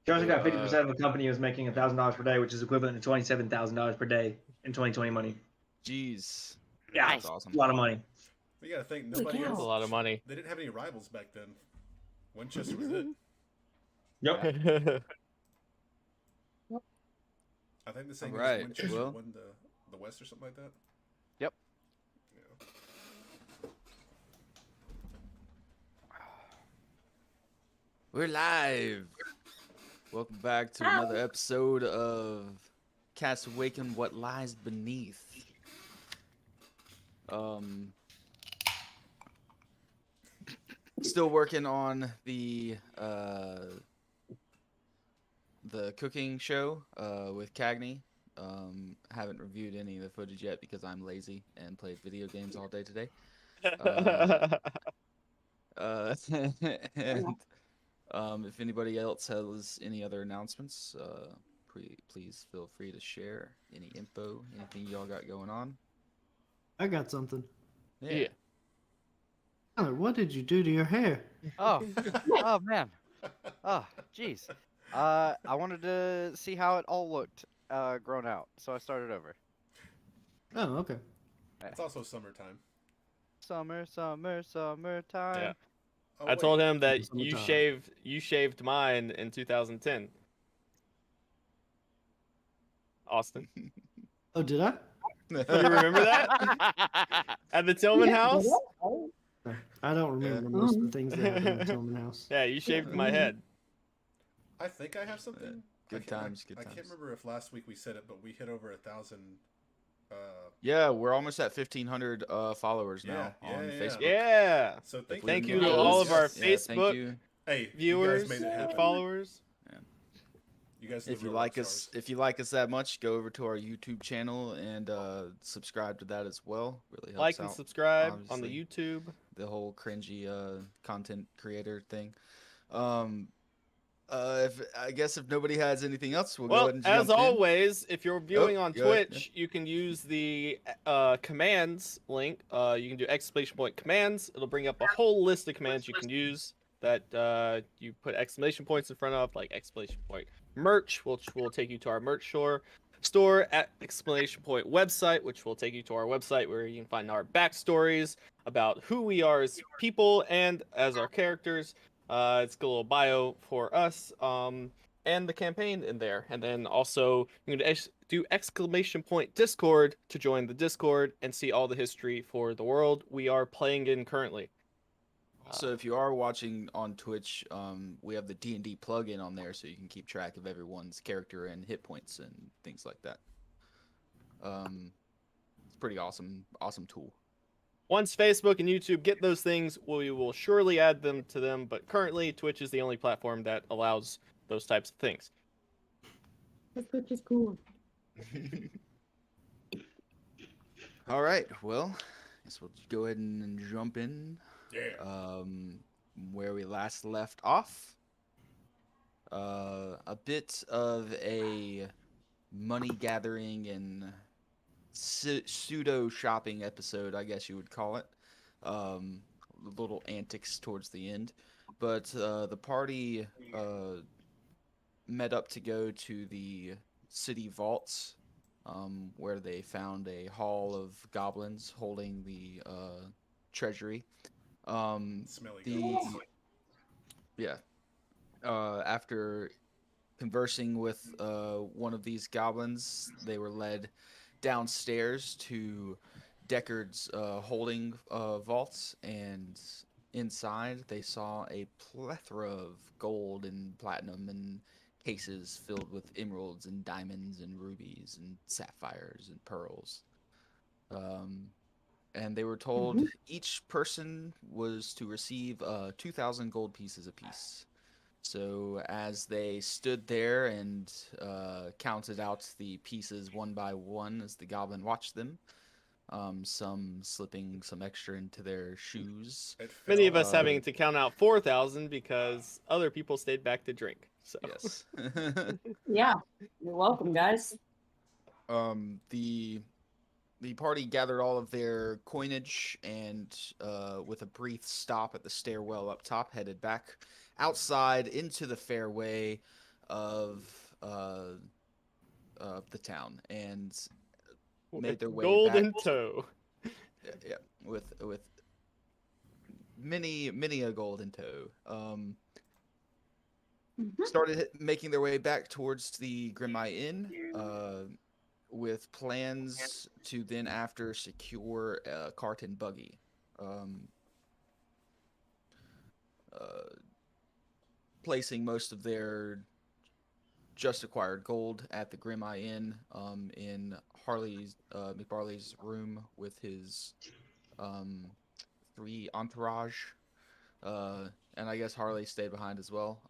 He also got 50% of the company was making $1,000 per day, which is equivalent to $27,000 per day in 2020 money. Jeez. Yeah, That's awesome. A lot of money. We gotta think nobody That's else. a lot of money. They didn't have any rivals back then. Winchester was it. Yep. I think the saying Alright, is Winchester well. won the West or something like that. Yep. Yeah. We're live. Welcome back to another episode of Cast Awaken What Lies Beneath. Still working on the cooking show with Cagney. Haven't reviewed any of the footage yet because I'm lazy and played video games all day today. And if anybody else has any other announcements, please feel free to share any info, anything y'all got going on. I got something. Yeah. Tyler, what did you do to your hair? Oh, oh man. Oh, jeez. I wanted to see how it all looked grown out, so I started over. Oh, okay. It's also summertime. Summertime. Yeah. Oh, I told him that Summertime. you shaved mine in 2010. Austin. Oh, did I? You remember that? At the Tillman house? I don't remember most of the things that happened in the Tillman house. Yeah, you shaved my head. I think I have something. Good times, good I can't times. remember if last week we said it, but we hit over 1,000. Yeah, we're almost at 1,500 followers now Yeah, on yeah. Facebook. Yeah. So Thank you to to Yes. all of our Yeah, thank Facebook you. Hey, viewers you guys made it and happen. followers. You guys are the If you real like rock us, stars. if you like us that much, go over to our YouTube channel and subscribe to that as well. Really helps Like and out. subscribe on obviously. the YouTube. The whole cringy content creator thing. If nobody has anything else, we'll go Well, ahead and as jump in. always, if you're viewing on go ahead. Twitch, you can use the commands link. You can do ! commands. It'll bring up a whole list of commands you can use that you put exclamation points in front of, like !merch, which will take you to our merch store at ! website, which will take you to our website where you can find our backstories about who we are as people and as our characters. It's got a little bio for us, and the campaign in there. And then also you can do ! Discord to join the Discord and see all the history for the world we are playing in currently. So if you are watching on Twitch, we have the DnD plugin on there, so you can keep track of everyone's character and hit points and things like that. It's pretty awesome tool. Once Facebook and YouTube get those things, we will surely add them to them, but currently Twitch is the only platform that allows those types of things. Twitch is cool. All right, well, I guess we'll just go ahead and jump in. Yeah. Where we last left off. A bit of a money gathering and pseudo shopping episode, I guess you would call it. Little antics towards the end, but the party met up to go to the city vaults, where they found a hall of goblins holding the treasury. Smelly goblins. After conversing with one of these goblins, they were led downstairs to Deckard's holding vaults, and inside they saw a plethora of gold and platinum and cases filled with emeralds and diamonds and rubies and sapphires and pearls. And they were told each person was to receive 2,000 gold pieces apiece. So as they stood there and counted out the pieces one by one as the goblin watched them, some slipping some extra into their shoes. Many of us having to count out 4,000 because other people stayed back to drink. So Yes. Yeah, you're welcome, guys. The party gathered all of their coinage and, with a brief stop at the stairwell up top, headed back outside into the fairway of the town and made their way golden back. toe. Yeah, with many a golden toe. Started making their way back towards the Grimai Inn, with plans to then after secure a cart and buggy. Placing most of their just acquired gold at the Grim Eye Inn in Harley's McBarley's room with his 3 entourage. And I guess Harley stayed behind as well.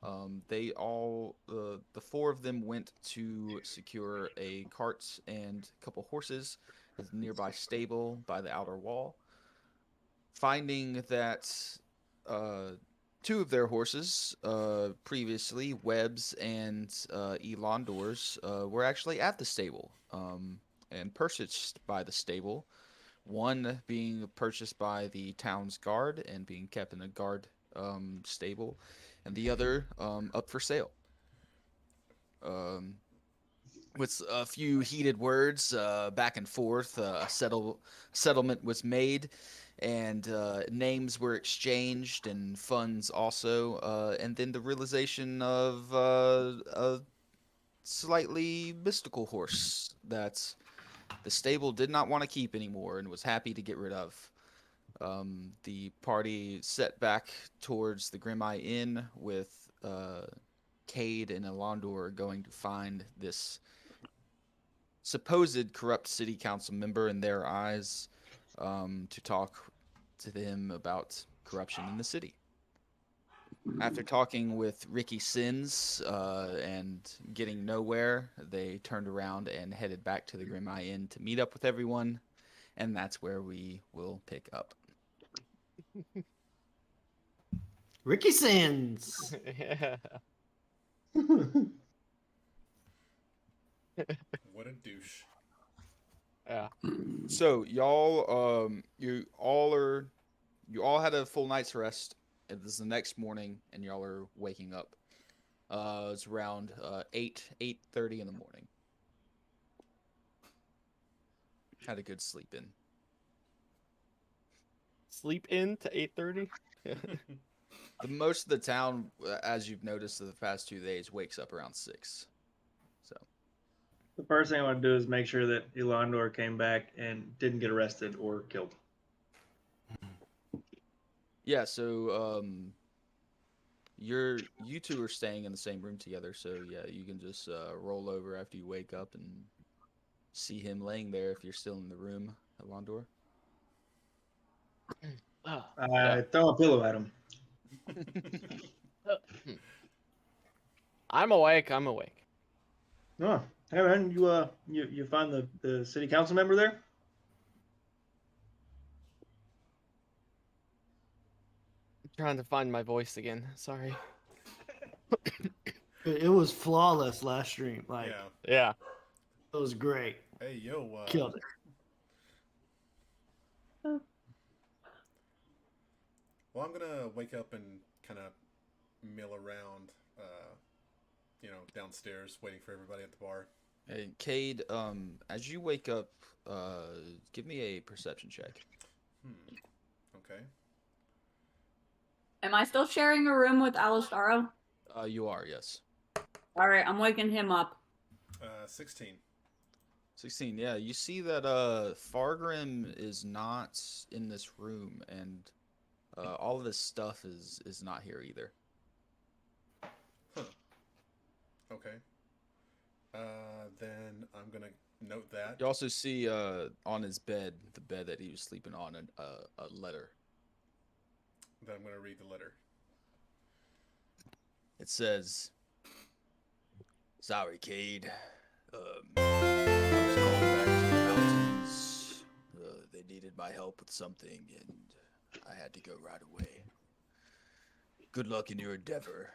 They all, the 4 of them went to secure a cart and a couple horses at a nearby stable by the outer wall. Finding that 2 of their horses, previously, Webb's and Elondor's, were actually at the stable and purchased by the stable. One being purchased by the town's guard and being kept in a guard stable, and the other up for sale. With a few heated words back and forth, a settlement was made, and names were exchanged, and funds also, and then the realization of a slightly mystical horse that the stable did not want to keep anymore and was happy to get rid of. The party set back towards the Grim Eye Inn with Cade and Elondor going to find this supposed corrupt city council member in their eyes, to talk to them about corruption in the city. After talking with Ricky Sins and getting nowhere, they turned around and headed back to the Grim Eye Inn to meet up with everyone, and that's where we will pick up. Ricky Sands. Yeah. What a douche. Yeah. So y'all, you all had a full night's rest. It is the next morning, and y'all are waking up. It's around 8:30 in the morning. Had a good sleep in. Sleep in to 8:30. The most of the town, as you've noticed the past 2 days, wakes up around 6. So The first thing I want to do is make sure that Elondor came back and didn't get arrested or killed. yeah, so you two are staying in the same room together. So yeah, you can just roll over after you wake up and see him laying there if you're still in the room, Elondor. I throw a pillow at him. I'm awake. I'm awake. Oh, hey man, you find the city council member there? I'm trying to find my voice again. Sorry. It was flawless last stream. Like, Yeah. Yeah. it was great. Hey, yo. Killed it. Well, I'm gonna wake up and kind of mill around, downstairs, waiting for everybody at the bar. Hey, Cade, as you wake up, give me a perception check. Okay. Am I still sharing a room with Alistaro? You are, yes. All right, I'm waking him up. 16. 16, yeah. You see that Fargrim is not in this room, and all of this stuff is not here either. Huh. Okay. Then I'm gonna note that. You also see on his bed, the bed that he was sleeping on, a letter. Then I'm gonna read the letter. It says, "Sorry, Cade. I was called back to the mountains. They needed my help with something, and I had to go right away. Good luck in your endeavor.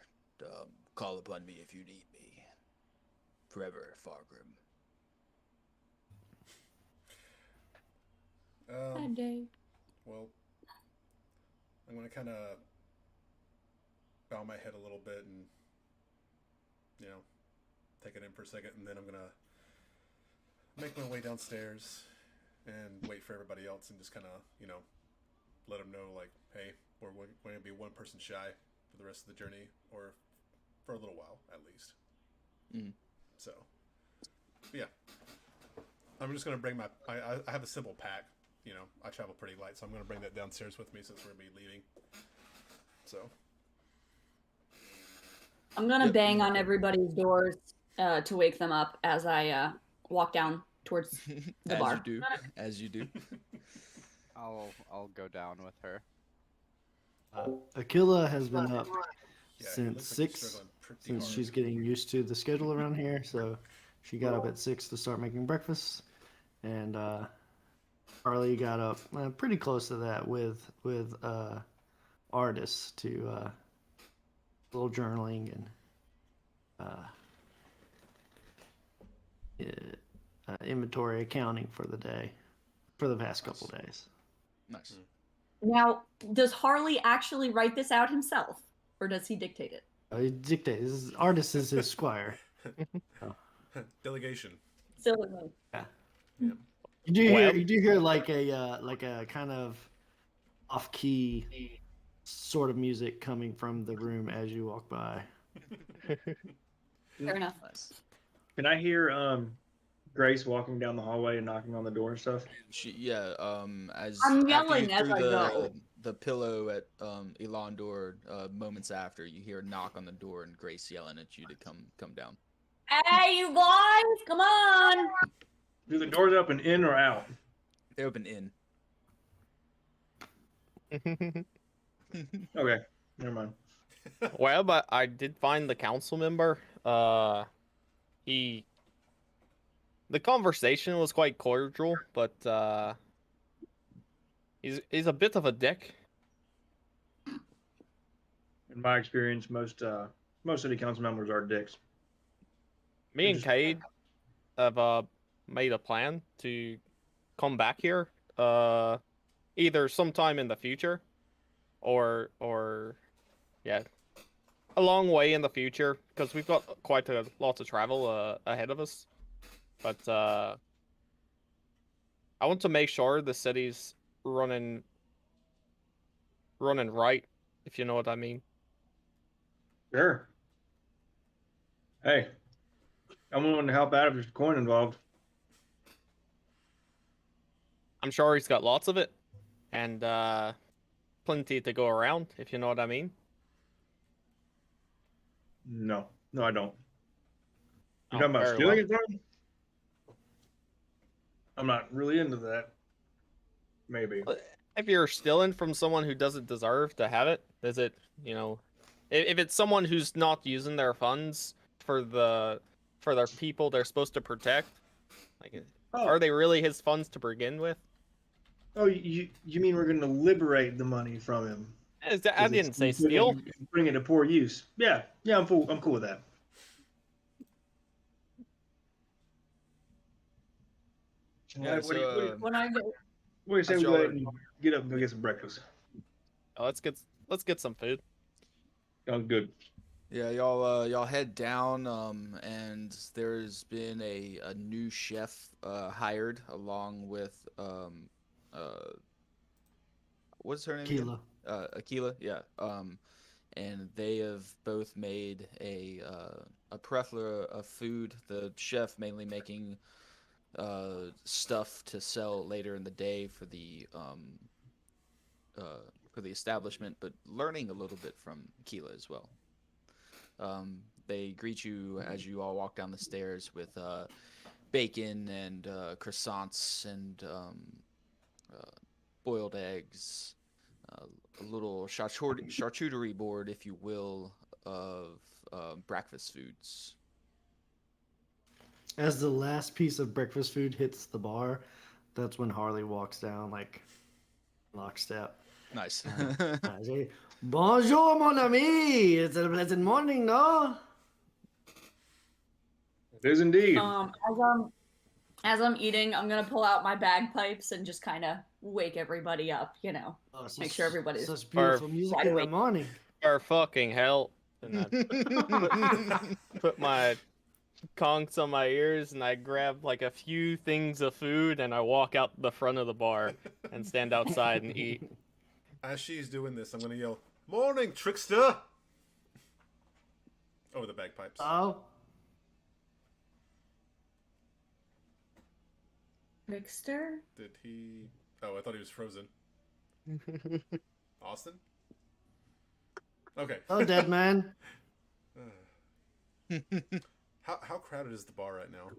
Call upon me if you need me. Forever, Fargrim." Day. Well, I'm gonna kind of bow my head a little bit and, take it in for a second, and then I'm gonna make my way downstairs and wait for everybody else and just kind of, let them know, like, hey, we're going to be one person shy for the rest of the journey, or for a little while at least. Mm. So, yeah, I'm just gonna bring my. I have a simple pack. I travel pretty light, so I'm gonna bring that downstairs with me since we're gonna be leaving. So, I'm gonna Yep. bang on everybody's doors to wake them up as I walk down towards the as bar. you do, as you do. I'll go down with her. Aquila has been up Yeah, it since looks like you're 6, struggling pretty since hard. she's getting used to the schedule around here. So she got up at 6 to start making breakfast, and Harley got up pretty close to that with artists to a little journaling and inventory accounting for the day, for the past couple days. Nice. Now, does Harley actually write this out himself, or does he dictate it? He dictates. Artist is his squire. Delegation. Still, Yeah. You do hear like a kind of off key sort of music coming from the room as you walk by. fair enough. Nice. Can I hear Grace walking down the hallway and knocking on the door and stuff? As I'm after yelling you as threw I go. the pillow at Elandor, moments after, you hear a knock on the door and Grace yelling at you to come down. Hey, you guys, come on! Do the doors open in or out? They open in. Okay, never mind. Well, but I did find the council member. The conversation was quite cordial, but he's a bit of a dick. In my experience, most city council members are dicks. Me and Cade have made a plan to come back here either sometime in the future or yeah, a long way in the future, because we've got quite a lot to travel ahead of us. But I want to make sure the city's running right, if you know what I mean. Sure. Hey, I'm willing to help out if there's a coin involved. I'm sure he's got lots of it, and plenty to go around, if you know what I mean. No, I don't. You Oh, talking about very stealing well. it from him? I'm not really into that. Maybe. If you're stealing from someone who doesn't deserve to have it, is it, if it's someone who's not using their funds for their people they're supposed to protect, like, are they really his funds to begin with? Oh, you mean we're going to liberate the money from him? I didn't say steal. Bring it to poor use. Yeah, I'm cool with that. Yeah, What do you When I go, say we go ahead and get up and go get some breakfast? Oh, let's get some food. Sounds good. Yeah, y'all head down, and there's been a new chef hired along with what's her name? Aquila. Again? Aquila, yeah. And they have both made a plethora of food. The chef mainly making stuff to sell later in the day for the establishment, but learning a little bit from Aquila as well. They greet you as you all walk down the stairs with bacon and croissants and boiled eggs, a little charcuterie board, if you will, of breakfast foods. As the last piece of breakfast food hits the bar, that's when Harley walks down like lockstep. Nice. I say, bonjour, mon ami. It's a pleasant morning, no? It is indeed. as I'm eating, I'm gonna pull out my bagpipes and just kind of wake everybody up. Oh, Make sure everybody's such beautiful music wide in the awake. morning. For fucking hell. And I put my conchs on my ears and I grab like a few things of food and I walk out the front of the bar and stand outside and eat. As she's doing this, I'm gonna yell, "Morning, trickster!" over the bagpipes. Oh, Trickster. Did he? Oh, I thought he was frozen. Austin? Okay. oh, dead man. How crowded is the bar right now?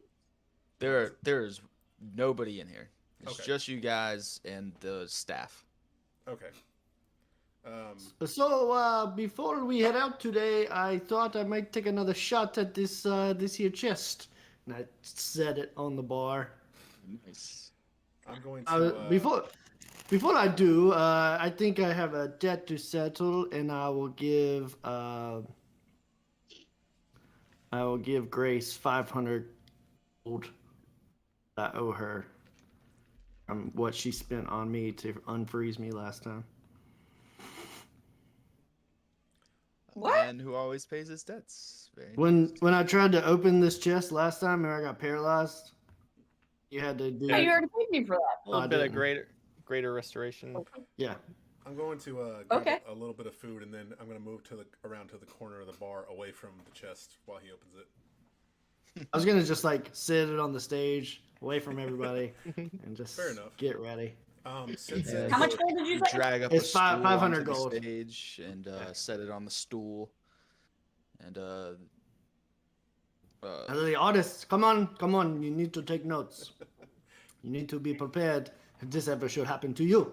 There's nobody in here. It's Okay. just you guys and the staff. Okay. So before we head out today, I thought I might take another shot at this here chest, and I set it on the bar. Nice. I'm going to Before I do, I think I have a debt to settle, and I will give Grace 500 gold I owe her from what she spent on me to unfreeze me last time. What? Man who always pays his debts. Very When I tried to open this chest last time and I got paralyzed, you had to do. Oh, you already paid me for that. A little I bit of didn't. greater restoration. Yeah. I'm going to grab Okay. a little bit of food, and then I'm going to move around to the corner of the bar, away from the chest, while he opens it. I was gonna just like sit it on the stage, away from everybody, and just Fair enough. get ready. Since Yeah. How much gold did you say? drag up It's a stool 500 onto the gold. stage and set it on the stool. And And the artists, come on! You need to take notes. You need to be prepared if this ever should happen to you.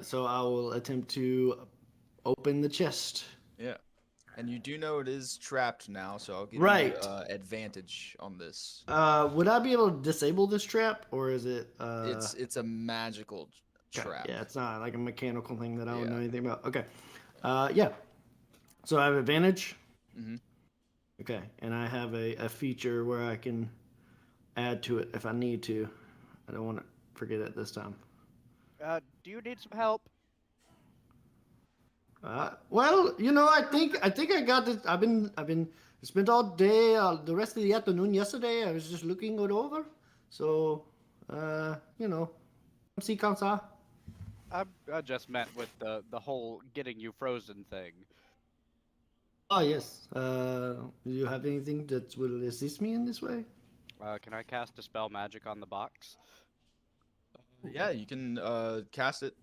So I will attempt to open the chest. yeah. And you do know it is trapped now, so I'll give Right. you advantage on this. Would I be able to disable this trap, or is it? It's a magical Okay, trap. yeah, it's not like a mechanical thing that I don't Yeah. know anything about. Okay. Yeah. So I have advantage. Mhm. Okay, and I have a feature where I can add to it if I need to. I don't want to forget it this time. Do you need some help? Well, I think I got this. I've been spent all day, the rest of the afternoon yesterday. I was just looking it over. So, see, comme ça. I just meant with the whole getting you frozen thing. Oh yes. Do you have anything that will assist me in this way? Can I cast Dispel Magic on the box? Yeah, you can cast it.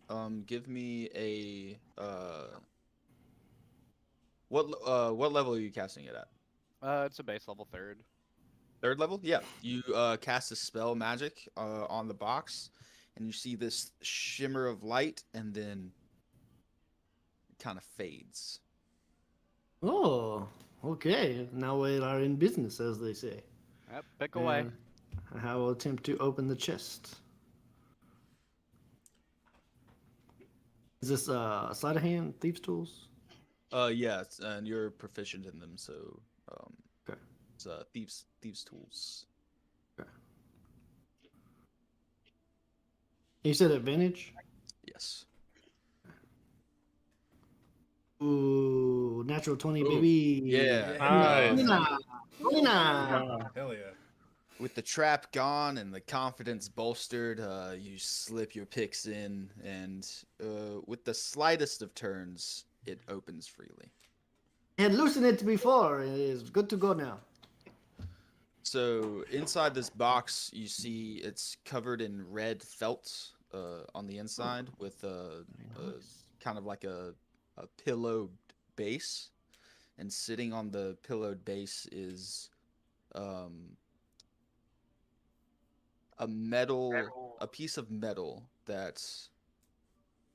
Give me a what level are you casting it at? It's a base level 3rd. Third level? Yeah. You cast a spell magic on the box, and you see this shimmer of light, and then it kind of fades. Oh, okay. Now we are in business, as they say. Yep, pick away. And I will attempt to open the chest. Is this sleight of hand, thieves' tools? Yeah, and you're proficient in them, so Okay. it's thieves tools. You said advantage? Yes. Ooh, natural 20, Ooh, baby. yeah. Nice. 29. Hell yeah. With the trap gone and the confidence bolstered, you slip your picks in, and with the slightest of turns, it opens freely. I had loosened it before. It is good to go now. So inside this box, you see it's covered in red felt on the inside with kind of like a pillowed base, and sitting on the pillowed base is a piece of metal that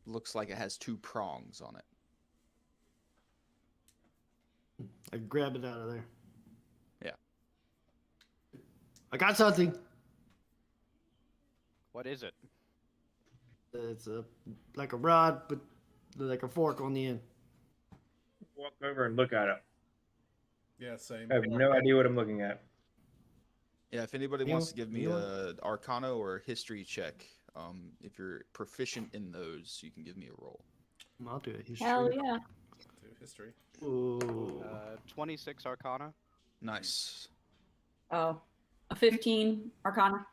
looks like it has two prongs on it. I grab it out of there. Yeah. I got something. What is it? It's like a rod, but like a fork on the end. Walk over and look at it. Yeah, same. I have no idea what I'm looking at. Yeah, if anybody You wants know- to give me you know a Arcana or history check, if you're proficient in those, you can give me a roll. I'll do it. History. Hell yeah. Do history. Ooh. 26 Arcana. Nice. Oh, a 15 Arcana.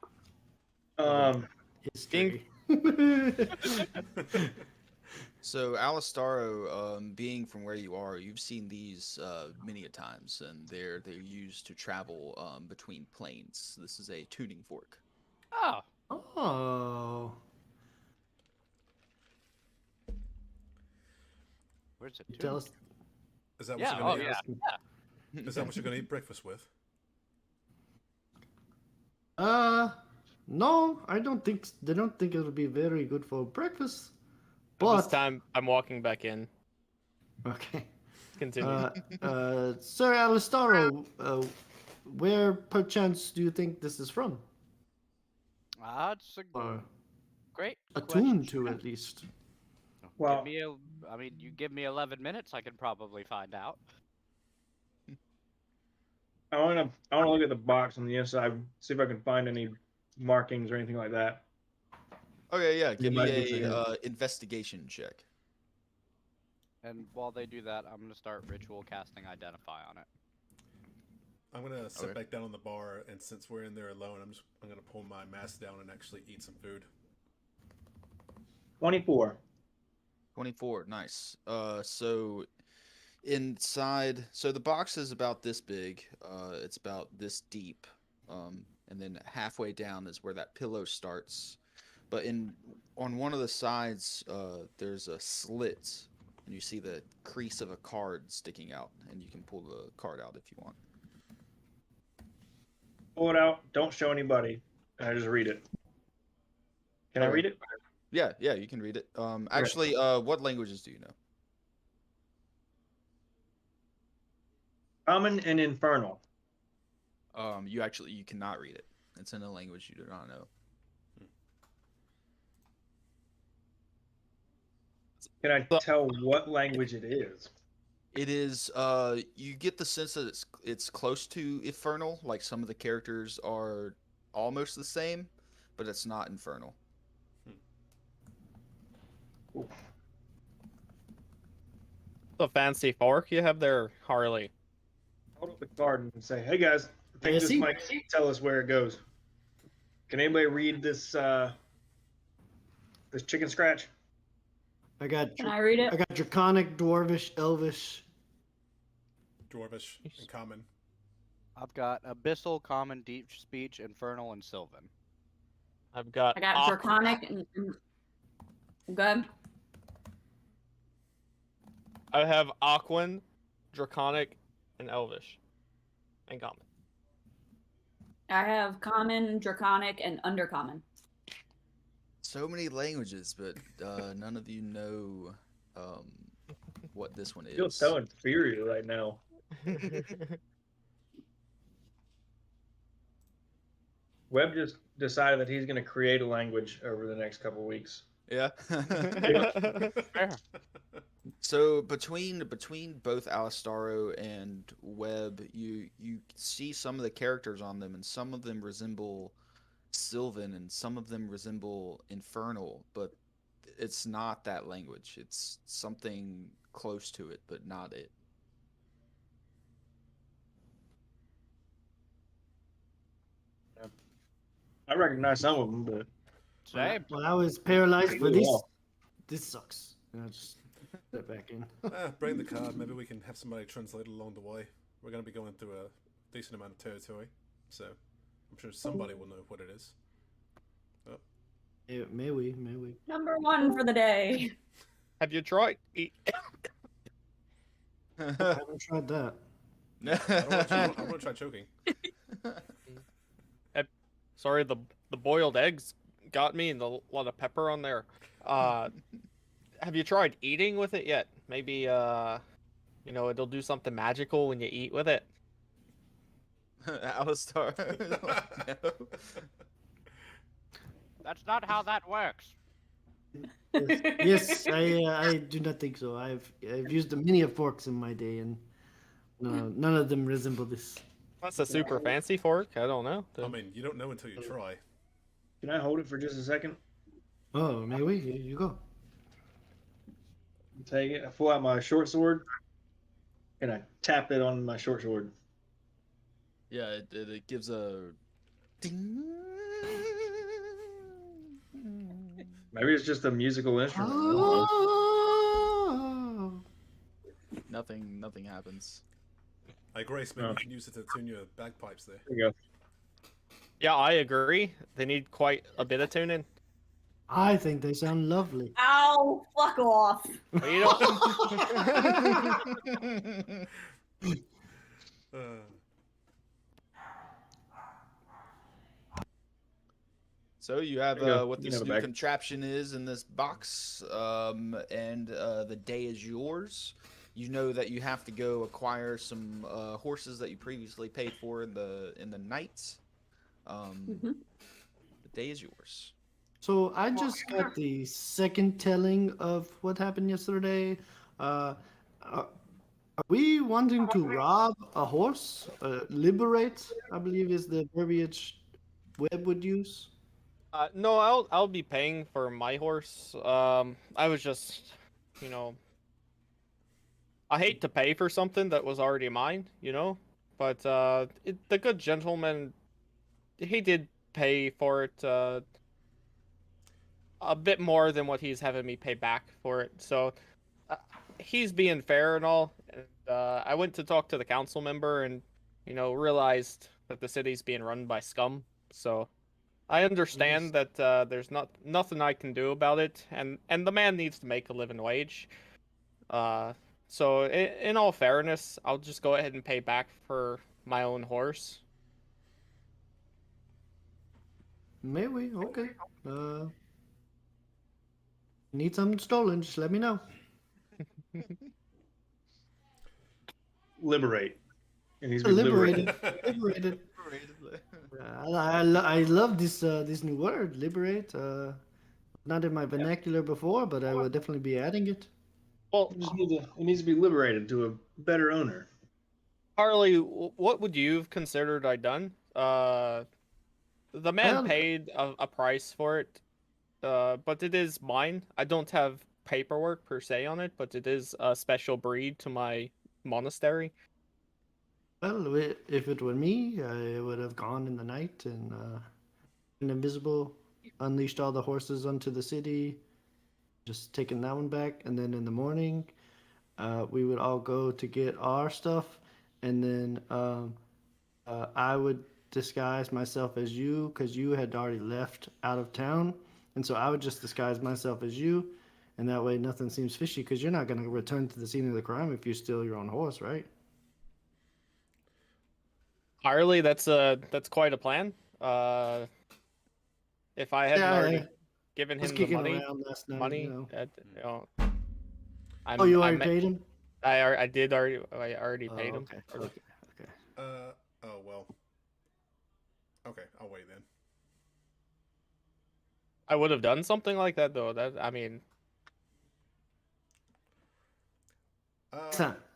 History. So, Alistaro, being from where you are, you've seen these many a times, and they're used to travel between planes. This is a tuning fork. Oh, Oh. where's it? You tell us. Is that what Yeah, you're gonna oh do? yeah. Is that what you're gonna eat breakfast with? No, I don't think they don't think it'll be very good for breakfast. At this But time, I'm walking back in. okay. Continue. Sir Alistaro, where perchance do you think this is from? It's a Or great attuned question. to, at least. Well- I mean, you give me 11 minutes, I can probably find out. I wanna look at the box on the inside, see if I can find any markings or anything like that. Okay, yeah. Give might me get to a investigation check. And while they do that, I'm gonna start ritual casting Identify on it. I'm gonna sit Okay. back down on the bar, and since we're in there alone, I'm gonna pull my mask down and actually eat some food. 24. 24, nice. So inside, so the box is about this big. It's about this deep. And then halfway down is where that pillow starts. But on one of the sides, there's a slit, and you see the crease of a card sticking out, and you can pull the card out if you want. Pull it out. Don't show anybody. And I just read it. Can I Okay. read it? Yeah, you can read it. Actually, what languages do you know? Common and infernal. You cannot read it. It's in a language you do not know. Can I tell what language it is? It is. You get the sense that it's close to infernal. Like some of the characters are almost the same, but it's not infernal. The fancy fork you have there, Harley. Hold up the card and say, "Hey guys, I think this see? might tell us where it goes." Can anybody read this? This chicken scratch? I got Can I read I it? got Draconic, Dwarvish, Elvish. Dwarvish and common. I've got Abyssal, Common, Deep Speech, Infernal, and Sylvan. I've got. I got Aqu- Draconic and good. I have Aquan, Draconic, and Elvish, and Common. I have Common, Draconic, and Undercommon. So many languages, but none of you know what this one I feel is. so inferior right now. Webb just decided that he's going to create a language over the next couple weeks. Yeah. Fair. So between both Alistaro and Webb, you see some of the characters on them, and some of them resemble Sylvan, and some of them resemble Infernal, but it's not that language. It's something close to it, but not it. I recognize some of them, but Same. When I was paralyzed for Yeah. this, this sucks. And I just step back in. Bring the card. Maybe we can have somebody translate along the way. We're going to be going through a decent amount of territory, so I'm sure somebody will know what it is. May we? Number one for the day. Have you tried? I haven't tried that. I want to try choking. Sorry, the boiled eggs got me, and a lot of pepper on there. Have you tried eating with it yet? Maybe it'll do something magical when you eat with it. Alistar. No. That's not how that works. Yes, I do not think so. I've used many of forks in my day, and none of them resemble this. That's a super fancy fork. I don't know. I mean, you don't know until you try. can I hold it for just a second? Oh, may we? Here you go. Take it. I pull out my short sword, and I tap it on my short sword. Yeah, it gives a ding. Maybe it's just a musical instrument. Oh. Nothing happens. Hey, Grace, maybe you can use it to tune your bagpipes there. There you go. Yeah, I agree. They need quite a bit of tuning. I think they sound lovely. Ow! Fuck off. But you don't. So you have There you go. what You can this have it new back. contraption is in this box, and the day is yours. You know that you have to go acquire some horses that you previously paid for in the night. The day is yours. So I just got the second telling of what happened yesterday. Are we wanting to rob a horse? Liberate, I believe, is the verbiage Webb would use. No, I'll be paying for my horse. I was just, you know, I hate to pay for something that was already mine, but the good gentleman, he did pay for it a bit more than what he's having me pay back for it. So he's being fair and all. And I went to talk to the council member and, realized that the city's being run by scum. So I understand that there's nothing I can do about it, and the man needs to make a living wage. So in all fairness, I'll just go ahead and pay back for my own horse. Maybe, okay. Need something stolen, just let me know. Liberate. It needs to be liberated. Liberated. I love this new word, liberate. Not in my vernacular before, but I will definitely be adding it. Well, It needs to be liberated to a better owner. Harley, what would you have considered I'd done? The man paid a price for it, but it is mine. I don't have paperwork per se on it, but it is a special breed to my monastery. Well, if it were me, I would have gone in the night and been invisible, unleashed all the horses onto the city, just taken that one back, and then in the morning, we would all go to get our stuff, and then I would disguise myself as you, because you had already left out of town, and so I would just disguise myself as you, and that way nothing seems fishy, because you're not going to return to the scene of the crime if you steal your own horse, right? Harley, that's quite a plan. If I hadn't already given him the money, last night, you already paid him? I already paid him. Okay. Oh well. Okay, I'll wait then. I would have done something like that though.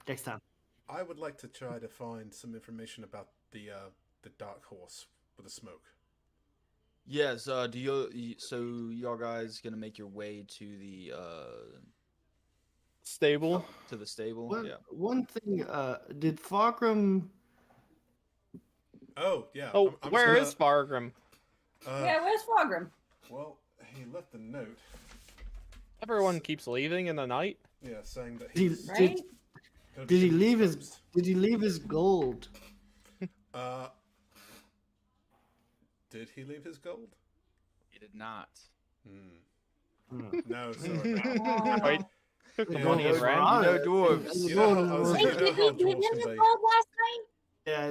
Next time. I would like to try to find some information about the dark horse with the smoke. Yes. So y'all guys gonna make your way to the stable? To the stable. One, yeah. One thing. Did Fargrim? Oh yeah. Oh, where is Fargrim? Yeah, where's Fargrim? Well, he left a note. Everyone keeps leaving in the night. Yeah, saying that Did he leave his? Did he leave his gold? Did he leave his gold? He did not. No, sorry. Wait. Yeah, Money and rent? No dwarves. Wait, did he give him the gold last night? Yeah,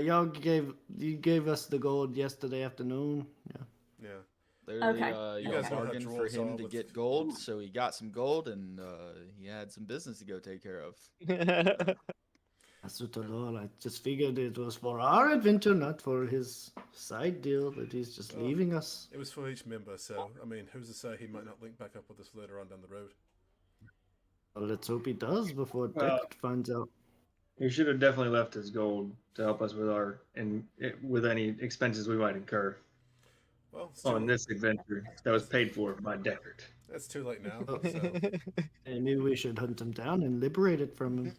you gave us the gold yesterday afternoon. Yeah. Literally, Okay. y'all bargained for him to get gold, so he got some gold, and he had some business to go take care of. That's what the Lord. I just figured it was for our adventure, not for his side deal, that he's just leaving us. It was for each member, so, I mean, who's to say he might not link back up with us later on down the road? Well, let's hope he does before Deck finds out. He should have definitely left his gold to help us with with any expenses we might incur Well, on this adventure that was paid for by Deckard. That's too late now. And maybe we should hunt him down and liberate it from him.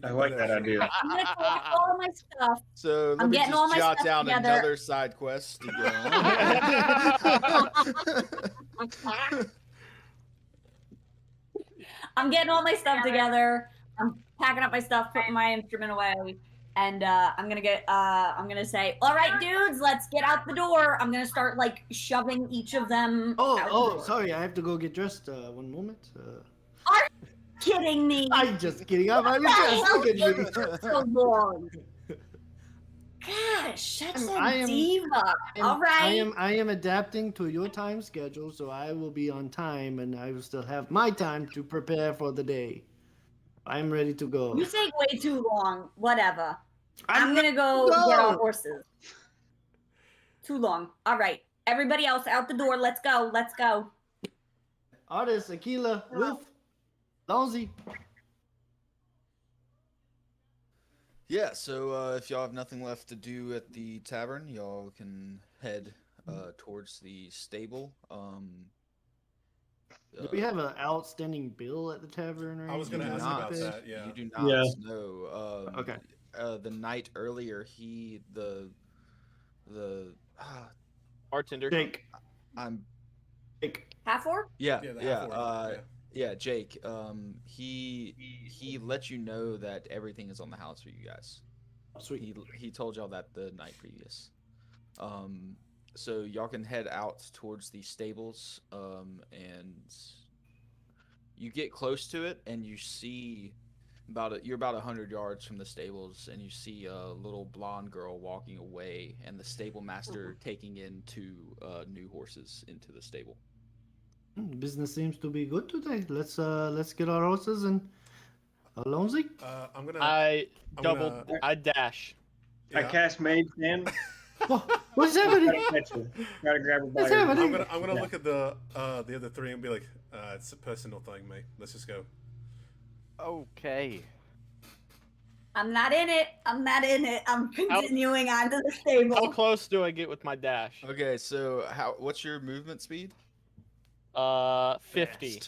I like that idea. I'm gonna collect all my stuff. So let I'm me getting all just my jot stuff down together. another side quest to go. I'm getting all my stuff together. I'm packing up my stuff, putting my instrument away, and I'm gonna say, "All right, dudes, let's get out the door." I'm gonna start like shoving each of them. out the door. Sorry, I have to go get dressed. One moment. Are you kidding me? I'm just kidding. I'm already What the dressed. hell Look at did you. it take so long? Gosh, such I a am- diva. All right. I am adapting to your time schedule, so I will be on time, and I will still have my time to prepare for the day. I'm ready to go. You take way too long. Whatever. I'm ready gonna go to get our go. horses. Too long. All right. Everybody else out the door. Let's go. Let's go. Artist, Aquila, Wolf, Lonzy. Yeah, so if y'all have nothing left to do at the tavern, y'all can head towards the stable. Do we have an outstanding bill at the tavern? Or I was You gonna do ask not. about that. Yeah. You do not. Yeah. No. Okay. The night earlier, the Bartender. Jake. I'm Jake. Half orc? yeah Yeah, the yeah half-orc, yeah Jake. He let you know that everything is on the house for you guys. Sweet. He told y'all that the night previous. So y'all can head out towards the stables, and you get close to it, and you see you're about 100 yards from the stables, and you see a little blonde girl walking away, and the stable master taking in two new horses into the stable. Business seems to be good today. Let's get our horses and Lonzy. I'm gonna. I I'm double. gonna- I dash. I yeah, cast Mage Hand. What's Try happening? to catch her. Try to grab her by What's her. happening? I'm gonna Yeah. look at the other three and be like, it's a personal thing, mate. Let's just go. Okay. I'm not in it. I'm not in it. I'm continuing on to the stable. How close do I get with my dash? Okay, so what's your movement speed? 50.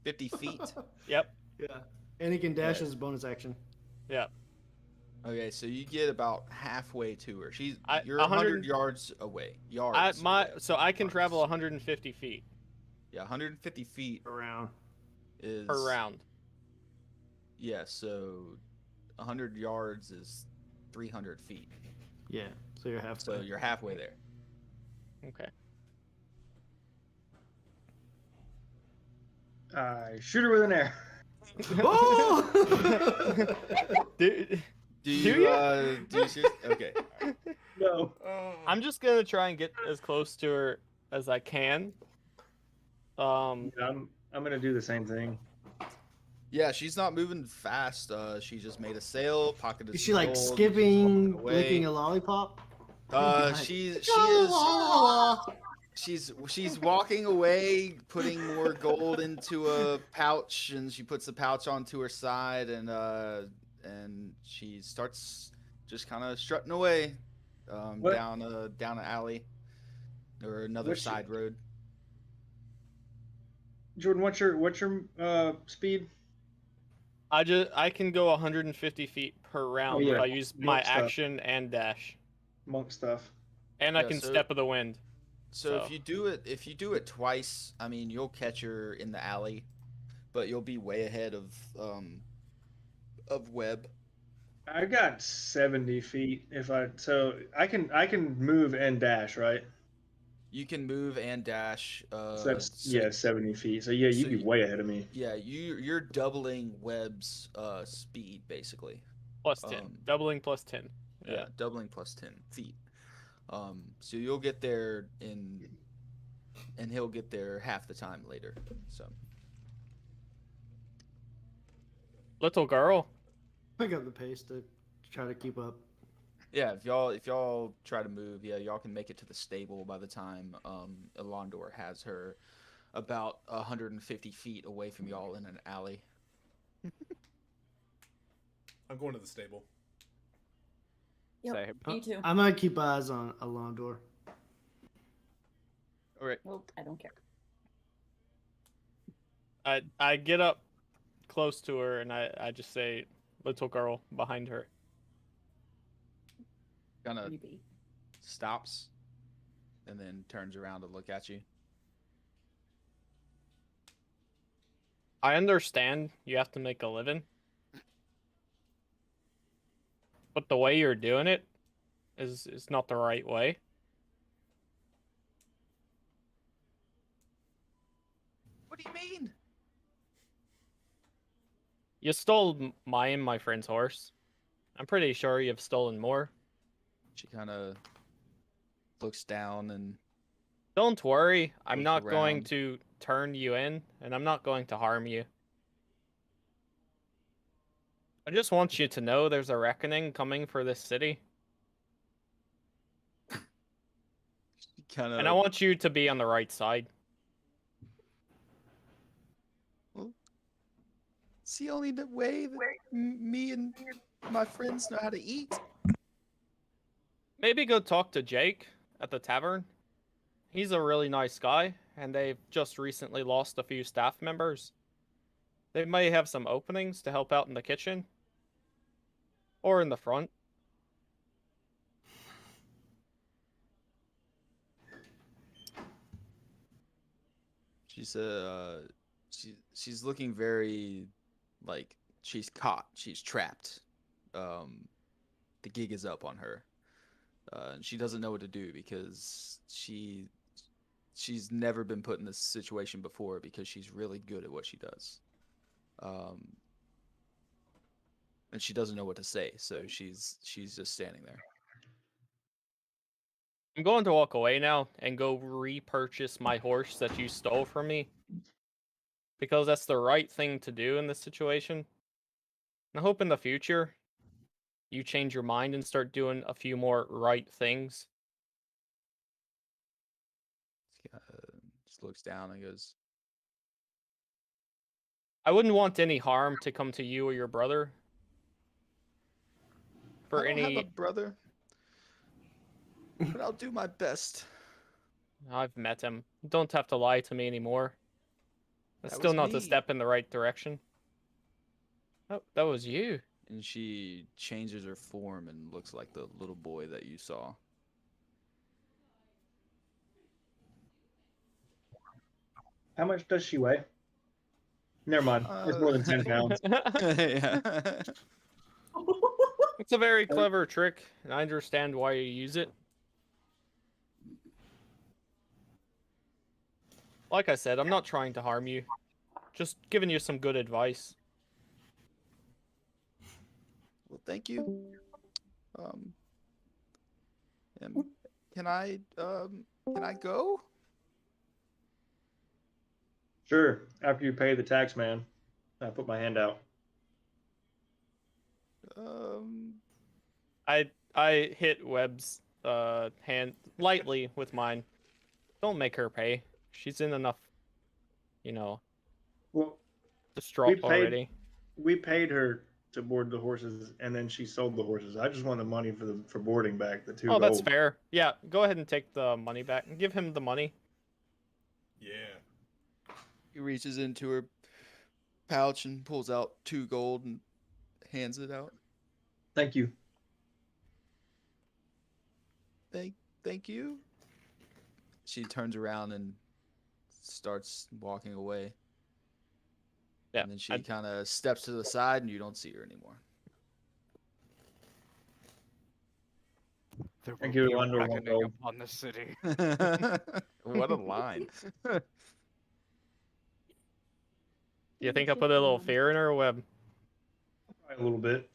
50 feet. Yep. Yeah. And he can dash Yeah. as a bonus action. Yep. Okay, so you get about halfway to her. You're 100 100 yards away. So I can Yards. travel 150 feet Yeah, 150 feet Around. is per round. Yeah, so 100 yards is 300 feet. Yeah. So you're halfway. So you're halfway there. Okay. Shoot her with an arrow. Oh! Dude, Do you? do you okay. No. I'm just gonna try and get as close to her as I can. I'm gonna do the same thing. Yeah, she's not moving fast. She just made a sail, pocketed Is some she like gold, she's skipping, walking away. licking a lollipop? She's walking away, putting more gold into a pouch, and she puts the pouch onto her side, and she starts just kind of strutting away What? down an alley or another What's your- side road. Jordan, what's your speed? I can go 150 feet per round yeah. if I use my Monk stuff. action and dash, Monk stuff. and I Yeah, can so- step of the wind. So if you do it twice, I mean, you'll catch her in the alley, but you'll be way ahead of Webb. I got 70 feet I can move and dash, right? You can move and dash. So that's 70 feet. So yeah, you'd so be you- way ahead of me. Yeah, you're doubling Webb's speed basically. Plus 10, doubling plus 10. Yeah, doubling plus 10 feet. So you'll get there and he'll get there half the time later. So Little girl. Pick up the pace to try to keep up. yeah, if y'all try to move, yeah, y'all can make it to the stable by the time Elondor has her about 150 feet away from y'all in an alley. I'm going to the stable. Yep, Same. me too. I'm gonna keep eyes on Alondor. All right. Well, I don't care. I get up close to her and I just say, "Little girl," behind her. Kind of Creepy. stops and then turns around to look at you. I understand you have to make a living, but the way you're doing it is not the right way. What do you mean? You stole my and my friend's horse. I'm pretty sure you've stolen more. She kind of looks down and Don't worry, I'm Look not going around. to turn you in, and I'm not going to harm you. I just want you to know there's a reckoning coming for this city, kind and I of. want you to be on the right side. Well, it's the only way that me and my friends know how to eat. Maybe go talk to Jake at the tavern. He's a really nice guy, and they've just recently lost a few staff members. They may have some openings to help out in the kitchen or in the front. She's looking very like she's caught, she's trapped. The gig is up on her. And she doesn't know what to do because she's never been put in this situation before because she's really good at what she does. And she doesn't know what to say, so she's just standing there. I'm going to walk away now and go repurchase my horse that you stole from me. Because that's the right thing to do in this situation. And I hope in the future you change your mind and start doing a few more right things. Just looks down and goes, I wouldn't want any harm to come to you or your brother. For I don't have a any, brother, but I'll do my best. I've met him. You don't have to lie to me anymore. That's That still was not a me. step in the right direction. Oh, that was you. And she changes her form and looks like the little boy that you saw. How much does she weigh? Never mind. It's more than 10 pounds. Yeah. It's a very clever trick, and I understand why you use it. Like I said, I'm not trying to harm you. Just giving you some good advice. Well, thank you. And can I go? Sure. After you pay the tax man, I put my hand out. I hit Webb's hand lightly with mine. Don't make her pay. She's in enough, Well, distraught already. we paid her to board the horses, and then she sold the horses. I just want the money for boarding back the 2 Oh, that's gold. fair. Yeah, go ahead and take the money back and give him the money. Yeah. He reaches into her pouch and pulls out 2 gold and hands it out. Thank you. Thank you. She turns around and starts walking away. Yeah. And then she kind of steps to the side and you don't see her anymore. There Thank will you, be a Wonder reckoning Woman. upon this city. What a line. You think I put a little fear in her, Webb? A little bit.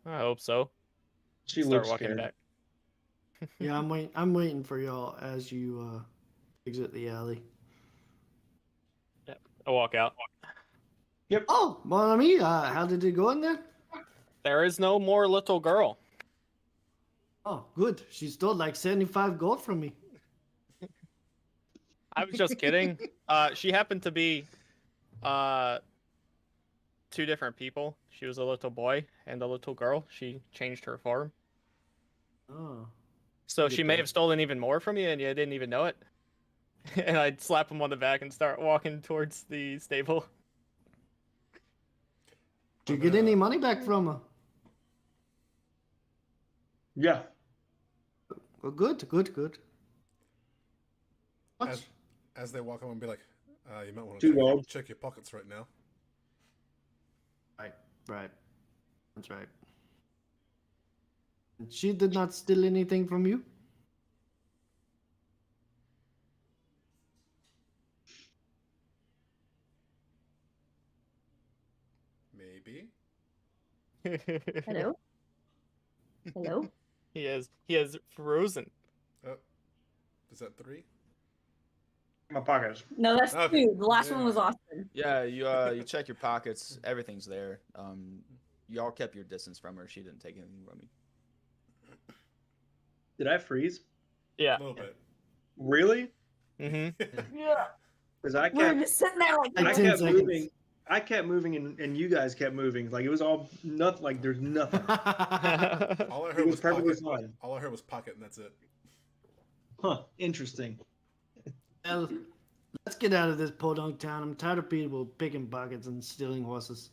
I hope so. She Start looks walking scared. back. Yeah, I'm waiting for y'all as you exit the alley. I walk out. Yep. Oh, mon ami, how did it go in there? There is no more little girl. Oh, good. She stole like 75 gold from me. I was just kidding. She happened to be 2 different people. She was a little boy and a little girl. She changed her form. Oh. So I get she may that. have stolen even more from you and you didn't even know it. And I'd slap him on the back and start walking towards the stable. Did you get any money back from her? Yeah. Well, good. What? As they walk up and be like, you might want 2 to gold. check your pockets right now. Right. That's right. And she did not steal anything from you? Maybe. Hello? Hello? He has frozen. Oh, is that 3? My pockets. No, that's Okay. 2. The last one was Yeah. Austin. Yeah, you check your pockets. Everything's there. Y'all kept your distance from her. She didn't take anything from you. Did I freeze? Yeah. A little bit. Really? Mm-hmm. Yeah. Because I We're kept just sitting there like, Like I 10 kept seconds. moving. I kept moving, and you guys kept moving. Like it was all nothing. Like there's nothing. All I It heard was was perfectly pocket. fine. All I heard was pocket, and that's it. Huh? Interesting. Well, let's get out of this podunk town. I'm tired of people picking pockets and stealing horses.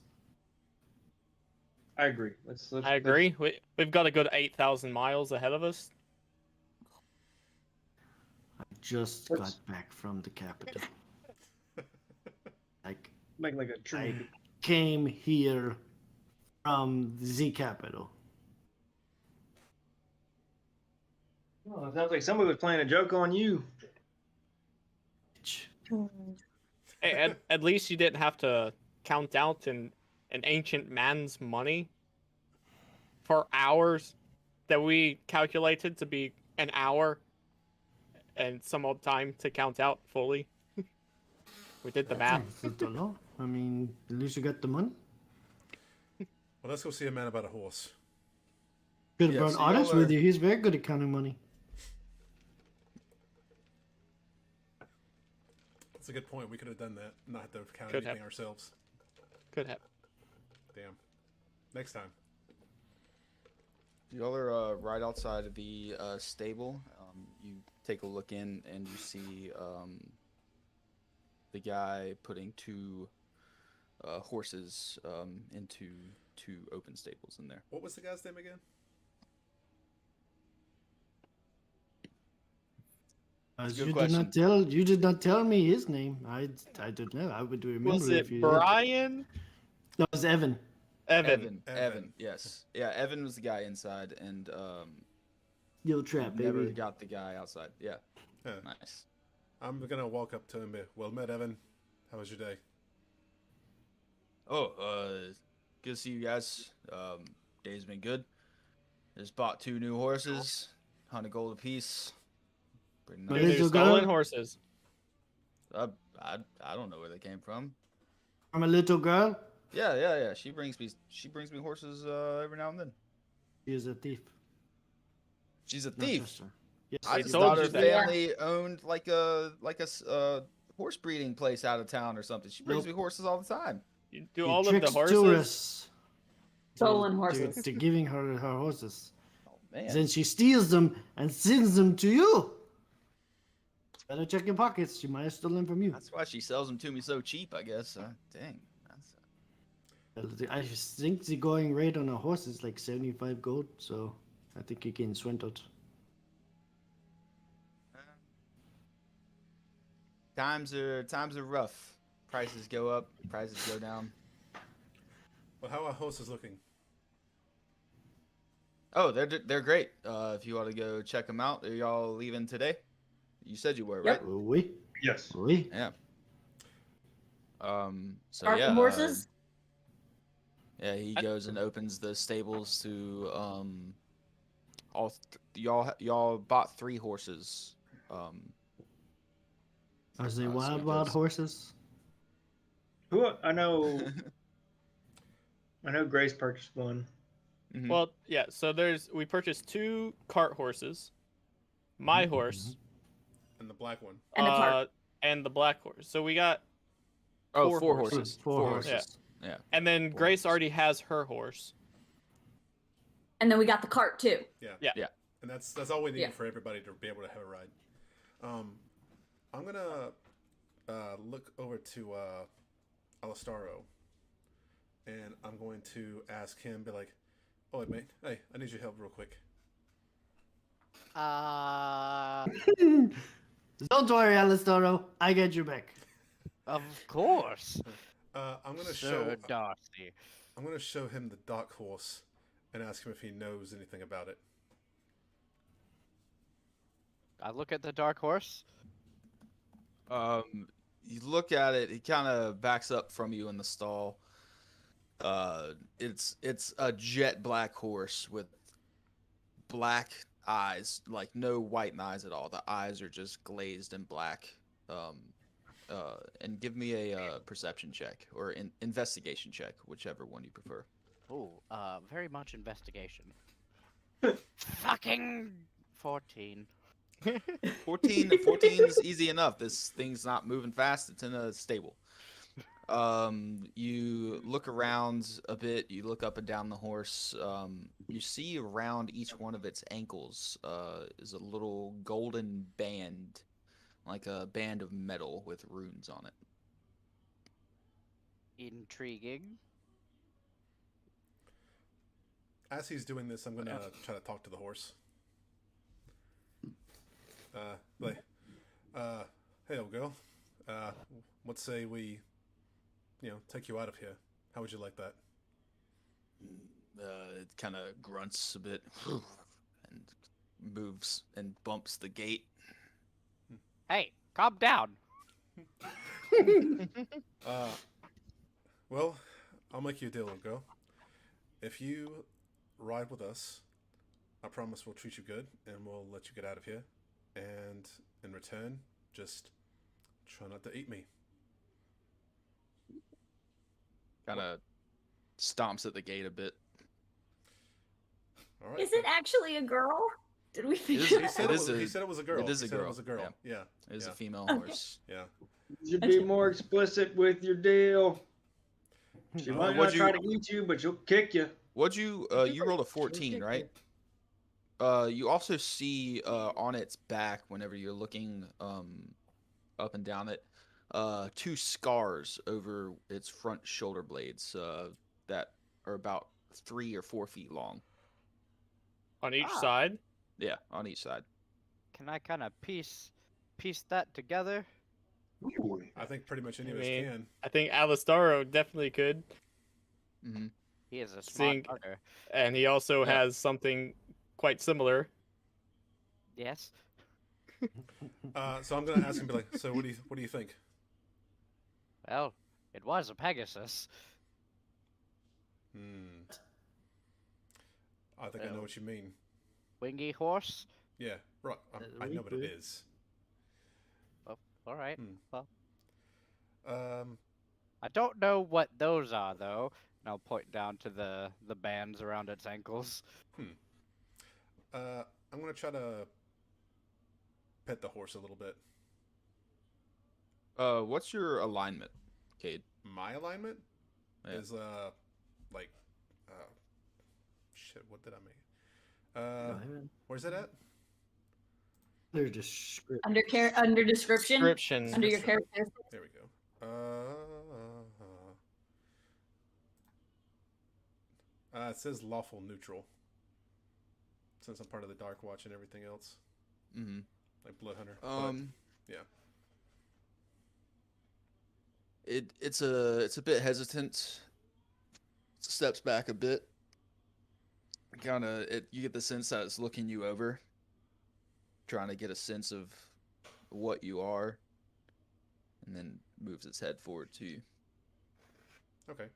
I agree. Let's I agree. We've got a good 8,000 miles ahead of us. I just Let's- got back from the capital. Like, Make like a I tree. came here from the capital. Oh, it sounds like somebody was playing a joke on you. Hey, at least you didn't have to count out an ancient man's money for hours that we calculated to be an hour and some odd time to count out fully. We did the math. That's a lot. I mean, at least you got the money. Well, let's go see a man about a horse. Could have Yeah, brought so Otis y'all with are- you. He's very good at counting money. That's a good point. We could have done that. Not have to count Could anything have. ourselves. Could have. Damn. Next time. Y'all are right outside of the stable. You take a look in and you see the guy putting 2 horses into 2 open stables in there. What was the guy's name again? That's a You good did not tell me his name. I don't know. I would remember Was if it you Brian? No, it was Evan. Evan. Evan, yes. Yeah, Evan was the guy inside, and You'll trap, never baby. got the guy outside. Yeah, Yeah. nice. I'm gonna walk up to him and be, well met, Evan. How was your day? Oh, good to see you guys. Day's been good. Just bought 2 new horses, 100 gold apiece. Pretty But Two nice. it's new a stolen girl? horses. I don't know where they came from. I'm a little girl. Yeah. She brings me horses every now and then. She is a thief. She's a Don't thief. trust her. Yes. I They just told thought you her that. family owned like a horse breeding place out of town or something. She brings Nope. me horses all the time. You do She all of the tricks horses. tourists Stolen to- horses. to giving her horses. Oh man. Then she steals them and sends them to you. Better check your pockets. She might have stolen them from you. That's why she sells them to me so cheap, I guess. Dang. That's, I think the going rate on a horse is like 75 gold, so I think you can swindled. times are rough. Prices go up, prices go down. Well, how are horses looking? Oh, they're great. If you want to go check them out, are y'all leaving today? You said you were, Yep. right? Oui. Yes. Oui. Yeah. So Are yeah. some horses? Yeah, he goes and opens the stables to y'all bought 3 horses. Are they so wild, he wild goes- horses? Who I know. I know Grace purchased one. Mhm. Well, yeah. So we purchased 2 cart horses, my horse, And the black one. And the cart. and the black horse. So we got, Oh, 4 4 horses. horses. Four horses. Yeah. and then Four Grace horses. already has her horse. And then we got the cart too. And that's all we need Yeah. for everybody to be able to have a ride. I'm gonna look over to Alistaro, and I'm going to ask him, be like, "Oh, wait, mate, hey, I need your help real quick." Don't worry, Alistoro. I get you back. Of course. I'm gonna Sir Darcy. I'm gonna show him the dark horse and ask him if he knows anything about it. I look at the dark horse. You look at it. He kind of backs up from you in the stall. It's a jet black horse with black eyes, like no white eyes at all. The eyes are just glazed and black. And give me a perception check or an investigation check, whichever one you prefer. Ooh, very much investigation. Fucking 14. 14 is easy enough. This thing's not moving fast. It's in a stable. You look around a bit. You look up and down the horse. You see around each one of its ankles is a little golden band, like a band of metal with runes on it. Intriguing. As he's doing this, I'm gonna try to talk to the horse. Hey, old girl. Let's say we, take you out of here. How would you like that? It kind of grunts a bit and moves and bumps the gate. Hey, calm down. Well, I'll make you a deal, old girl. If you ride with us, I promise we'll treat you good and we'll let you get out of here. And in return, just try not to eat me. Kind of stomps at the gate a bit. All right. Is it actually a girl? Did we It figure is- He that said, out? it was, he said it was a girl. It is He a said girl. It was a girl. Yeah. It is a Yeah. female Okay. horse. Yeah. You should be more explicit with your deal. She might not What'd try you- to eat you, but she'll kick you. What'd you you rolled a 14, right? You also see on its back, whenever you're looking up and down it, 2 scars over its front shoulder blades that are about 3 or 4 feet long. On each Ah. side. Yeah, on each side. Can I kind of piece that together? I think pretty much any I of us mean, can. I think Alistaro definitely could, Mm-hmm. He is a Seeing- smart bugger. and he also Yeah. has something quite similar. Yes. So I'm gonna ask him, be like, so what do you think? Well, it was a Pegasus. I think I know Well. what you mean. Wingy horse? Yeah, right. I know what it is. All right. Hmm. Well, Um, I don't know what those are, though. And I'll point down to the bands around its ankles. I'm gonna try to pet the horse a little bit. What's your alignment, Cade? My alignment Yeah. is shit. What did I make? Where's that at? They're just script. Under description. Description. Under your character. There we go. It says lawful neutral. Since I'm part of the Dark Watch and everything else, Mm-hmm. like Blood Hunter. but- yeah. It's a bit hesitant. Steps back a bit. You get the sense that it's looking you over, trying to get a sense of what you are, and then moves its head forward to you. Okay.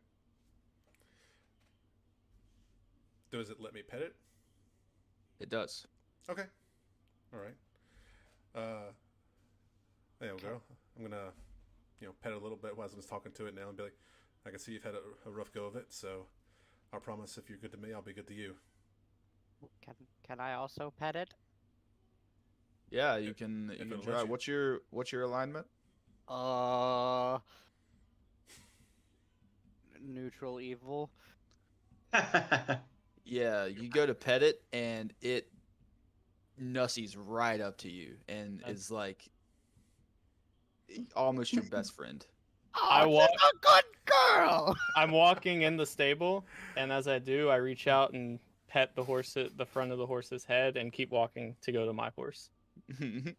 Does it let me pet it? It does. Okay. All right. There we go. I'm gonna, pet it a little bit while I was talking to it now and be like, I can see you've had a rough go of it, so I promise if you're good to me, I'll be good to you. Can I also pet it? Yeah, you If- can if you can it'll try. let you. What's your alignment? Neutral evil. Yeah, you go to pet it and it nussies right up to you and is like almost your best friend. I Oh, wa- she's a good girl. I'm walking in the stable, and as I do, I reach out and pet the horse at the front of the horse's head and keep walking to go to my horse. Good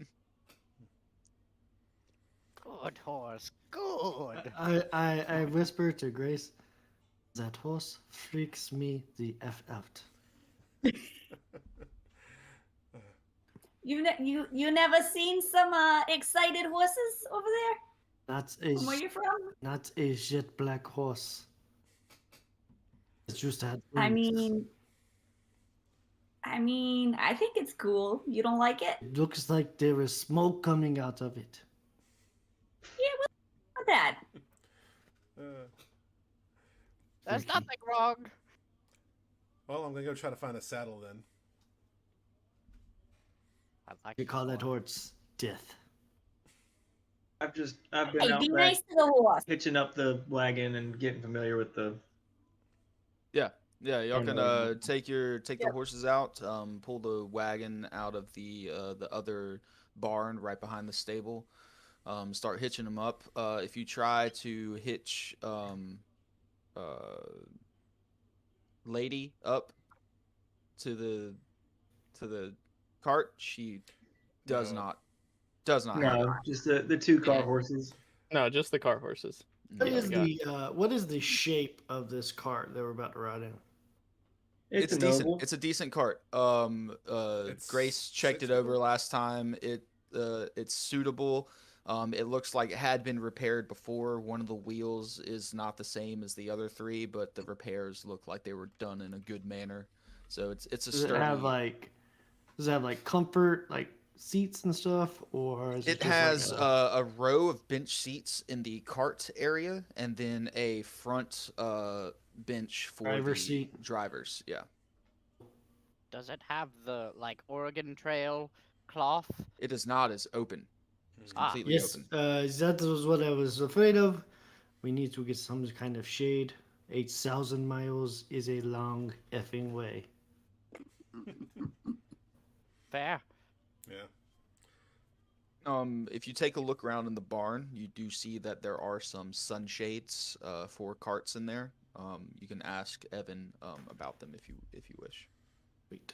horse. Good. I whisper to Grace, that horse freaks me the F out. You never seen some excited horses over there? That's a From where you from? not a jet black horse. It's just had I wings. mean, I mean, I think it's cool. You don't like it? It looks like there is smoke coming out of it. Yeah, what's wrong with that? There's Freaky. nothing wrong. Well, I'm gonna go try to find a saddle then. I like We call that horse. horse death. I've been Hey, out be back nice to the horse. hitching up the wagon and getting familiar with the. Yeah, y'all can And, take the horses out, pull the wagon out of the other barn right behind the stable, start hitching them up. If you try to hitch lady up to the cart, she does No. not have No, it. just the two car horses. No, just the cart horses. What Yeah, is we got what is the shape of this cart that we're about to ride in? It's a decent. noble. It's a decent cart. It's Grace checked it over last time. It's suitable. It looks like it had been repaired before. One of the wheels is not the same as the other three, but the repairs look like they were done in a good manner. So it's a Does it sturdy. have like comfort, like seats and stuff, or is It just has like a row of bench seats in the cart area, and then a front bench for Driver's the seat. drivers. Yeah, Does it have the like Oregon Trail cloth? it is not as open. It's Ah, completely yes, open. that was what I was afraid of. We need to get some kind of shade. 8,000 miles is a long effing way. Fair. Yeah. If you take a look around in the barn, you do see that there are some sunshades for carts in there. You can ask Evan about them if you wish. Wait.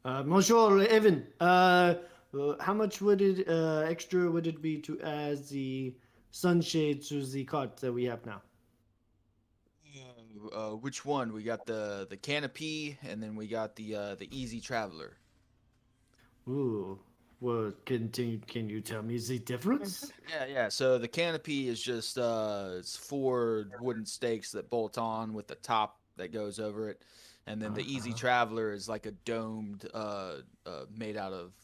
Monsieur Evan, how much would it extra would it be to add the sunshade to the cart that we have now? Which one? We got the canopy, and then we got the easy traveler. Ooh, well, can you tell me the difference? Yeah. So the canopy is just it's 4 wooden stakes that bolt on with the top that goes over it, and then the easy Uh-huh. traveler is like a domed, made out of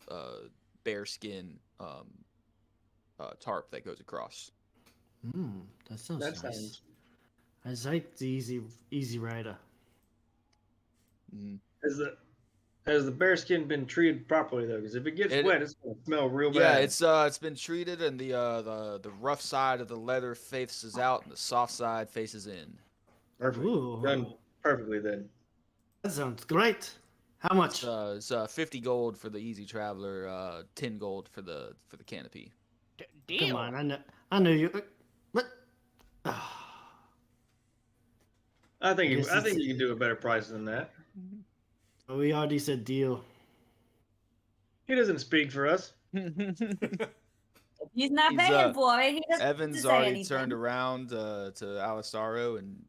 bear skin tarp that goes across. That sounds That nice. sounds. I like the easy rider. Mm. Has the bearskin been treated properly though? Because if it gets It- wet, it's gonna smell real Yeah, bad. it's been treated, and the rough side of the leather faces out, and the soft side faces in. Perfect. Ooh, Done perfectly then. that sounds great. How much? It's 50 gold for the easy traveler, 10 gold for the canopy. Deal. Come on, I know you. What? I think guess I think it's- you can do a better price than that. We already said deal. He doesn't speak for us. He's not He's, paying for it. He doesn't Evan's say already anything. turned around to Alisaro and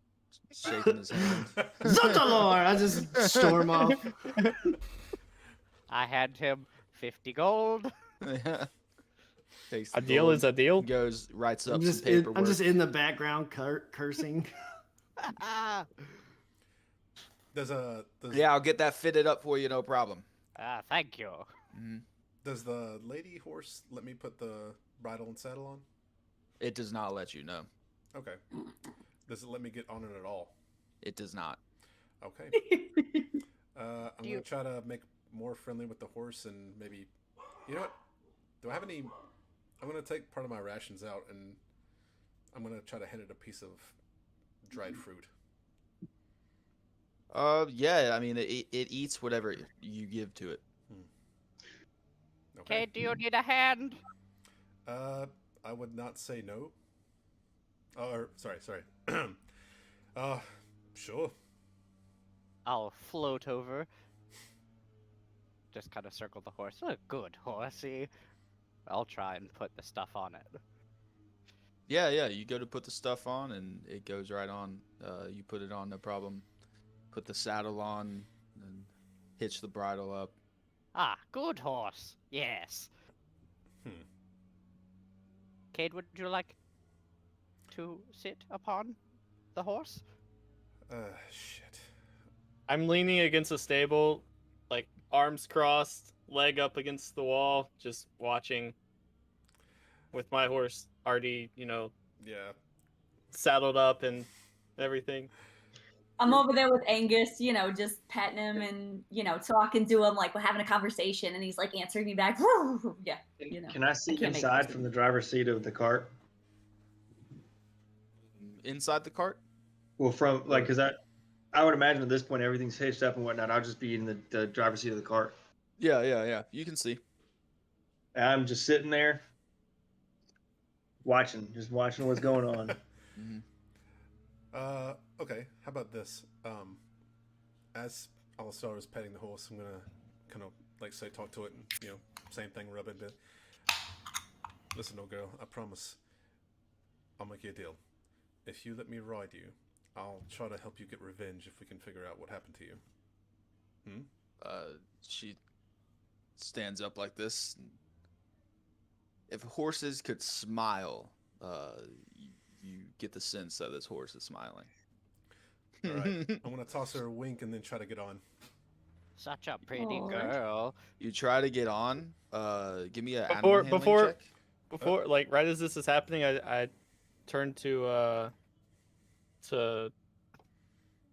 shaking his hand. Zotalor! I just storm off. I hand him 50 gold. Takes a the deal gold, is a deal. goes, writes up I'm some just, in, paperwork. I'm just in the background cursing. Yeah, I'll get that fitted up for you, no problem. Thank you. Does the lady horse let me put the bridle and saddle on? It does not let you know. Okay. Does it let me get on it at all? It does not. Okay. I'm Do you- gonna try to make more friendly with the horse and maybe, you know what? Do I have any? I'm gonna take part of my rations out and I'm gonna try to hand it a piece of dried fruit. Yeah, I mean, it eats whatever you give to it. Okay, do you need a hand? I would not say no. Or sorry. Sure. I'll float over. Just kind of circle the horse. A good horsey. I'll try and put the stuff on it. Yeah, you go to put the stuff on, and it goes right on. You put it on, no problem. Put the saddle on, and hitch the bridle up. Ah, good horse. Yes. Cade, would you like to sit upon the horse? Shit. I'm leaning against the stable, arms crossed, leg up against the wall, just watching. With my horse already, Yeah. saddled up and everything. I'm over there with Angus, just petting him and, talking to him, like we're having a conversation, and he's like answering me back. Yeah, Can I see can't make inside this from the driver's seat of the cart? Inside the cart? Well, from like, because I would imagine at this point everything's hitched up and whatnot. I'll just be in the driver's seat of the cart. Yeah. You can see. And I'm just sitting there, just watching what's going on. Mm-hmm. Okay. How about this? As Alistar is petting the horse, I'm gonna kind of talk to it, and same thing, rub it a bit. Listen, old girl, I promise, I'll make you a deal. If you let me ride you, I'll try to help you get revenge if we can figure out what happened to you. She stands up like this. If horses could smile, you get the sense that this horse is smiling. All right. I'm gonna toss her a wink and then try to get on. Such a pretty Aw. girl. You try to get on. Give me a Before- animal handling before- check. Before, right as this is happening, I turn to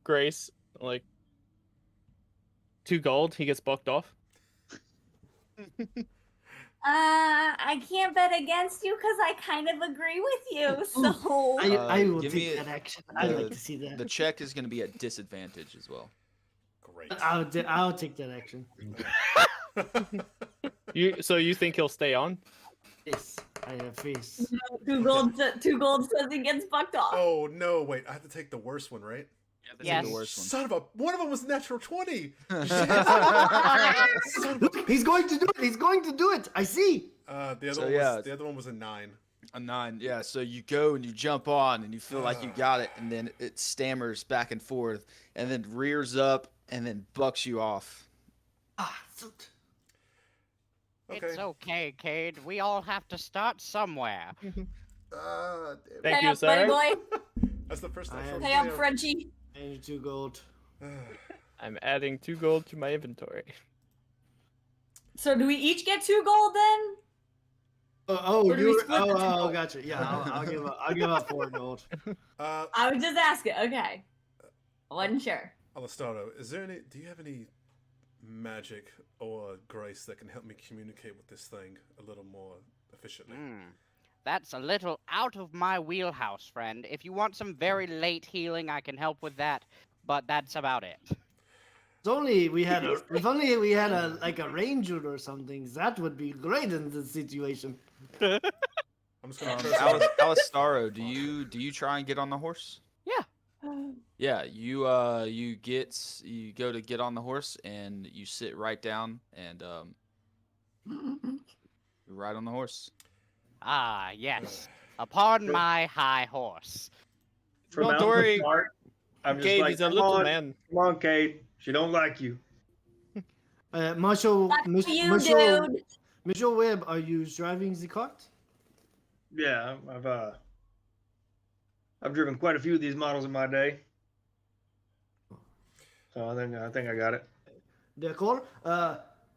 Grace, 2 gold. He gets bucked off. I can't bet against you because I kind of agree with you. So I will give take me that action. I'd the- like to see that. The check is going to be at disadvantage as well. Great. I'll take that action. So you think he'll stay on? Yes, I have face. 2 gold says he gets bucked off. Oh no! Wait, I have to take the worst one, right? This Yes. is the worst one. Son of a! One of them was natural 20. Look, he's going to do it. He's going to do it. I see. The other one was a 9. A 9, yeah. So you go and you jump on and you feel like you got it, and then it stammers back and forth, and then rears up and then bucks you off. Shoot. Okay. It's okay, Cade. We all have to start somewhere. Damn. Thank Hey you, up, buddy sir. boy. That's the first I time. have- Hey up, Frenchie. And 2 gold. I'm adding 2 gold to my inventory. So do we each get 2 gold then? Or do we you. split the 2 Oh, gold? gotcha. Yeah, I'll give up 4 gold. I was just asking. Okay. I wasn't sure. Alastaro, do you have any magic or grace that can help me communicate with this thing a little more efficiently? That's a little out of my wheelhouse, friend. If you want some very late healing, I can help with that, but that's about it. If only we had a like a ranger or something, that would be great in this situation. I'm just gonna curse her. Alastaro, do you try and get on the horse? Yeah. Yeah, you go to get on the horse and you sit right down and you ride on the horse. Ah, yes. Upon my high horse. From Don't out the worry, cart, I'm just Cade, like, he's a come little on, man. come on, Cade. She don't like you. Marshal, That's for you, dude. Marshal Webb, are you driving the cart? Yeah, I've driven quite a few of these models in my day. So I think I got it. Decor,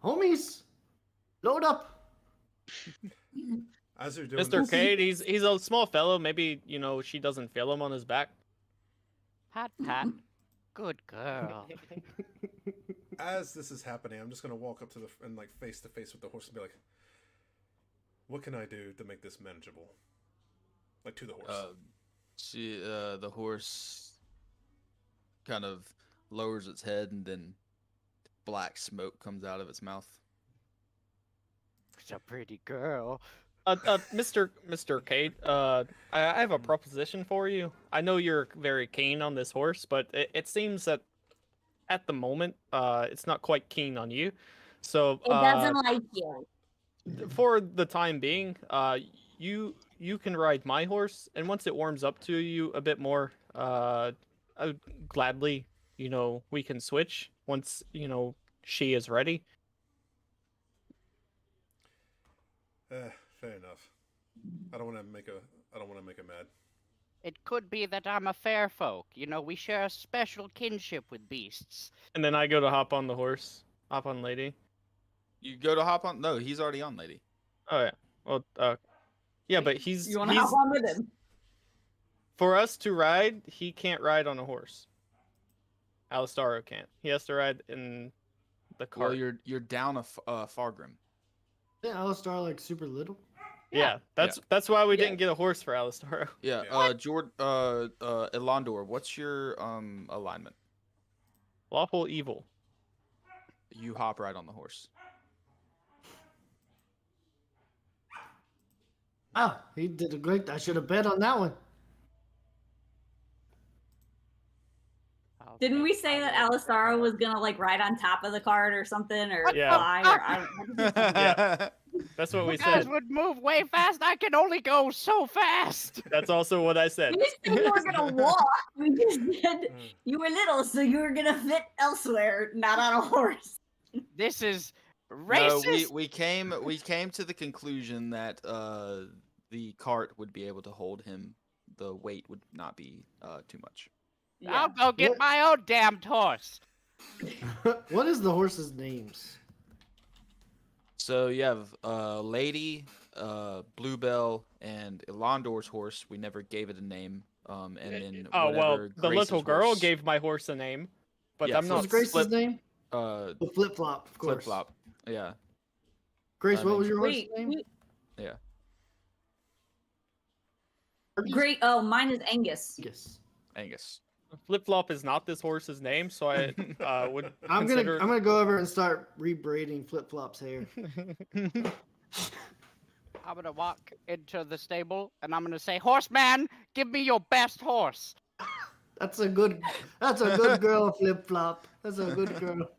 homies, load up. As you're doing Mr. this, Cade, he's a small fellow. Maybe, she doesn't feel him on his back. Pat, pat. Good girl. as this is happening, I'm just gonna walk up to face to face with the horse and be like, "What can I do to make this manageable?" Like to the horse. The horse kind of lowers its head and then black smoke comes out of its mouth. Such a pretty girl. Mr. Cade, I have a proposition for you. I know you're very keen on this horse, but it seems that at the moment, it's not quite keen on you. So It doesn't like you. for the time being, you can ride my horse, and once it warms up to you a bit more, I would gladly, we can switch once she is ready. Fair enough. I don't want to make her mad. It could be that I'm a fair folk. We share a special kinship with beasts. And then I go to hop on the horse. Hop on lady. You go to hop on. No, he's already on, lady. Oh yeah. Well, yeah, but he's You want to hop on with him? for us to ride. He can't ride on a horse. Alistaro can't. He has to ride in the cart. Well, you're down a Fargrim. Isn't Alistar like super little? Yeah, that's why we didn't get a horse for Alistaro. Yeah. Yeah. Elandor, what's your alignment? Lawful evil. You hop right on the horse. Ah, he did a great. I should have bet on that one. Didn't we say that Alistaro was gonna like ride on top of the cart or something, or Yeah. fly? Or I don't Yeah. That's what we You guys said. would move way fast. I can only go so fast. That's also what I said. We just said you were gonna walk. We just said you were little, so you were gonna fit elsewhere, not on a horse. This is No, racist. we came to the conclusion that the cart would be able to hold him. The weight would not be too much. I'll go get What? my own damned horse. What is the horses' names? So you have Lady, Bluebell, and Elandor's horse. We never gave it a name. And then Oh well, whatever the Grace's little girl horse- gave my horse a name, but Yeah, I'm so not. What's Grace's Flip- name? uh Oh, Flip Flop, of course. Flip Flop. Yeah. Grace, I what mean- was your horse's Wait, name? Yeah. great. Oh, mine is Angus. Yes. Angus. Flip Flop is not this horse's name, so I would I'm consider. gonna go over and start rebraiding Flip Flop's hair. I'm gonna walk into the stable and I'm gonna say, "Horseman, give me your best horse." That's a good girl, Flip Flop. That's a good girl.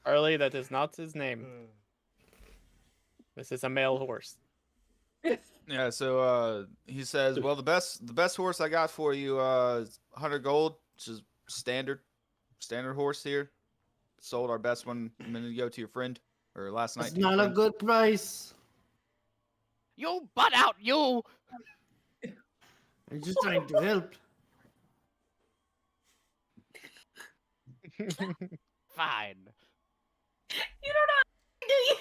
Harley, that is not his name. This is a male horse. Yeah, so he says, "Well, the best horse I got for you is 100 gold, which is standard horse here. Sold our best one a minute ago to your friend, or last night. That's to your not a friend." good price. You butt out, you. I'm just trying to help. Fine. You don't know, do you?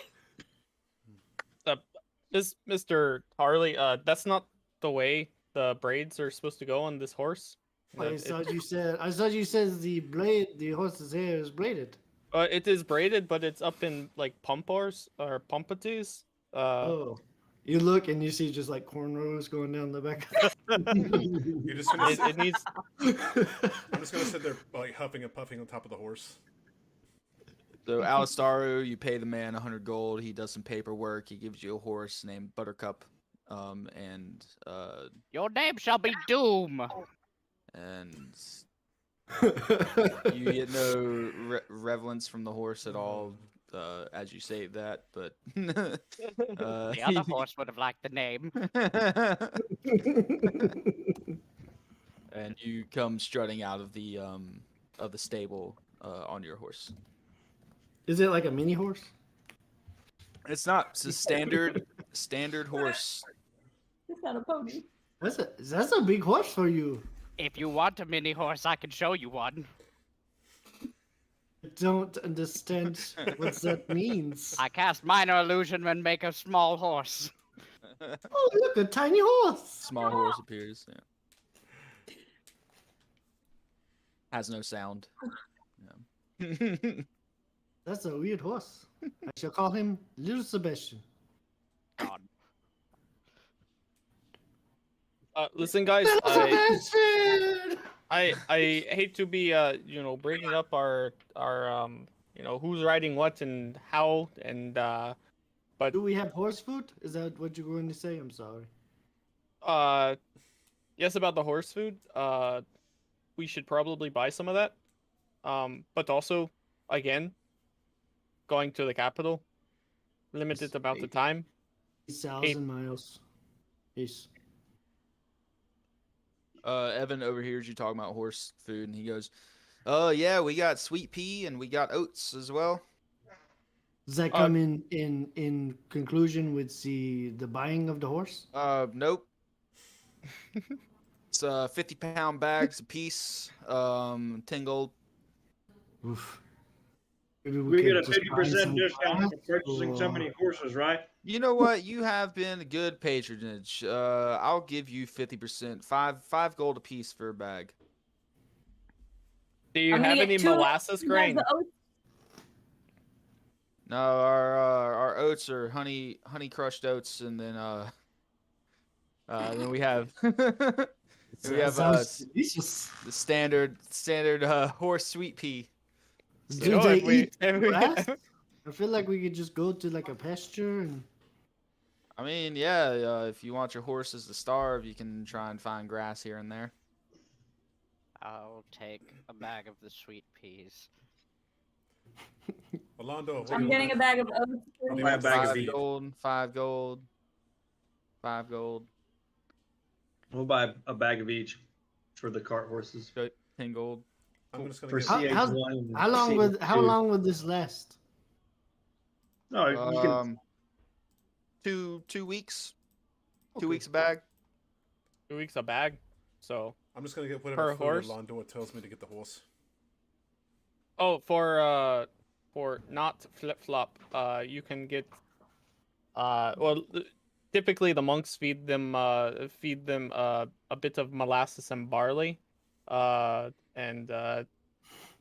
Mr. Harley, that's not the way the braids are supposed to go on this horse. I thought you said the horse's hair is braided. It is braided, but it's up in like pompadours or pompadours. Oh. You look and you see just like cornrows going down the back. You're just gonna. It needs. I'm just gonna sit there like huffing and puffing on top of the horse. So Alistaro, you pay the man 100 gold. He does some paperwork. He gives you a horse named Buttercup, and Your name shall be Doom. you get no reverence from the horse at all as you say that, but The other horse would have liked the name. and you come strutting out of the stable on your horse. Is it like a mini horse? It's not. It's a standard horse. It's not a pony. That's a big horse for you. If you want a mini horse, I can show you one. I don't understand what that means. I cast minor illusion and make a small horse. Oh, look, a tiny horse. Small horse appears. Yeah. Has no sound. Yeah. That's a weird horse. I shall call him Little Sebastian. God. Listen, guys. Little Sebastian! I hate to be bringing up our who's riding what and how and but Do we have horse food? Is that what you're going to say? I'm sorry. yes, about the horse food. We should probably buy some of that. But also, again, going to the capital, limited amount of time. 8,000 miles. Peace. Evan overhears you talking about horse food, and he goes, "Oh yeah, we got sweet pea and we got oats as well." Does that come in conclusion with the buying of the horse? Nope. It's 50-pound bags a piece. 10 gold. Oof. Maybe We get could a just buy 50% some discount grass, for purchasing so or- many horses, right? You know what? You have been good patronage. I'll give you 50%, five gold apiece for a bag. Do you I'm gonna have get any 2 molasses bags grain? of oats. No, our oats are honey crushed oats, and then we have we have Sounds delicious. the standard horse sweet pea. You Do know, they if we- eat if we- grass? I feel like we could just go to like a pasture and I mean, yeah, if you want your horses to starve, you can try and find grass here and there. I'll take a bag of the sweet peas. Orlando, what do I'm you getting want? a bag of oats. What do you Buy a want bag of to each. eat? 5 gold, 5 gold, We'll buy a bag of each for the cart horses. 10 gold. I'm just gonna For get. CH1 and how CH2. long would this last? No, you can. 2 weeks. Okay. 2 weeks a bag. 2 weeks a bag. So I'm just gonna get Per whatever food horse? Orlando tells me to get the horse. for not flip flop, you can get typically the monks feed them a bit of molasses and barley, and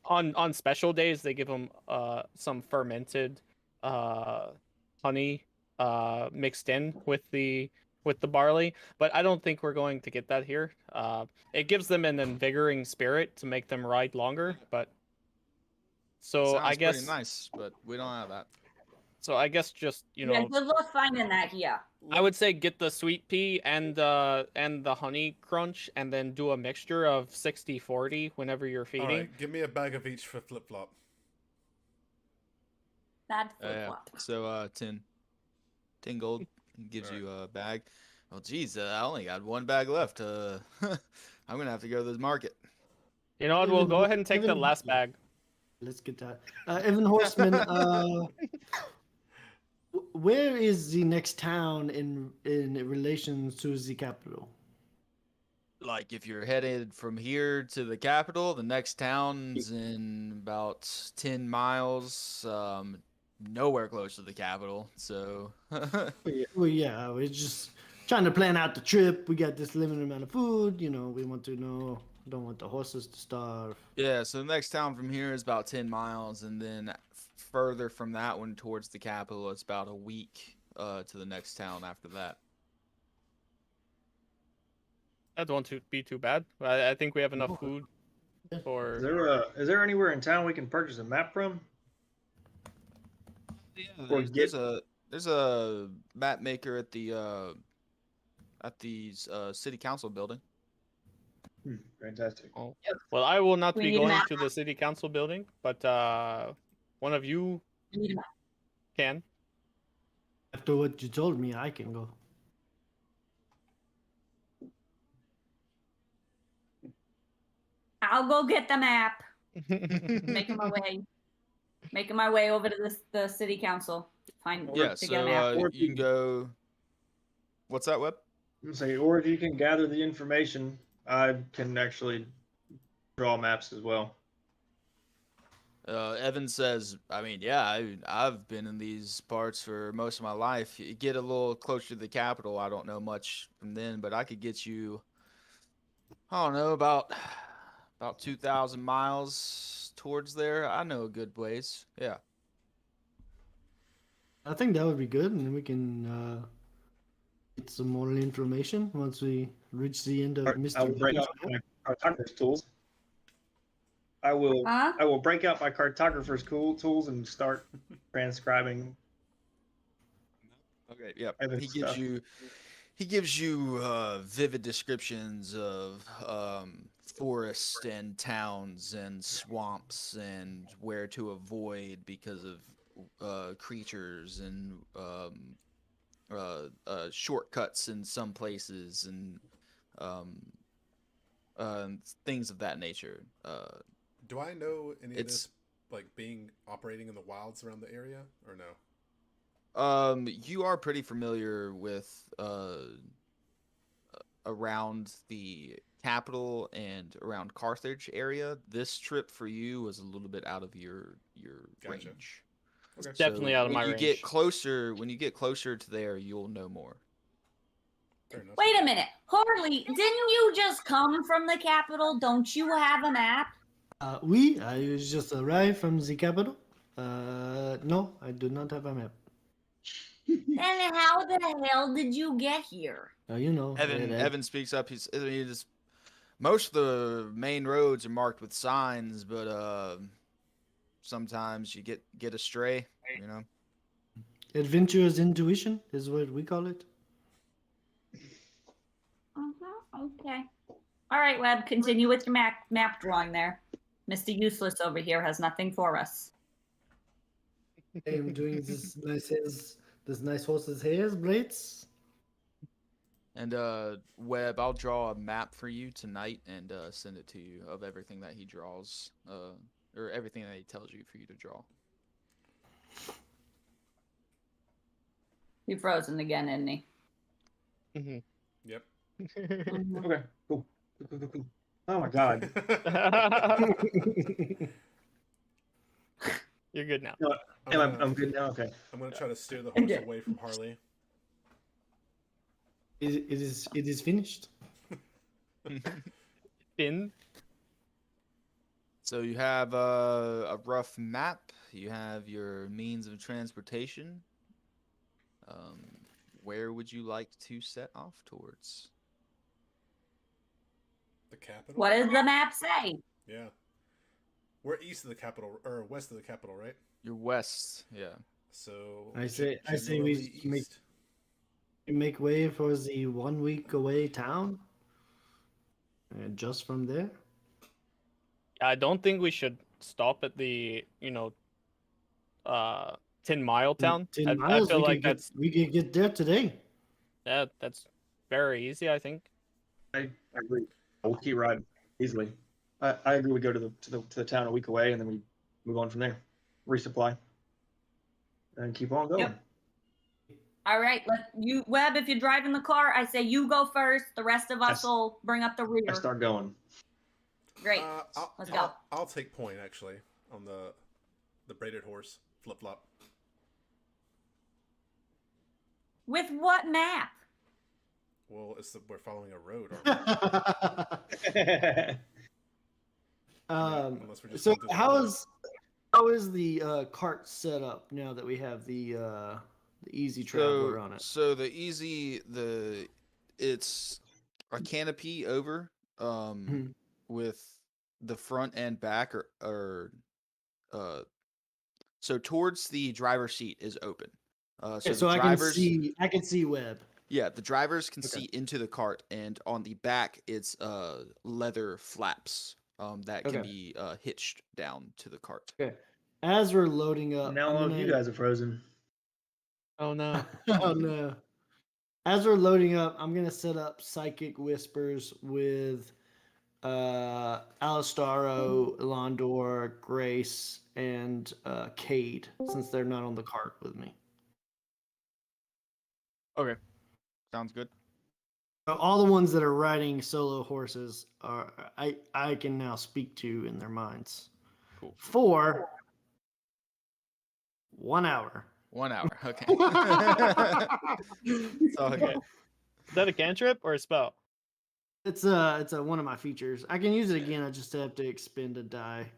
on special days they give them some fermented honey mixed in with the barley, but I don't think we're going to get that here. It gives them an invigorating spirit to make them ride longer, but so Sounds I guess pretty nice, but we don't have that. so I guess just Yeah, good luck finding that here. I would say get the sweet pea and the honey crunch, and then do a mixture of 60-40 whenever you're All feeding. right, give me a bag of each for flip flop. Bad flip Yeah. flop. So 10 gold gives Alright. you a bag. Well, geez, I only got 1 bag left. I'm gonna have to go to the market. You know what? We'll go ahead and take the Even- last bag. Let's get that. Evan Horseman, where is the next town in relation to the capital? Like, if you're headed from here to the capital, the next town's in about 10 miles. Nowhere close to the capital. So Well, yeah, we're just trying to plan out the trip. We got this limited amount of food. You know, we want to know. Don't want the horses to starve. yeah, so the next town from here is about 10 miles, and then further from that one towards the capital, it's about a week to the next town after that. That won't be too bad. I think we have enough food Is for. there anywhere in town we can purchase a map from? Yeah, Or there's a map maker at the city council building. Fantastic. Well, I will not We be need a going map. to the city council building, but one of you I need a map. can. After what you told me, I can go. I'll go get the map. Making my way. Making my way over to the city council. Find Yeah, to get a map. so you can go. What's that, Web? Say, or if you can gather the information, I can actually draw maps as well. Evan says, I mean, yeah, I've been in these parts for most of my life. You get a little closer to the capital. I don't know much from then, but I could get you, I don't know, about 2,000 miles towards there. I know a good place. Yeah. I think that would be good, and then we can get some more information once we reach the end of I Mr. will break out my cartographer's tools. I will Huh? break out my cartographer's tools and start transcribing. Okay. Yeah. Evan's stuff. He gives you vivid descriptions of forests and towns and swamps and where to avoid because of creatures and shortcuts in some places and things of that nature. Do I know any of It's- this, like being operating in the wilds around the area, or no? You are pretty familiar with around the capital and around Carthage area, this trip for you was a little bit out of your Gotcha. range. Okay. Definitely out of my when you range. get closer, when you get closer to there, you'll know more. Fair enough. Wait a minute, Harley, didn't you just come from the capital? Don't you have a map? Oui, I just arrived from the capital. No, I do not have a map. Then how the hell did you get here? You know, Evan speaks up. He's most of the main roads are marked with signs, but sometimes you get astray. You know. adventurous intuition is what we call it. Okay. All right, Webb, continue with your map drawing there. Mr. Useless over here has nothing for us. I am doing this nice horse's hairs braids. And Webb, I'll draw a map for you tonight and send it to you of everything that he draws, or everything that he tells you for you to draw. He's frozen again, isn't he? Yep. Okay, cool. Cool. Oh my god. You're good now. No, I'm good now. Okay. I'm gonna try to steer the horse Okay. away from Harley. It is finished. Finn. So you have a rough map. You have your means of transportation. Where would you like to set off towards? The capital. What does the map say? Yeah. We're east of the capital or west of the capital, right? You're west, yeah. So I say we generally make way for the 1 week away town. And just from there. I don't think we should stop at the 10-mile town. 10 I miles. feel like we could get there today. that's very easy. I think. I agree. We'll keep riding easily. I agree. We go to the town a week away, and then we move on from there. Resupply, and keep on going. Yep. All right, Webb, if you're driving the car, I say you go first. The rest of us Yes. will bring up the rear. I start going. Great. Let's go. I'll take point actually on the braided horse flip flop. With what map? Well, we're following a road. Aren't we? Unless we're just So going through the how is the cart set up now that we have the easy traveler on it? So it's a canopy over with the front and back or so towards the driver's seat is open. So I can see Webb. Yeah, the drivers can see into the cart, and on the back it's leather flaps that can be hitched down to the cart. Okay. As we're loading up, Now all of you guys are frozen. Oh no. Oh no. As we're loading up, I'm gonna set up psychic whispers with Alistaro, Elandor, Grace, and Cade, since they're not on the cart with me. Okay, sounds good. So all the ones that are riding solo horses are I can now speak to in their minds. Cool. For 1 hour. 1 hour. Okay. So okay. Is that a cantrip or a spell? It's a one of my features. I can use it again. I just have to expend a die.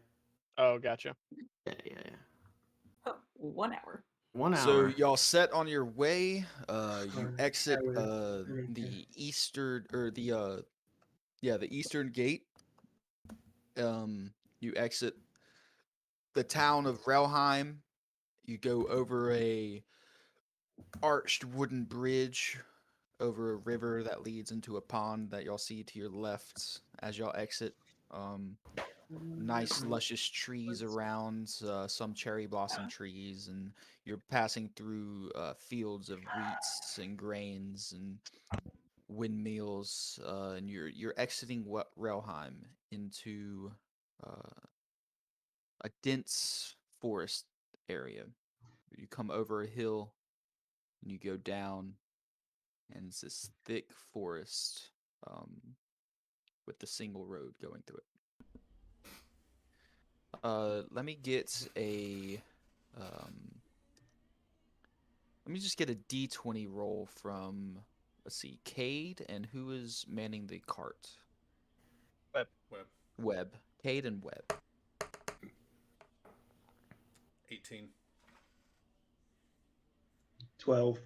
Oh, gotcha. Yeah. Oh, 1 hour. 1 hour. So y'all set on your way. You exit the eastern or the eastern gate. You exit the town of Relheim. You go over a arched wooden bridge over a river that leads into a pond that y'all see to your left as y'all exit. Nice luscious trees around, some cherry blossom trees, and you're passing through fields of wheats and grains and windmills, and you're exiting Relheim into a dense forest area. You come over a hill and you go down, and it's this thick forest. with the single road going through it. Let me get a let me just get a D20 roll from, let's see, Cade, and who is manning the cart? Web. Webb. Cade and Webb. 18. 12.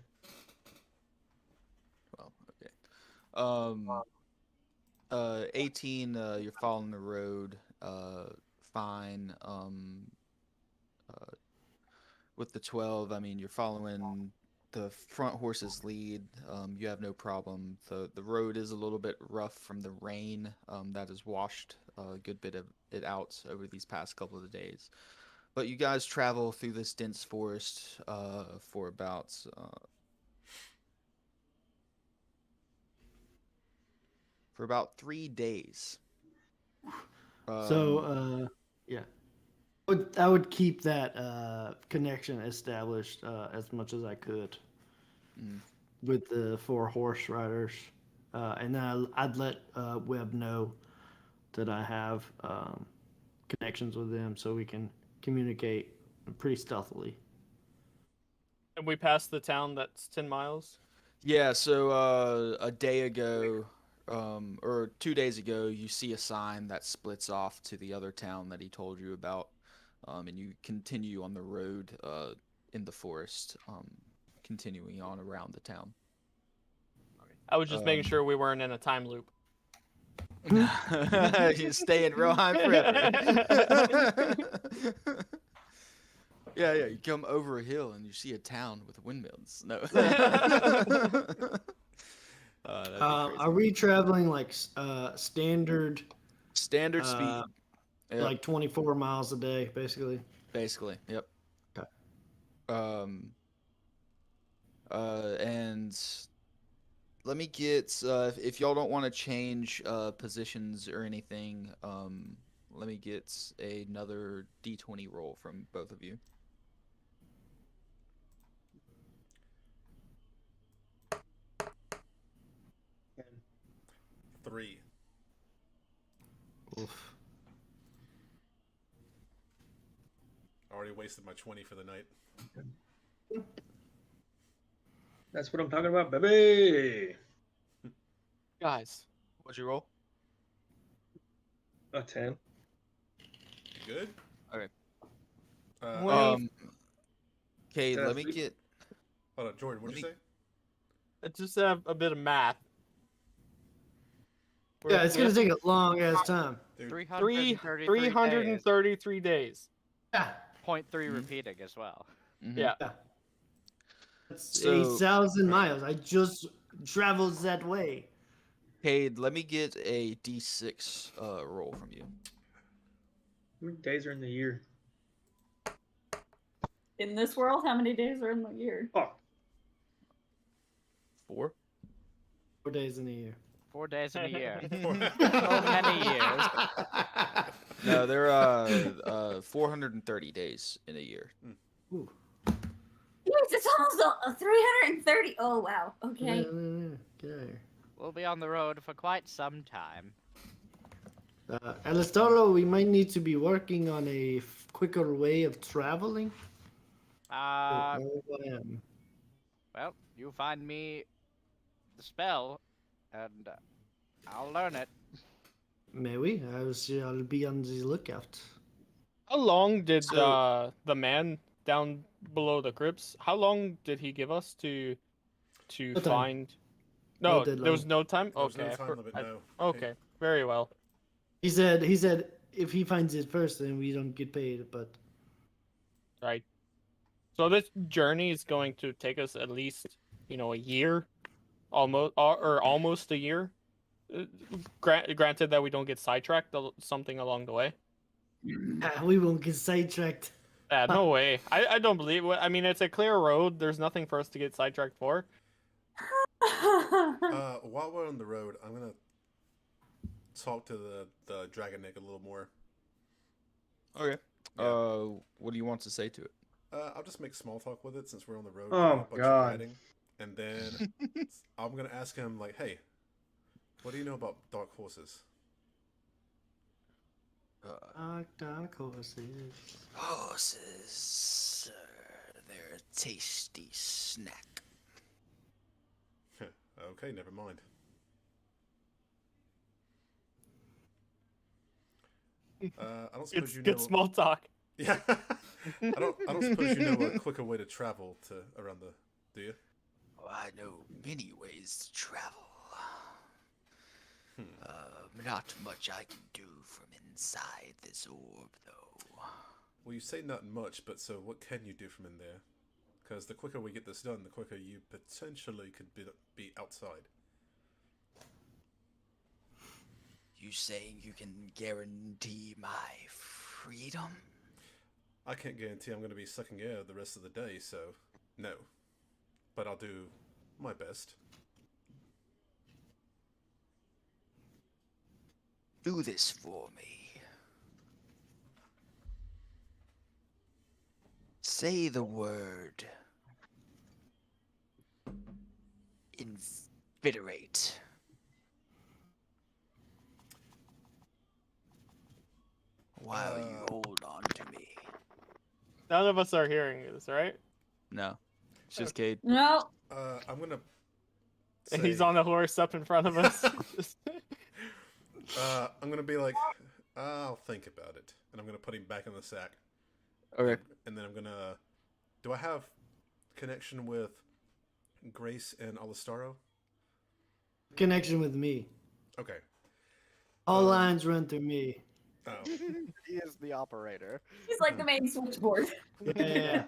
Well, okay. 18, you're following the road, fine. With the 12, I mean, you're following the front horse's lead. You have no problem. The road is a little bit rough from the rain that has washed a good bit of it out over these past couple of days. But you guys travel through this dense forest for about 3 days. Yeah. I would keep that connection established as much as I could with the 4 horse riders. And then I'd let Webb know that I have connections with them so we can communicate pretty stealthily. And we passed the town that's 10 miles. Yeah, so a day ago, or 2 days ago, you see a sign that splits off to the other town that he told you about, and you continue on the road in the forest, continuing on around the town. I was just making sure we weren't in a time loop. You stay in Rohan forever. Yeah, you come over a hill and you see a town with windmills. No. Are we traveling like standard Standard speed? Yep. like 24 miles a day, basically? Basically, yep. Okay. And let me get if y'all don't want to change positions or anything, let me get another D20 roll from both of you. 3. Oof. Already wasted my 20 for the night. That's what I'm talking about, baby. Guys, what'd you roll? A 10. Good? Okay. Okay, Yeah, let me sweet. get. Hold on, Jordan, what'd you say? I just have a bit of math. Yeah, it's going to take a long ass time. Dude, 333 days. Yeah. 0.3 repeating as well. Mhm. Yeah. That's So- 8,000 miles. I just traveled that way. Cade, let me get a D6 roll from you. How many days are in the year? In this world, how many days are in the year? Oh, 4. 4 days in a year. 4 days in a year. Four. So many years. No, there are 430 days in a year. Ooh. Yes, it's almost 330. Oh, wow. Okay. Get out of here. We'll be on the road for quite some time. Alistoro, we might need to be working on a quicker way of traveling. Well, you find me the spell, and I'll learn it. Maybe. I'll be on the lookout. How long did So- the man down below the crypts? How long did he give us to No time. find? No No, there deadline. was no time. There was Okay, no time limit, no. okay, very well. He said if he finds it first, then we don't get paid. But Right. So this journey is going to take us at least, a year, almost or almost a year. Granted that we don't get sidetracked something along the way. we won't get sidetracked. No way. I don't believe it. I mean, it's a clear road. There's nothing for us to get sidetracked for. While we're on the road, I'm gonna talk to the Dragon Nick a little more. Okay. Yeah. What do you want to say to it? I'll just make small talk with it since we're on the road. Oh, doing a bunch of God. riding. And then I'm gonna ask him like, "Hey, what do you know about dark horses?" Dark horses. Horses, sir. They're a tasty snack. Okay, never mind. I don't suppose It's you know. good small talk. Yeah. I don't suppose you know a quicker way to travel to around the. Do you? Oh, I know many ways to travel. Not much I can do from inside this orb, though. Well, you say not much, but so what can you do from in there? Because the quicker we get this done, the quicker you potentially could be outside. You saying you can guarantee my freedom? I can't guarantee I'm going to be sucking air the rest of the day, so no. But I'll do my best. Do this for me. Say the word. Invitorate. While you hold on to me. None of us are hearing this, right? No. It's just Cade. No. I'm going to. And he's on the horse up in front of us. I'm going to be like, I'll think about it. And I'm going to put him back in the sack. Okay. And then I'm going to. Do I have connection with Grace and Alistaro? Connection with me. Okay. All lines run through me. Oh. He is the operator. He's like the main switchboard. Yeah.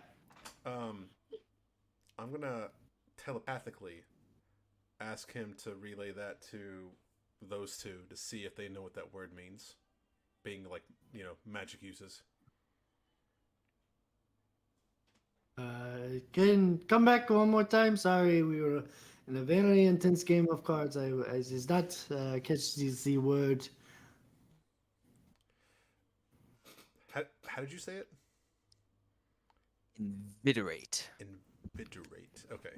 I'm gonna telepathically ask him to relay that to those two to see if they know what that word means. Being like, magic uses. Can come back one more time? Sorry, we were in a very intense game of cards. I did not catch the word. How did you say it? Invitorate. Invitorate. Okay.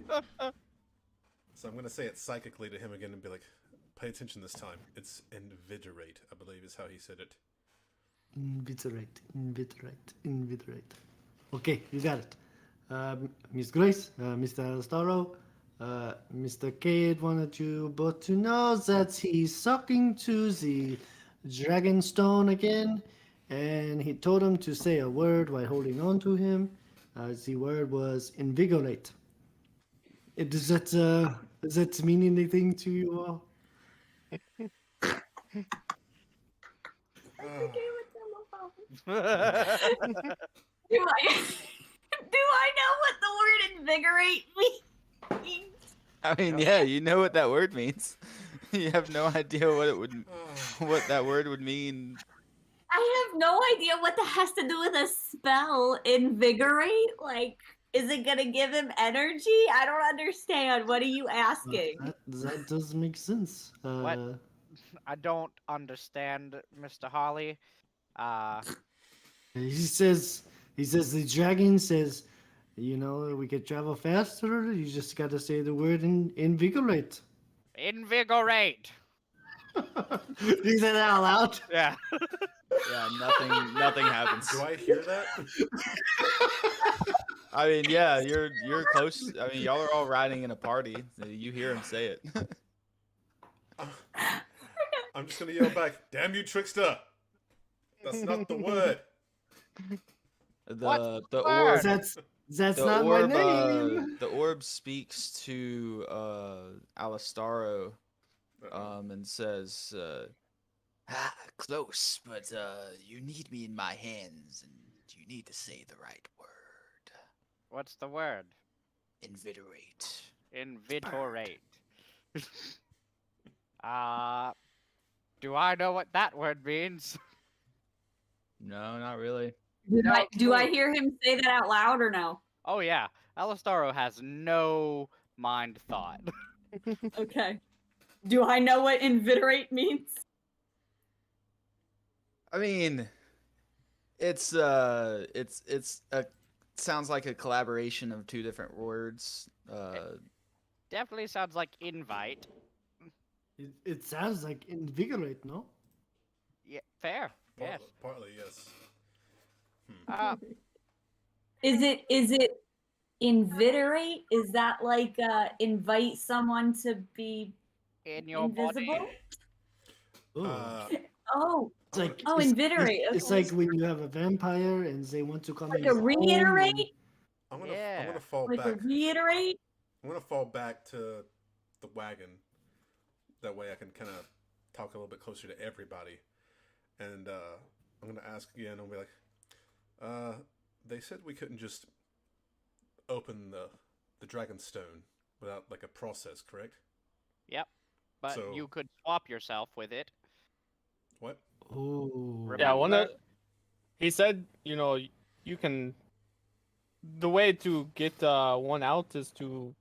So I'm gonna say it psychically to him again and be like, pay attention this time. It's invitorate, I believe is how he said it. Invitorate. Okay, you got it. Miss Grace, Mr. Alistaro, Mr. Cade wanted you both to know that he's talking to the Dragonstone again, and he told him to say a word while holding on to him. The word was invigorate. Does that mean anything to you all? Do I know what the word invigorate means? I mean, yeah, you know what that word means. You have no idea what that word would mean. I have no idea what that has to do with a spell. Invigorate? Like, is it gonna give him energy? I don't understand. What are you asking? That does make sense. What? I don't understand, Mr. Holly. He says the dragon says, we could travel faster. You just gotta say the word invigorate. Invigorate. You said that out loud? Yeah. Yeah, nothing happens. Do I hear that? I mean, yeah, you're close. I mean, y'all are all riding in a party. You hear him say it. I'm just gonna yell back, "Damn you, trickster! That's not the word." What The word? orb. That's The not orb, my name. the orb speaks to Alistaro, and says, close, but you need me in my hands, and you need to say the right word. What's the word? Invitorate. Invitorate. Do I know what that word means? No, not really. Do I hear him say that out loud or no? Oh yeah, Alistaro has no mind thought. Okay. Do I know what invigorate means? I mean, it's sounds like a collaboration of two different words. Definitely sounds like invite. It sounds like invigorate, no? Yeah, fair. Yes. Partly, yes. Ah, Is it inviterate? Is that like invite someone to be in your invisible? body. Oh. Oh, It's like oh, inviterate. it's Okay. like when you have a vampire and they want to come Like in a his home reiterate? and- I'm Yeah. gonna fall Like a back. reiterate? I'm gonna fall back to the wagon. That way I can kind of talk a little bit closer to everybody. And I'm gonna ask again. I'll be like, they said we couldn't just open the dragon stone without like a process, correct? Yep. But So- you could swap yourself with it. What? Oh. Yeah, one Remember? of he said, you can. The way to get one out is to,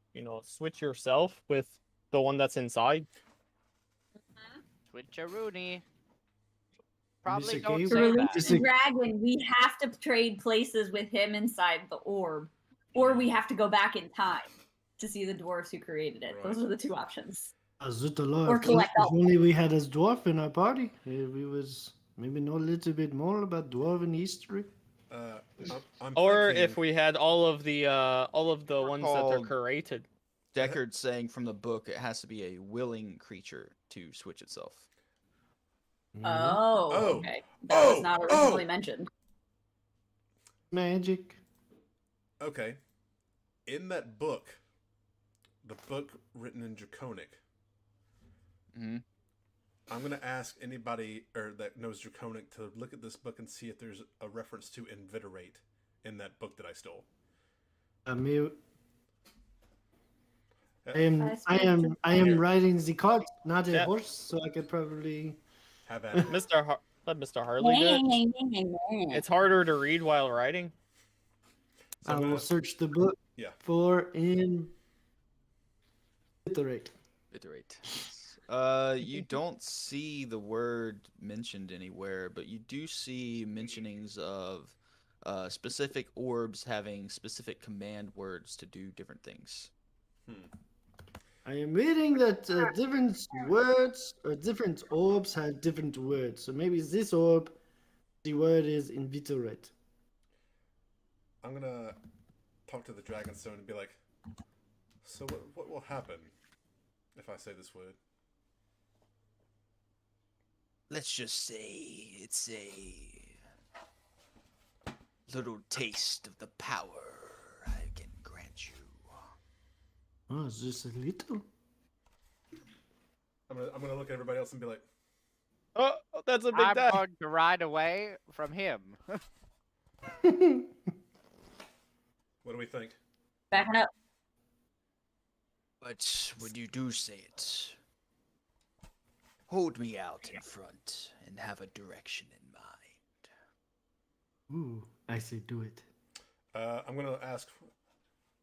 switch yourself with the one that's inside. Switcheroony. Probably Mr. don't K, To say release that. Just the a- dragon, we have to trade places with him inside the orb. Or we have to go back in time to see the dwarves who created it. Those Right. are the two options. Azutala, Or if collect all. only we had a dwarf in our party. We was maybe know a little bit more about dwarven history. I'm Or thinking, if we had all of the ones that are Called- created. Deckard's saying from the book it has to be a willing creature to switch itself. Mhm. Oh, Oh. okay. That was Oh, not originally oh. mentioned. Magic. okay, in that book, the book written in Draconic, Hmm. I'm gonna ask anybody that knows Draconic to look at this book and see if there's a reference to inviterate in that book that I stole. I mean, Uh, I am Here. riding the cart, not a Yeah. horse, so I could probably. Have at it. Let Mr. Harley do it. It's harder to read while writing. So I I'm will gonna, search the book yeah. for inviterate. Iterate. You don't see the word mentioned anywhere, but you do see mentionings of specific orbs having specific command words to do different things. I am reading that different words or different orbs have different words. So maybe this orb, the word is inviterate. I'm gonna talk to the Dragonstone and be like, so what will happen if I say this word? Let's just say it's a little taste of the power I can grant you. Oh, it's just a little. I'm gonna look at everybody else and be like, Oh, that's a big I'm die. going to ride away from him. what do we think? Backing up. But when you do say it, hold me out in front and have a direction in mind. Ooh, I say do it. I'm gonna ask.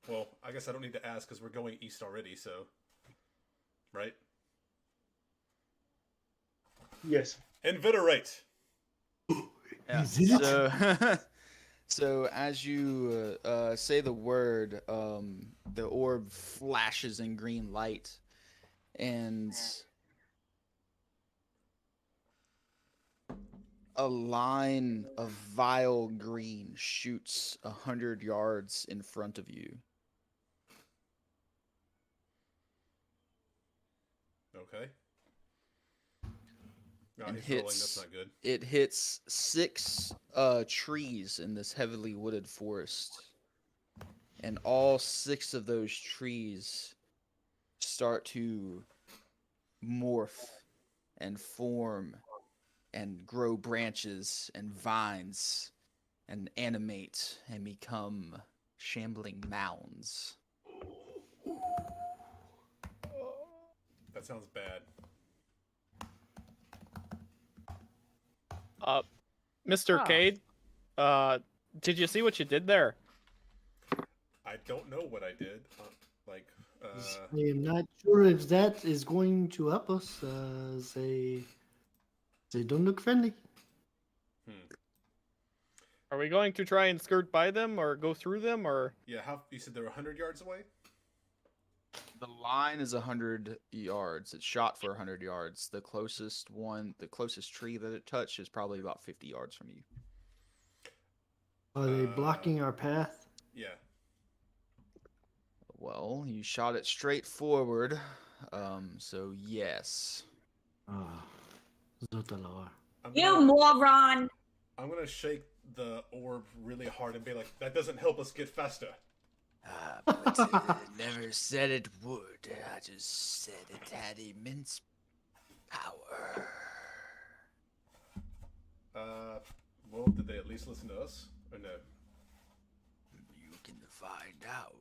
Well, I guess I don't need to ask because we're going east already. So, right? Yes. Inviterate. Yeah. Is it? So, so as you say the word, the orb flashes in green light, and a line of vile green shoots 100 yards in front of you. Okay. No, And he's rolling. hits- That's not good. It hits 6 trees in this heavily wooded forest. And all 6 of those trees start to morph and form and grow branches and vines and animate and become shambling mounds. That sounds bad. Mr. Ah. Cade, did you see what you did there? I don't know what I did. I am not sure if that is going to help us. They don't look friendly. Are we going to try and skirt by them or go through them or? Yeah. How you said they were 100 yards away? The line is 100 yards. It's shot for 100 yards. The closest tree that it touched is probably about 50 yards from you. Are they blocking our path? Yeah. Well, you shot it straight forward, so yes. Oh, Zotalar. You moron! I'm gonna shake the orb really hard and be like, "That doesn't help us get faster." But never said it would. I just said it had immense power. Well, did they at least listen to us, or no? You can find out.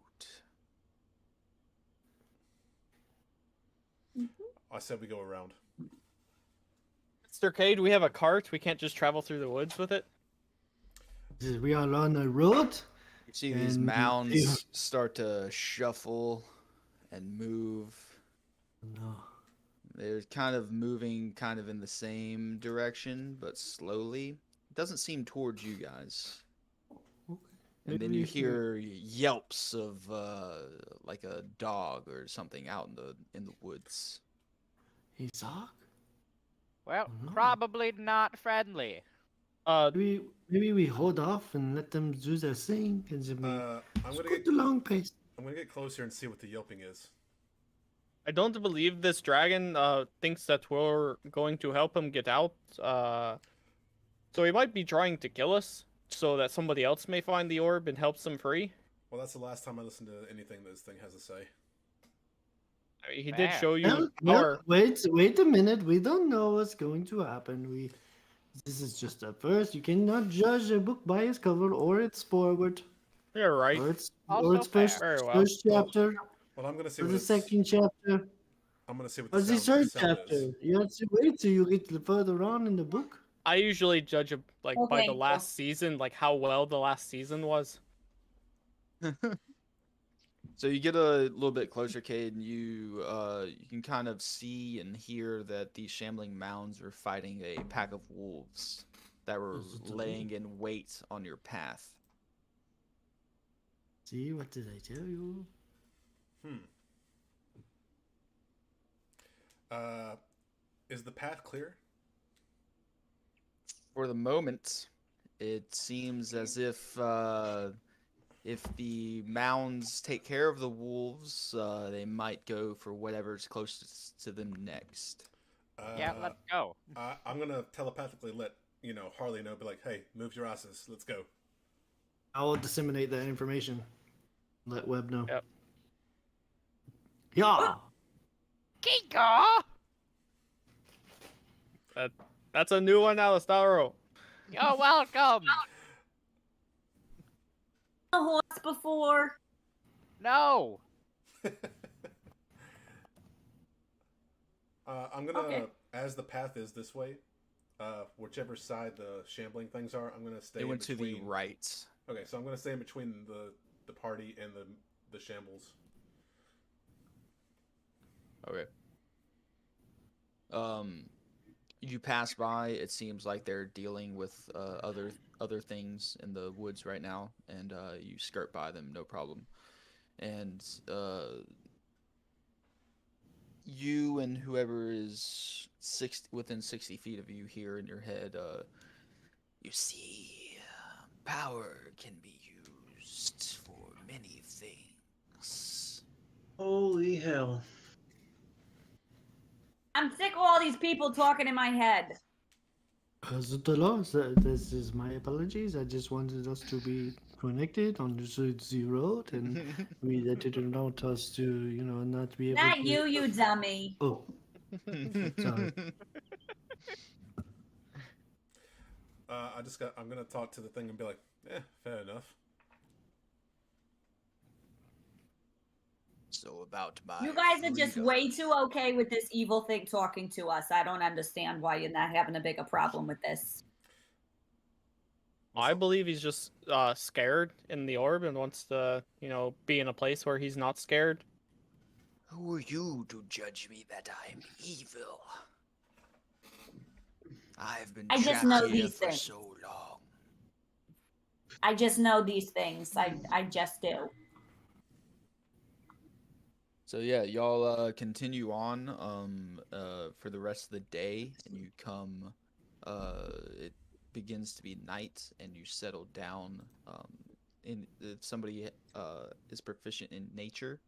I said we go around. Mr. K, do we have a cart? We can't just travel through the woods with it? We are on a road. You see these And- mounds start to shuffle and move. No. They're kind of moving kind of in the same direction, but slowly. It doesn't seem towards you guys. And then Maybe you if we- hear yelps of like a dog or something out in the woods. Hey, Zoc? Well, No. probably not friendly. Maybe we hold off and let them do their thing, and then we I'm just gonna go get the long pace. closer and see what the yelping is. I don't believe this dragon thinks that we're going to help him get out. So he might be trying to kill us so that somebody else may find the orb and helps them free. Well, that's the last time I listened to anything this thing has to say. I mean, he did Fair. show you Well, power. wait a minute. We don't know what's going to happen. This is just a first. You cannot judge a book by its cover or its forward You're right. or its Also first, fair. Very well. first chapter Well, I'm gonna see or what the it's, second chapter I'm gonna see what or the the sound, third sound chapter. is. You have to wait till you get further on in the book. I usually judge a, by Okay, the cool. last season, like how well the last season was. So you get a little bit closer, Cade, and you can kind of see and hear that these shambling mounds are fighting a pack of wolves that were Is it the laying in wait on your path. See, what did I tell you? Is the path clear? For the moment, it seems as if the mounds take care of the wolves, they might go for whatever's closest to them next. Yeah, let's go. I'm gonna telepathically let Harley know. Be like, "Hey, move your asses. Let's go." I will disseminate that information. Let Webb know. Yep. Yeah. Kika! That's a new one, Alistaro. You're welcome. A horse before. No. I'm gonna, Okay. as the path is this way, whichever side the shambling things are, I'm gonna stay. They in went to the between. right. Okay, so I'm gonna stay in between the party and the shambles. Okay. You pass by. It seems like they're dealing with other things in the woods right now, and you skirt by them, no problem. And you and whoever is within 60 feet of you hear in your head, you see, power can be used for many things. Holy hell. I'm sick of all these people talking in my head. This is my apologies. I just wanted us to be connected on the road, and we didn't want us to, not be able Not to. you, you dummy. Oh, sorry. I'm gonna talk to the thing and be like, fair enough. So about my You guys are just freedom. way too okay with this evil thing talking to us. I don't understand why you're not having a bigger problem with this. I believe he's just scared in the orb and wants to, be in a place where he's not scared. Who are you to judge me that I'm evil? I've been I just trapped know here these for things. so long. I just know these things. I just do. So yeah, y'all continue on for the rest of the day, and you come. It begins to be night, and you settle down. If somebody is proficient in nature,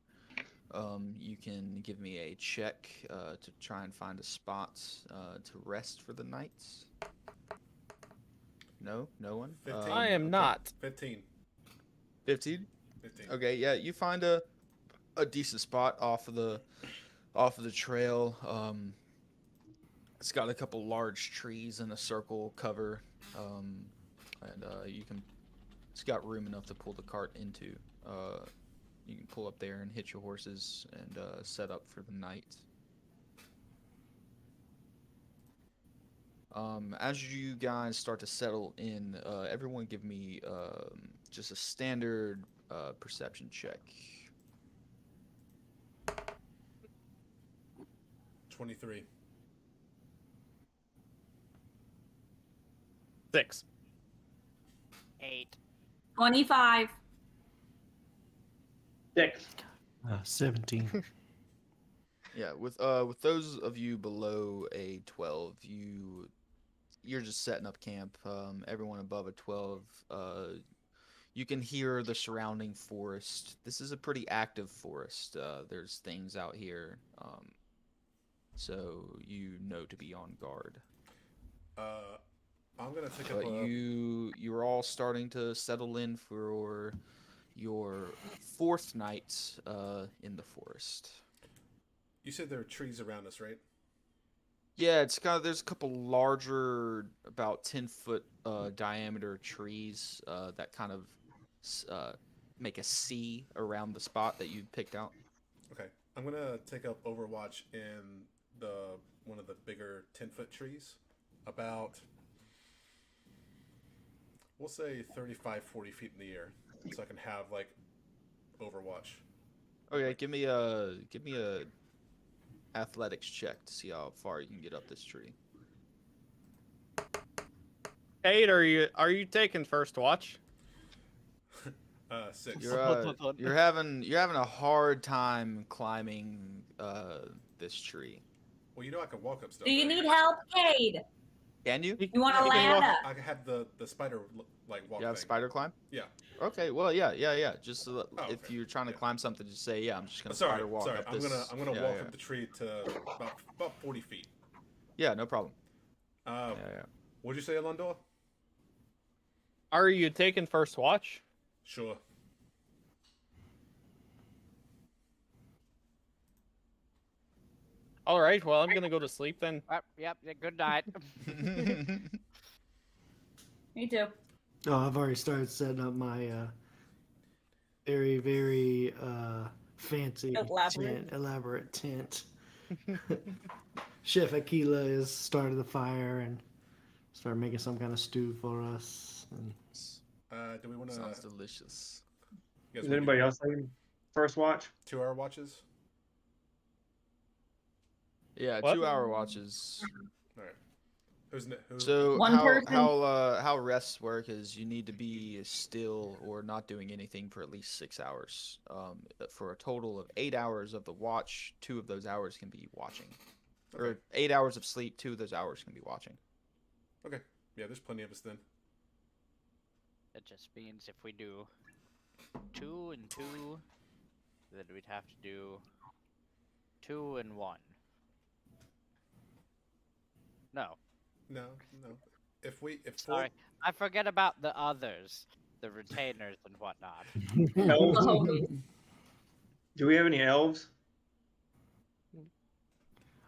you can give me a check to try and find a spot to rest for the night. No, no one. 15. I am Okay. not. 15. 15. 15. Okay, yeah, you find a decent spot off of the trail. It's got a couple large trees in a circle cover, and you can. It's got room enough to pull the cart into. You can pull up there and hitch your horses and set up for the night. As you guys start to settle in, everyone give me just a standard perception check. 23. 6. 8. 25. 6. 17. Yeah, with those of you below a 12, you're just setting up camp. Everyone above a 12, you can hear the surrounding forest. This is a pretty active forest. There's things out here, so you know to be on guard. I'm gonna take up But a. you're all starting to settle in for your fourth night in the forest. You said there are trees around us, right? Yeah, there's a couple larger, about 10-foot diameter trees that kind of make a C around the spot that you picked out. Okay. I'm gonna take up Overwatch in one of the bigger 10-foot trees, about, we'll say 35, 40 feet in the air, so I can have like Overwatch. Okay, give me a athletics check to see how far you can get up this tree. 8. Are you taking first watch? 6. You're having a hard time climbing this tree. Well, you know I can walk up stuff. Do you right? need help, Cade? Can you? You want to You can land walk- up? I can have the spider like walk. You have thing. spider climb? Yeah. Okay, well, yeah. Just if okay. you're trying to climb something, just say, yeah, I'm just gonna Sorry, spider walk sorry. up I'm this. gonna yeah, walk yeah. up the tree to about 40 feet. Yeah, no problem. Yeah. Yeah. What'd you say, Alondor? Are you taking first watch? Sure. All right. Well, I'm gonna go to sleep then. Yep. Good night. Me too. Oh, I've already started setting up my very, very fancy elaborate tent. Chef Aquila has started the fire and started making some kind of stew for us. And Do we want to? Sounds delicious. Is anybody else taking first watch? 2-hour watches. Yeah, What? 2-hour watches. All right. Who's? So One person- how rests work is you need to be still or not doing anything for at least 6 hours. For a total of 8 hours of the watch, 2 of those hours can be watching. Okay. Or 8 hours of sleep, 2 of those hours can be watching. Okay. Yeah, there's plenty of us then. It just means if we do 2 and 2, then we'd have to do 2 and 1. No, No. If sorry, I forget about the others, the retainers and whatnot. Elves? Oh. Do we have any elves?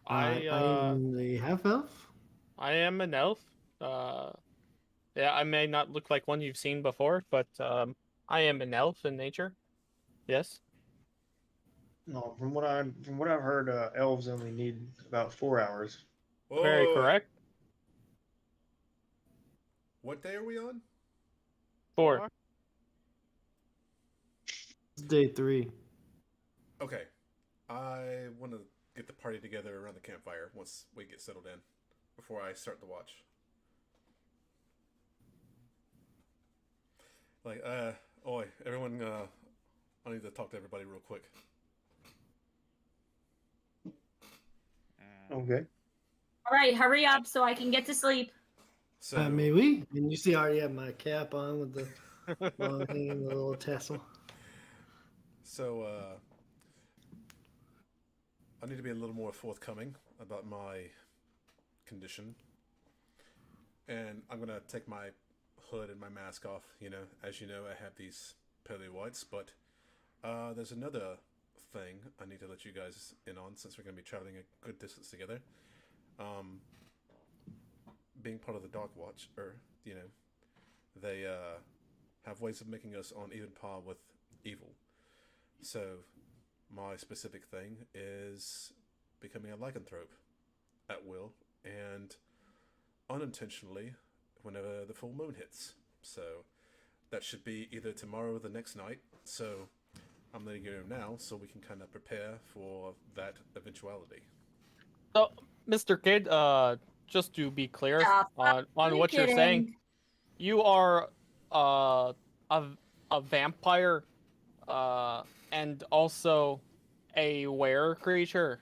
I am the half elf. I am an elf. Yeah, I may not look like one you've seen before, but I am an elf in nature. Yes. No, from what I've heard, elves only need about 4 hours. Whoa, Very whoa, whoa. correct. What day are we on? 4. It's day 3. Okay. I want to get the party together around the campfire once we get settled in, before I start the watch. Like, everyone, I need to talk to everybody real quick. Okay. All right, hurry up so I can get to sleep. So May we? And you see, I already have my cap on with the long hanging the little tassel. So, I need to be a little more forthcoming about my condition. And I'm going to take my hood and my mask off. You know, as you know, I have these pearly whites, but there's another thing I need to let you guys in on since we're going to be traveling a good distance together. Being part of the Dark Watch, or, you know, they have ways of making us on even par with evil. So, my specific thing is becoming a lycanthrope at will and unintentionally whenever the full moon hits. So, that should be either tomorrow or the next night. So, I'm letting you know now so we can kind of prepare for that eventuality. So, Mr. Kid, just to be clear on you what you're saying, kidding? you are a vampire and also a were creature.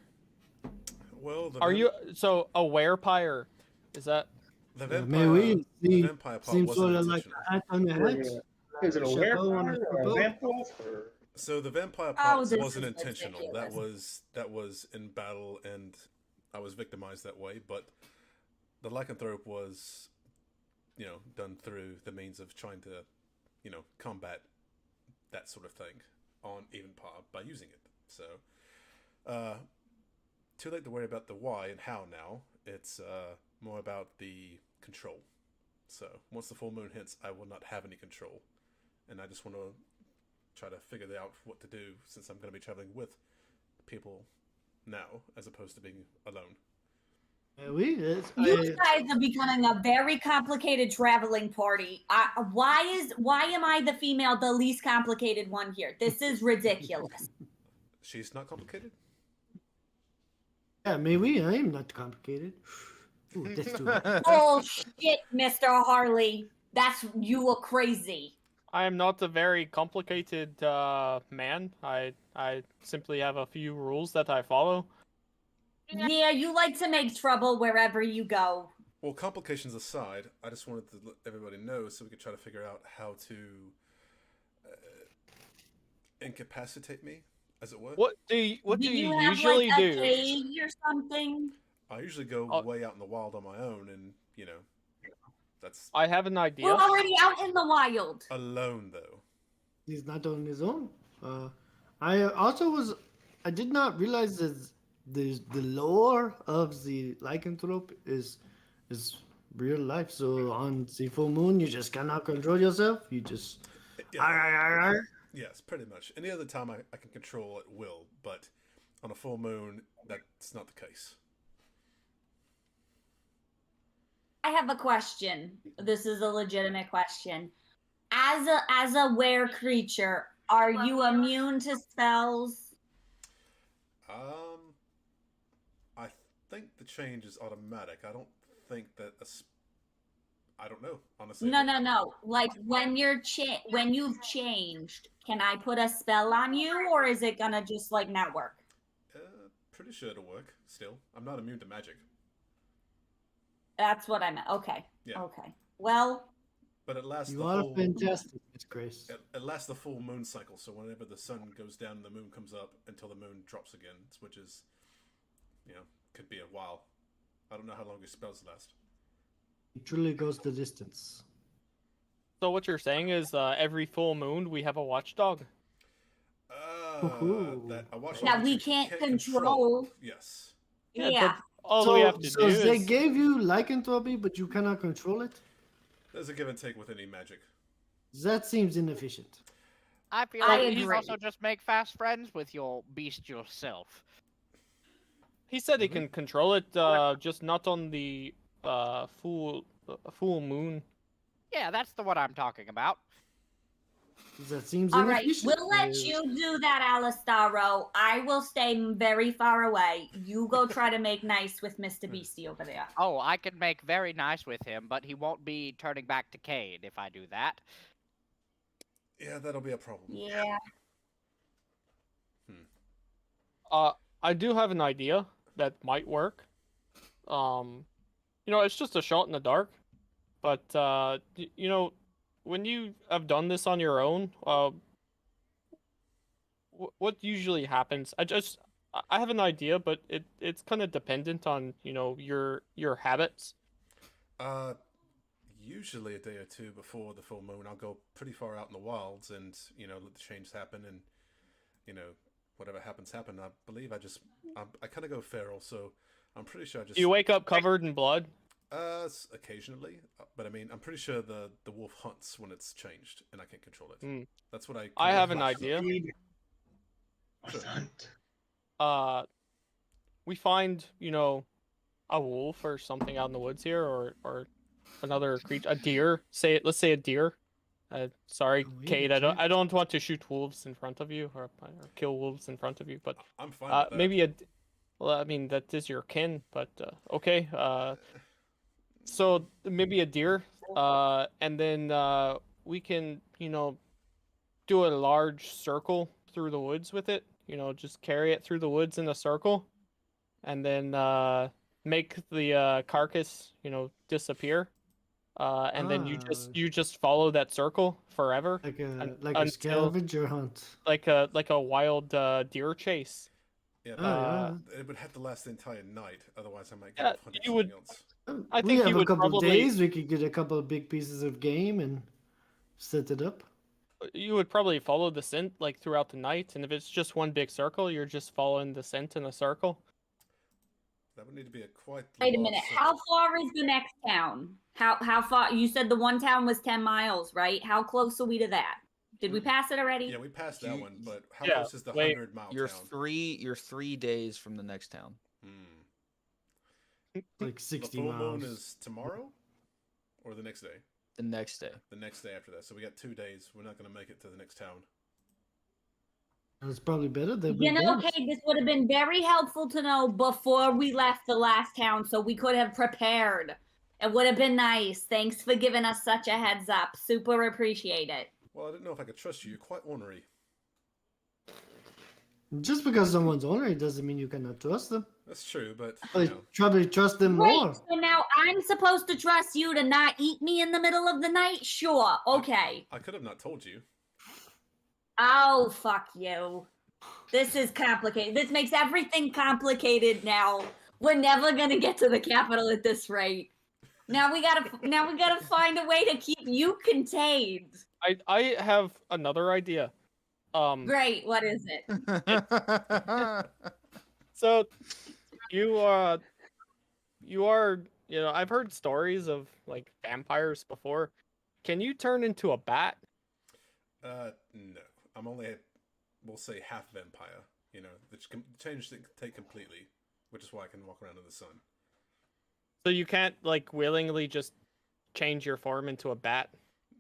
Well, Are you so a werepire? Is that the May we? the vampire part Seems wasn't sort of like intentional. a hat on the head. Is it a Chapeau on werewolf a or a chapeau. vampire? Or... So the vampire Oh, part this wasn't is intentional. ridiculous. That was in battle, and I was victimized that way. But the lycanthrope was, you know, done through the means of trying to, you know, combat that sort of thing on even par by using it. So, too late to worry about the why and how now. It's more about the control. So once the full moon hits, I will not have any control, and I just want to try to figure out what to do since I'm going to be traveling with people now as opposed to being alone. You guys are becoming a very complicated traveling party. Why am I the female, the least complicated one here? This is ridiculous. She's not complicated? Yeah, maybe I am not complicated. Ooh, that's too bad. Bullshit, Mr. Harley. You look crazy. I am not a very complicated man. I simply have a few rules that I follow. Yeah, you like to make trouble wherever you go. Well, complications aside, I just wanted to let everybody know so we could try to figure out how to incapacitate me, as it were. What do you have, usually like, a do? cage or something? I usually go way out in the wild on my own, and, you know, that's I have an idea. We're already out in the wild. alone, though. He's not on his own. I did not realize that the lore of the lycanthrope is real life. So on the full moon, you just cannot control yourself. You just Yeah. Yes, pretty much. Any other time I can control at will, but on a full moon, that's not the case. I have a question. This is a legitimate question. As a were creature, are you immune to spells? I think the change is automatic. I don't think that I don't know, honestly. No. Like when you've changed, can I put a spell on you, or is it gonna just like not work? Pretty sure it'll work. Still, I'm not immune to magic. That's what I meant. Okay. Yeah. Okay. Well, but it lasts. you are fantastic, Miss Grace. It lasts the full moon cycle. So whenever the sun goes down and the moon comes up until the moon drops again, which is, you know, could be a while. I don't know how long your spells last. It truly goes the distance. So what you're saying is every full moon we have a watchdog? That a watchdog that we you can't control. Yes. Yeah. All we have to do they is... gave you lycanthropy, but you cannot control it? There's a give and take with any magic. That seems inefficient. I feel I like you agree. also just make fast friends with your beast yourself. He said he can control it, just not on the full moon. Yeah, that's the one I'm talking about. That seems All right. inefficient. We'll let you do that, Alistaro. I will stay very far away. You go try to make nice with Mr. Beastie over there. Oh, I can make very nice with him, but he won't be turning back to Cade if I do that. Yeah, that'll be a problem. Yeah. I do have an idea that might work. It's just a shot in the dark. But when you have done this on your own, what usually happens? I have an idea, but it's kind of dependent on your habits. Uh, Usually a day or two before the full moon, I'll go pretty far out in the wilds and let the change happen, and whatever happens happen. I believe I kind of go feral, so I'm pretty sure I just You wake up covered in blood. Occasionally, but I mean, I'm pretty sure the wolf hunts when it's changed, and I can't control it. Mm. That's what I. I have an Must idea. feed, must Sure. hunt. We find a wolf or something out in the woods here, or another creature, a deer. Let's say a deer. Sorry, Oh, yeah, Kate. deer. I don't want to shoot wolves in front of you or kill wolves in front of you, but I'm fine with that. maybe well, I mean that is your kin, but okay. So maybe a deer. And then we can do a large circle through the woods with it. Just carry it through the woods in a circle, and then make the carcass disappear. And then you just follow that circle forever, Like a until scavenger hunt. like a wild deer chase. Yeah, Oh, but yeah. it would have to last the entire night. Otherwise, I might Yeah, get off hunting you would- something else. I We think have you a would couple probably days. We could get a couple of big pieces of game and set it up. follow the scent like throughout the night, and if it's just one big circle, you're just following the scent in a circle. That would need to be a quite. Wait a large minute. circle. How far is the next town? How far? You said the one town was 10 miles, right? How close are we to that? Did we pass it already? Yeah, we passed that You- one, but how Yeah, close is the wait, 100-mile You're town? you're 3 days from the next town. Like The 60 full miles. moon is tomorrow, or the next day. The next day. The next day after that. So we got 2 days. We're not going to make it to the next town. It's probably better that we You know, don't. okay, this would have been very helpful to know before we left the last town so we could have prepared. It would have been nice. Thanks for giving us such a heads up. Super appreciate it. Well, I didn't know if I could trust you. You're quite ornery. Just because someone's ornery doesn't mean you cannot trust them. That's true, but Probably trust them Great. more. So now I'm supposed to trust you to not eat me in the middle of the night? Sure. Okay. I could have not told you. Oh, fuck you. This is complicated. This makes everything complicated now. We're never gonna get to the capital at this rate. Now we gotta find a way to keep you contained. I have another idea. Great, what is it? So you are I've heard stories of like vampires before. Can you turn into a bat? No. I'm only, we'll say, half vampire. The change didn't take completely, which is why I can walk around in the sun. So you can't like willingly just change your form into a bat?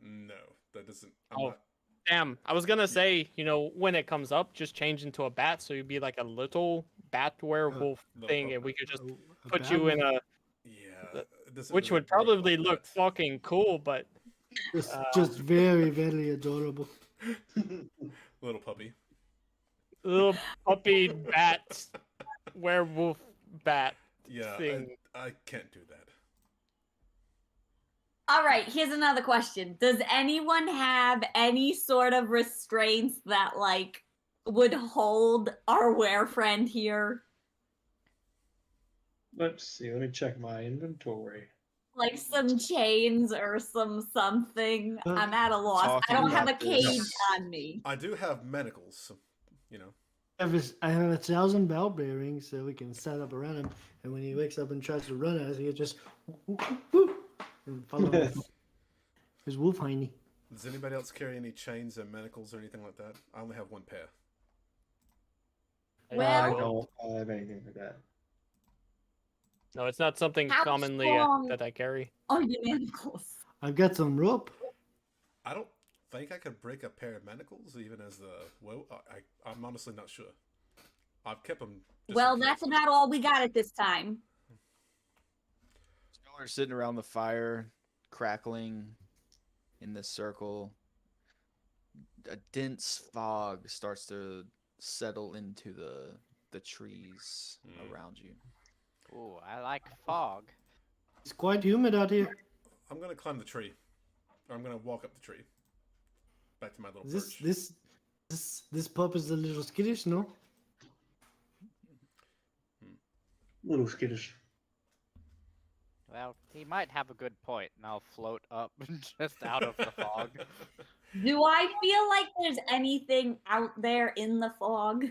No, that doesn't. Oh. Damn, I was gonna say, when it comes up, just change into a bat, so you'd be like a little bat werewolf thing, and we could just put you in a, Yeah, it doesn't which really would probably work like look that. fucking cool, but Just very, very adorable. Little puppy. little puppy bat, werewolf bat Yeah, thing. I can't do that. All right, here's another question. Does anyone have any sort of restraints that like would hold our werefriend here? Let's see. Let me check my inventory. Like some chains or something. I'm at a loss. I Talking don't have a about this. cage on me. I do have manacles, so, I have 1,000 bell bearings so we can set up around him. And when he wakes up and tries to run at us, he just whoop, and follow him. His wolf hiney. Does anybody else carry any chains and manacles or anything like that? I only have one pair. I Well, don't have anything like that. No, it's not something How commonly strong- that I carry. oh, you manacles. I've got some rope. I don't think I could break a pair of manacles, even as the... Well, I'm honestly not sure. I've kept them... Well, that's about all we got at this time. Y'all are sitting around the fire, crackling in this circle. A dense fog starts to settle into the trees around you. Ooh, I like fog. It's quite humid out here. I'm gonna climb the tree, or I'm gonna walk up the tree. Back to my little This perch. this pup is a little skittish, no? A little skittish. Well, he might have a good point, and I'll float up just out of the fog. Do I feel like there's anything out there in the fog?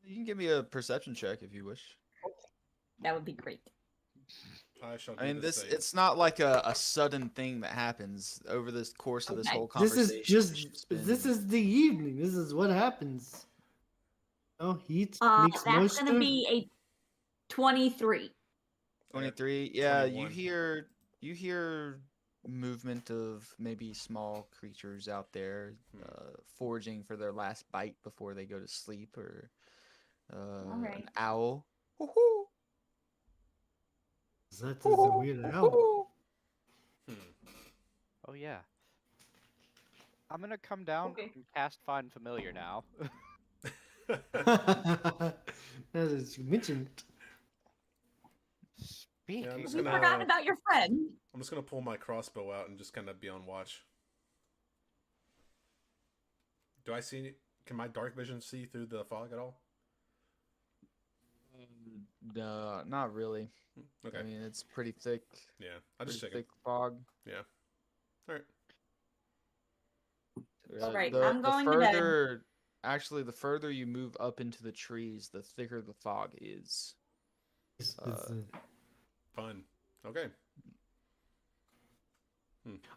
You can give me a perception check if you wish. That would be great. I shall. I mean, do the this same. it's not like a sudden thing that happens over this course of this Okay. whole This conversation. is just it's this been- is the evening. This is what happens. Oh, heat makes That's moisture. gonna be a 23. 23. Yeah, 21. you hear movement of maybe small creatures out there foraging for their last bite before they go to sleep, or Alright. an owl. Woohoo! That is a weird owl. Hmm. Oh yeah. I'm gonna come down Okay. and cast Find Familiar now. That is mentioned. Speaking. I'm just We gonna- forgot about your friend. I'm just gonna pull my crossbow out and just kind of be on watch. Do I see? Can my dark vision see through the fog at all? No, not really. Okay. I mean, it's pretty thick. Yeah. I just Pretty check it. thick fog. Yeah. All right. Alright, the I'm going to bed. further, actually, the further you move up into the trees, the thicker the fog is. Fun. Okay.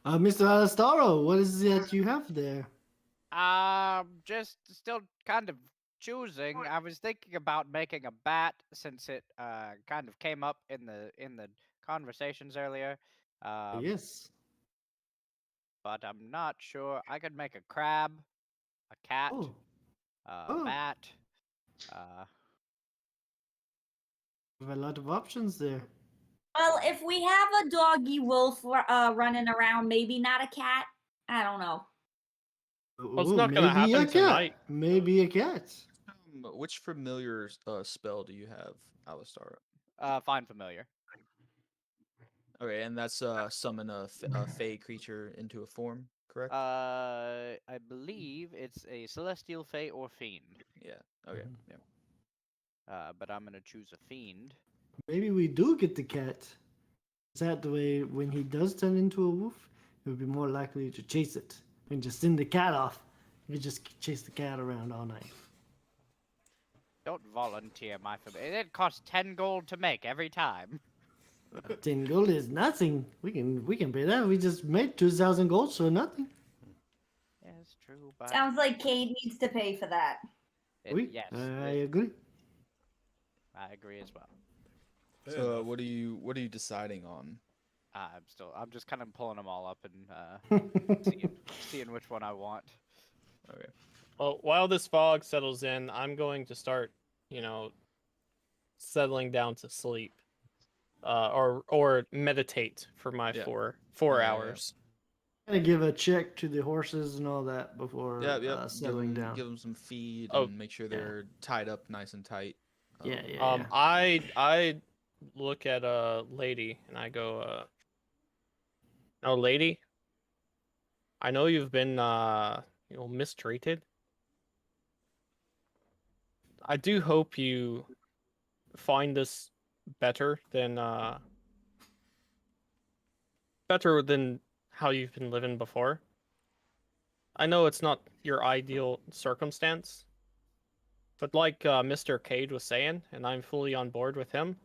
Mr. Alastaro, what is it you have there? Just still kind of choosing. I was thinking about making a bat since it kind of came up in the conversations earlier. Yes. But I'm not sure. I could make a crab, a cat, Oh, a Oh. bat. we have a lot of options there. Well, if we have a doggy wolf running around, maybe not a cat. I don't know. Well, it's Ooh, not gonna maybe a happen cat. tonight. Maybe a cat. Which familiar spell do you have, Alistar? Find Familiar. Okay, and that's summon a fey creature into a form, correct? I believe it's a celestial fae or fiend. Yeah. Okay. Mhm. Yeah. But I'm gonna choose a fiend. Maybe we do get the cat. Is that the way when he does turn into a wolf, he would be more likely to chase it and just send the cat off. We just chase the cat around all night. Don't volunteer my familiar. It costs 10 gold to make every time. 10 gold is nothing. We can pay that. We just made 2,000 gold for nothing. Yeah, it's true, but Sounds like Cade needs to pay for that. yes, I agree. I agree as well. Fair So, enough. what are you deciding on? I'm just kind of pulling them all up and seeing which one I want. Okay. Well, while this fog settles in, I'm going to start, settling down to sleep, or meditate for my Yeah. four Yeah. hours. Gonna give a check to the horses and all that before Yeah. settling down. Give them some feed Oh, and make sure yeah. they're tied up nice and tight. Yeah. I look at a lady and I go, "Oh, lady, I know you've been mistreated. I do hope you find this better than how you've been living before. I know it's not your ideal circumstance, but like Mr. Cade was saying, and I'm fully on board with him,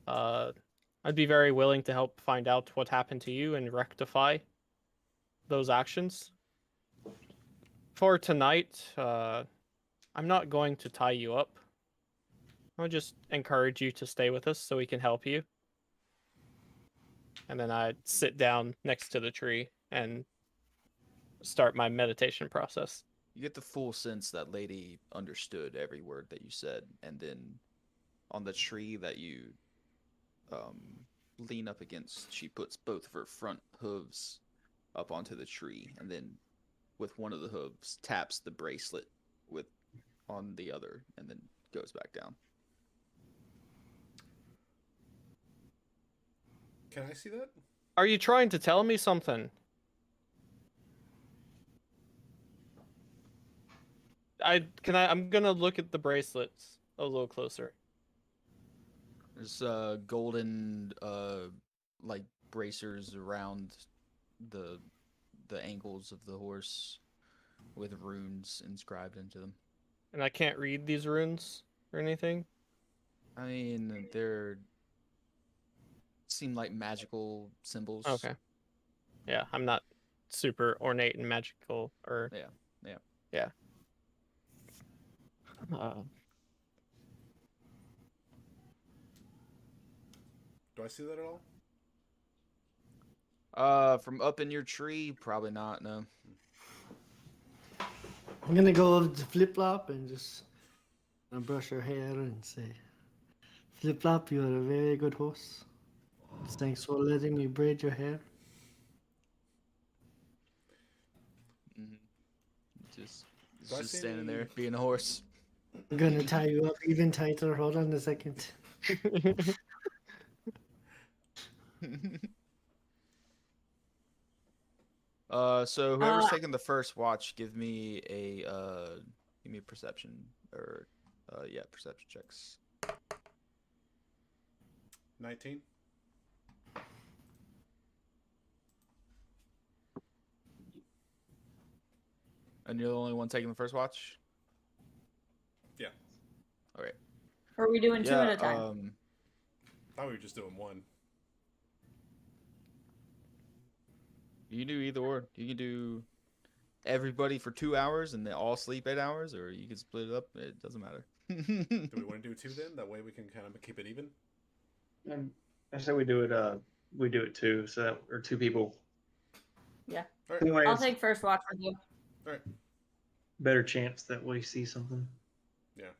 I'd be very willing to help find out what happened to you and rectify those actions. For tonight, I'm not going to tie you up. I'll just encourage you to stay with us so we can help you." And then I sit down next to the tree and start my meditation process. You get the full sense that lady understood every word that you said, and then on the tree that you lean up against, she puts both of her front hooves up onto the tree, and then with one of the hooves taps the bracelet on the other, and then goes back down. Can I see that? Are you trying to tell me something? I'm gonna look at the bracelets a little closer. There's golden like bracers around the ankles of the horse with runes inscribed into them. And I can't read these runes or anything. I mean, they're seem like magical symbols. Okay. Yeah, I'm not super ornate and magical or yeah. Do I see that at all? From up in your tree, probably not. No. I'm gonna go over to Flip Flop and just brush her hair and say, Flip Flop, you are a very good horse. Thanks for letting me braid your hair. Mm-hmm. Just Do I just see standing any- there being a horse. I'm gonna tie you up even tighter. Hold on a second. So whoever's taking the first watch, give me a perception or perception checks. 19. And you're the only one taking the first watch? Yeah. Okay. Or are we doing two at a time? I thought we were just doing one. You can do either or. You can do everybody for 2 hours and they all sleep 8 hours, or you can split it up. It doesn't matter. Do we want to do two then? That way we can kind of keep it even. I say we do it two, so that or two people. Yeah. All right. Anyways, I'll take first watch with you. All right. better chance that we see something. Yeah.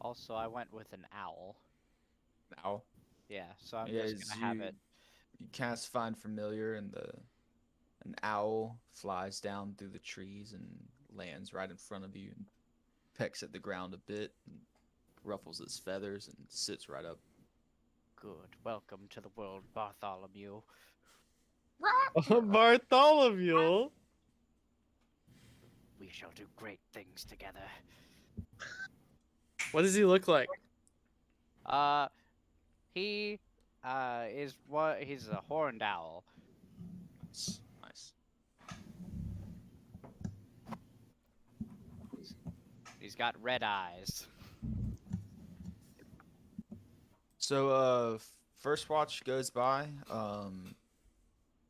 Also, I went with an owl. Owl. Yeah, so I'm Yeah, just gonna have it. You cast Find Familiar, and an owl flies down through the trees and lands right in front of you and pecks at the ground a bit and ruffles its feathers and sits right up. Good. Welcome to the world, Bartholomew. Bartholomew. We shall do great things together. What does he look like? He he's a horned owl. Nice. He's got red eyes. So first watch goes by.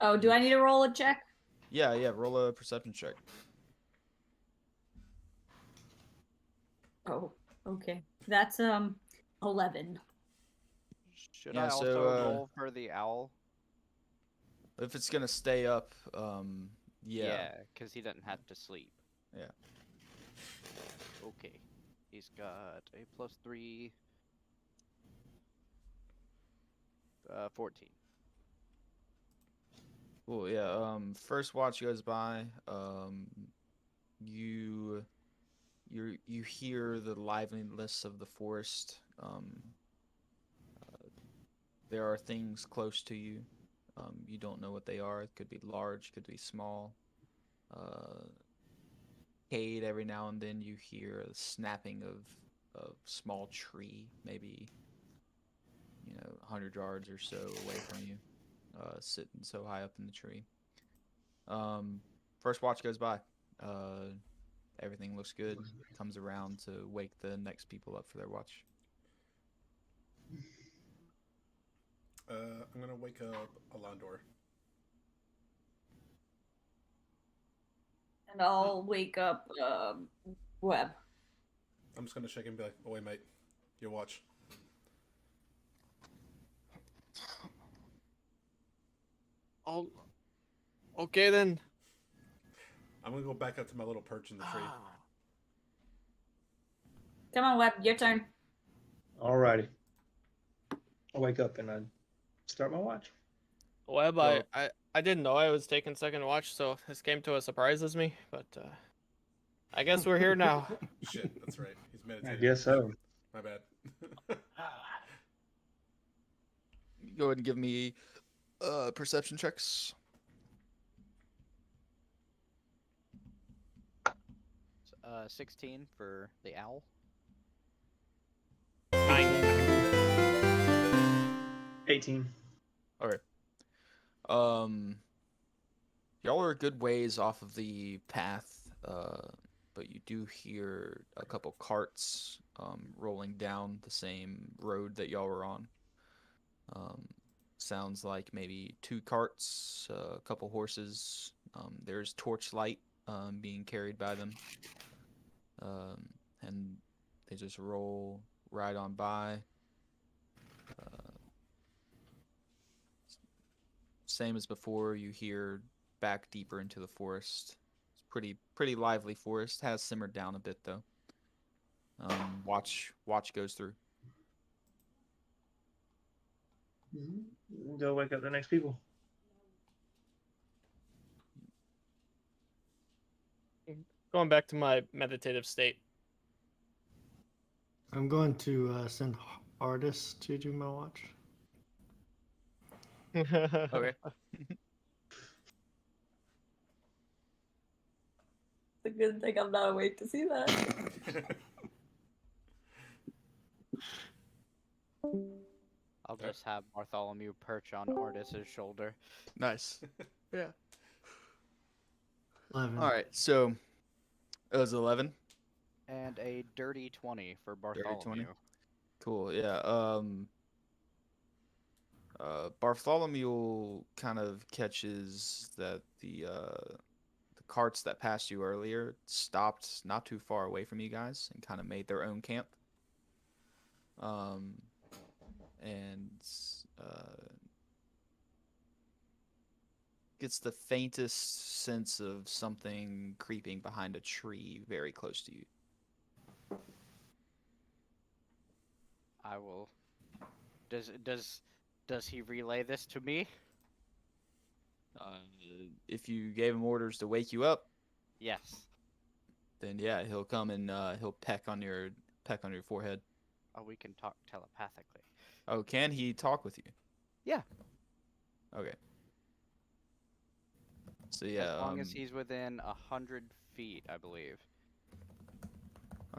Oh, do I need to roll a check? Yeah, roll a perception check. Oh, okay. That's 11. Should Yeah, I also so, roll for the owl? If it's gonna stay up, yeah. Because he doesn't have to sleep. Yeah. Okay. He's got a +3. 14. Cool. Yeah. First watch goes by. You hear the liveliness of the forest. There are things close to you. You don't know what they are. It could be large, could be small. Cade, every now and then you hear a snapping of a small tree, maybe 100 yards or so away from you, sitting so high up in the tree. First watch goes by. Everything looks good. Comes around to wake the next people up for their watch. I'm gonna wake up Alondor. And I'll wake up Webb. I'm just gonna shake him and be like, "Oh wait, mate, your watch." Oh, okay then. I'm gonna go back up to my little perch in the tree. Come on, Webb, your turn. Alrighty. I wake up and I start my watch. Web, Well- I didn't know I was taking second watch, so this came to a surprises me. But I guess we're here now. Shit, that's right. He's I meditating. guess so. My bad. Go ahead and give me perception checks. 16 for the owl. 18. Okay. Y'all are a good ways off of the path, but you do hear a couple carts rolling down the same road that y'all were on. Sounds like maybe 2 carts, a couple horses. There's torchlight being carried by them, and they just roll right on by. Same as before, you hear back deeper into the forest. It's pretty lively forest. Has simmered down a bit though. Watch goes through. Go wake up the next people. Going back to my meditative state. I'm going to send artists to do my watch. Okay. It's a good thing I'm not awake to see that. I'll just have Bartholomew perch on Artis's shoulder. Nice. Yeah. 11. All right. So it was 11. And a dirty 20 for Dirty Bartholomew. 20. Cool. Yeah. Bartholomew kind of catches that the carts that passed you earlier stopped not too far away from you guys and kind of made their own camp. And gets the faintest sense of something creeping behind a tree very close to you. I will. Does he relay this to me? If you gave him orders to wake you up, Yes. then yeah, he'll come and he'll peck on your forehead. Oh, we can talk telepathically. Oh, can he talk with you? Yeah. Okay. So yeah, As long as he's within 100 feet, I believe.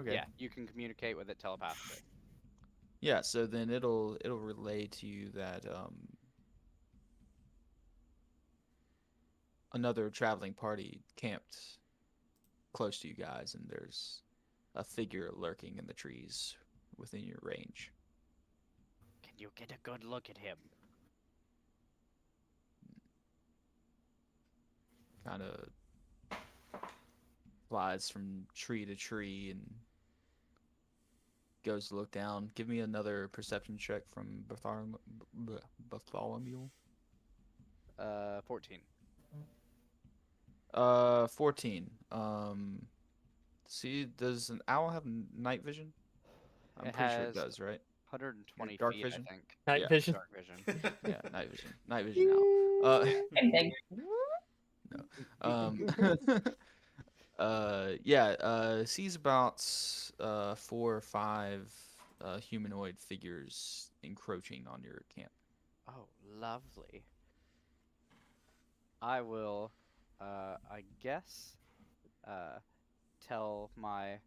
okay. Yeah, you can communicate with it telepathically. Yeah, so then it'll relay to you that another traveling party camped close to you guys, and there's a figure lurking in the trees within your range. Can you get a good look at him? Kind of flies from tree to tree and goes to look down. Give me another perception check from Bartholomew. 14. 14. See, does an owl have night vision? I'm It pretty sure it has does, right? 120 dark feet, vision? I think. Night Yeah. vision. Dark vision. Yeah, night vision. Night vision owl. Same thing. Um, sees about 4 or 5 humanoid figures encroaching on your camp. Oh, lovely. I will, I guess, tell my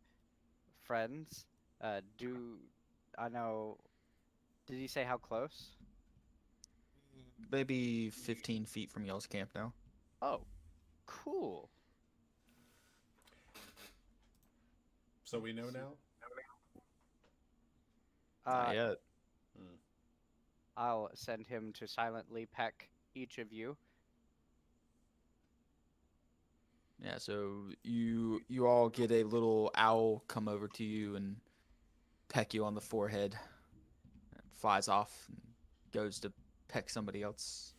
friends, I know, did he say how close? Maybe 15 feet from y'all's camp now. Oh, cool. So we know now? Not yet. I'll send him to silently peck each of you. Yeah, so you all get a little owl come over to you and peck you on the forehead. It flies off and goes to peck somebody else.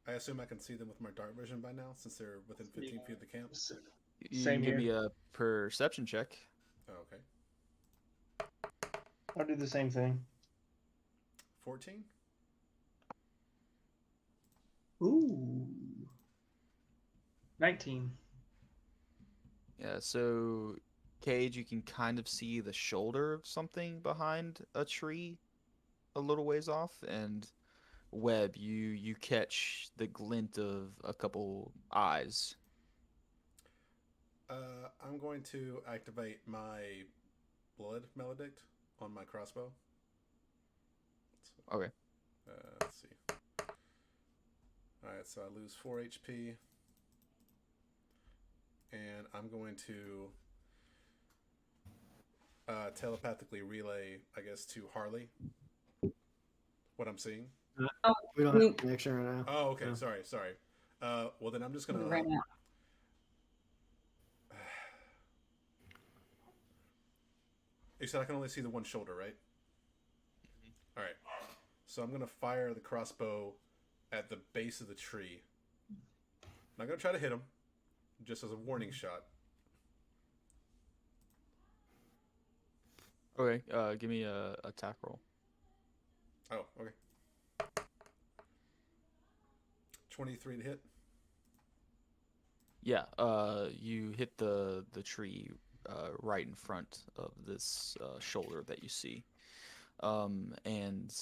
I assume I can see them with my dark vision by now, since they're within 15 feet of the camp. You Same can give me here. a perception check. Oh, okay. I'll do the same thing. 14? Ooh. 19. Yeah, so Cage, you can kind of see the shoulder of something behind a tree a little ways off, and Webb, you catch the glint of a couple eyes. I'm going to activate my blood maledict on my crossbow. Okay. Let's see. All right, so I lose 4 HP, and I'm going to telepathically relay, I guess, to Harley what I'm seeing. We don't have a connection right now. Oh, okay. No. Sorry. Well, then I'm just gonna. Right now. You said I can only see the one shoulder, right? All right. So I'm gonna fire the crossbow at the base of the tree. I'm not gonna try to hit him, just as a warning shot. Okay, give me a attack roll. Oh, okay. 23 to hit. Yeah, you hit the tree right in front of this shoulder that you see, and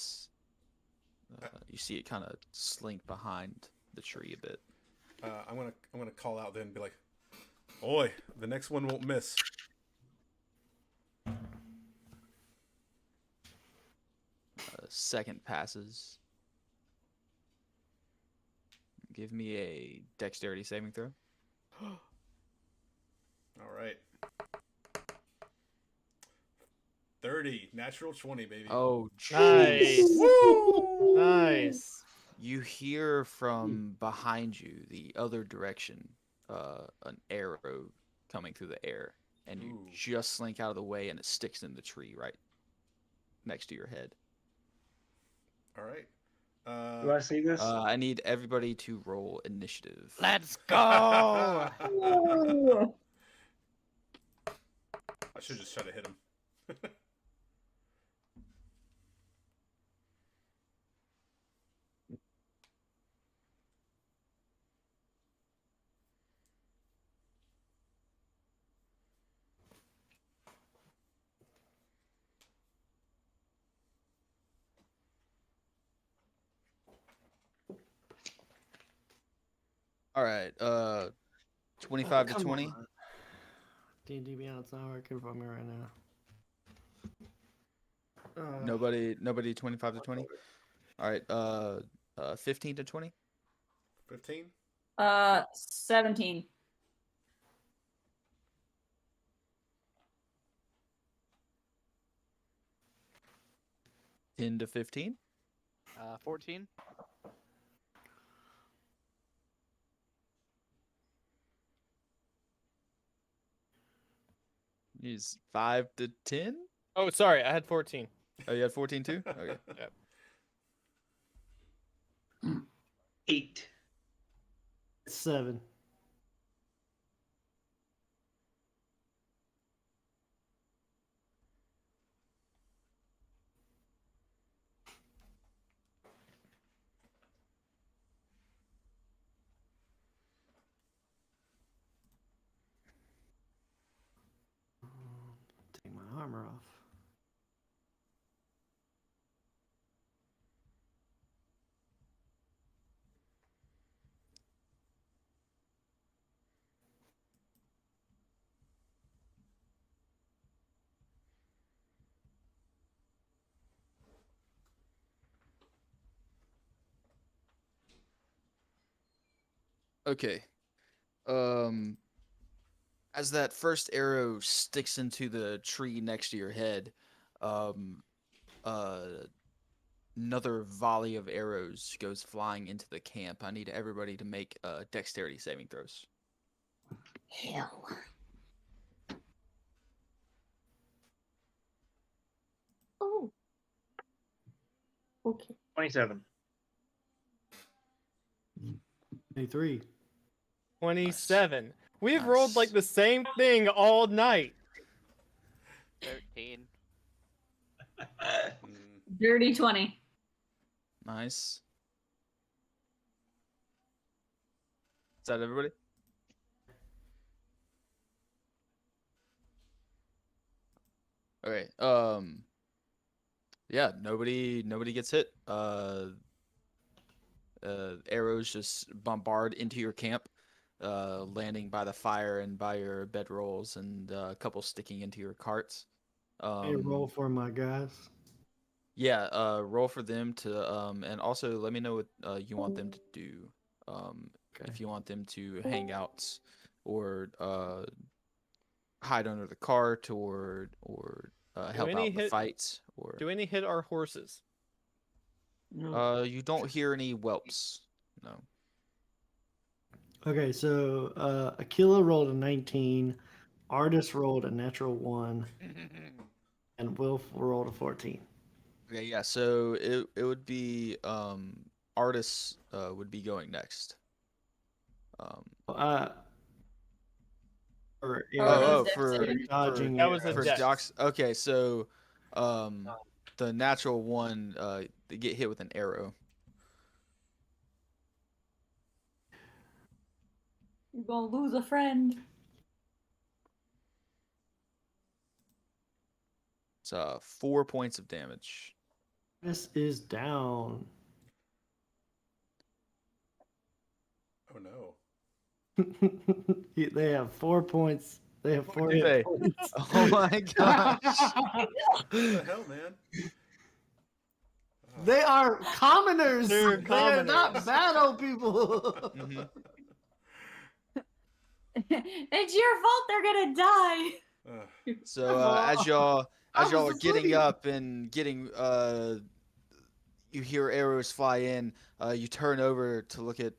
you see it kind of slink behind the tree a bit. I'm gonna call out then and be like, "Oi, the next one won't miss." Second passes. Give me a dexterity saving throw. All right. 30, natural 20, baby. Oh, Nice. jeez. Nice. You hear from behind you, the other direction, an arrow coming through the air, and you Ooh. just slink out of the way, and it sticks in the tree right next to your head. All right. Do I see this? I need everybody to roll initiative. Let's go. Ooh. I should just try to hit him. All right, 25 to Come 20. on. D&D Beyond's not working for me right now. Nobody 25 to 20. All right, 15 to 20. 15. 17. 10 to 15. 14. He's 5 to 10. Oh, sorry, I had 14. Oh, you had 14 too? Okay. Yep. 8. 7. Take my armor off. Okay. As that first arrow sticks into the tree next to your head, um, another volley of arrows goes flying into the camp. I need everybody to make dexterity saving throws. Hell. Oh. Okay. 27. 23. 27. We've rolled like Nice. the same thing all night. 13. Dirty 20. Nice. Is that everybody? Okay. Yeah, nobody gets hit. Arrows just bombard into your camp, landing by the fire and by your bedrolls, and a couple sticking into your carts. Hey, roll for my guys. Yeah, roll for them to and also let me know what you want them to do. Okay. If you want them to hang out or hide under the cart or help out in the fights or Do any hit our horses? you don't hear any whelps. No. Okay, so Aquila rolled a 19, Artis rolled a natural 1, and Wilf rolled a 14. Okay, yeah, so it would be Artis would be going next. For for dodging That was a for dex. Docs. Okay, so the natural one they get hit with an arrow. You're gonna lose a friend. It's 4 points of damage. This is down. Oh no. They have 4 points. They have 4 do hit they? points. Oh my gosh. What the hell, man? Oh. They are commoners. They're They are not commoners. battle people. Mhm. It's your fault they're gonna die. So as y'all I are was getting asleep. up and getting you hear arrows fly in, you turn over to look at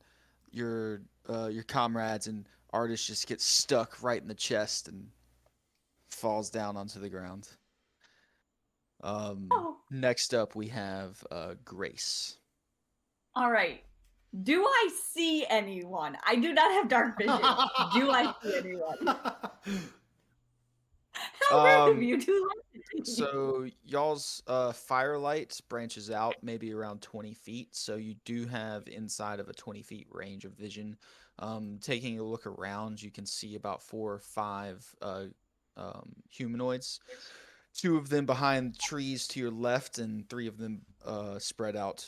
your comrades, and Artis just gets stuck right in the chest and falls down onto the ground. Oh. Next up we have Grace. All right. Do I see anyone? I do not have dark vision. Do I see anyone? How rude of you to lie. So y'all's firelight branches out maybe around 20 feet, so you do have inside of a 20 feet range of vision. Taking a look around, you can see about 4 or 5 humanoids. 2 of them behind trees to your left, and 3 of them spread out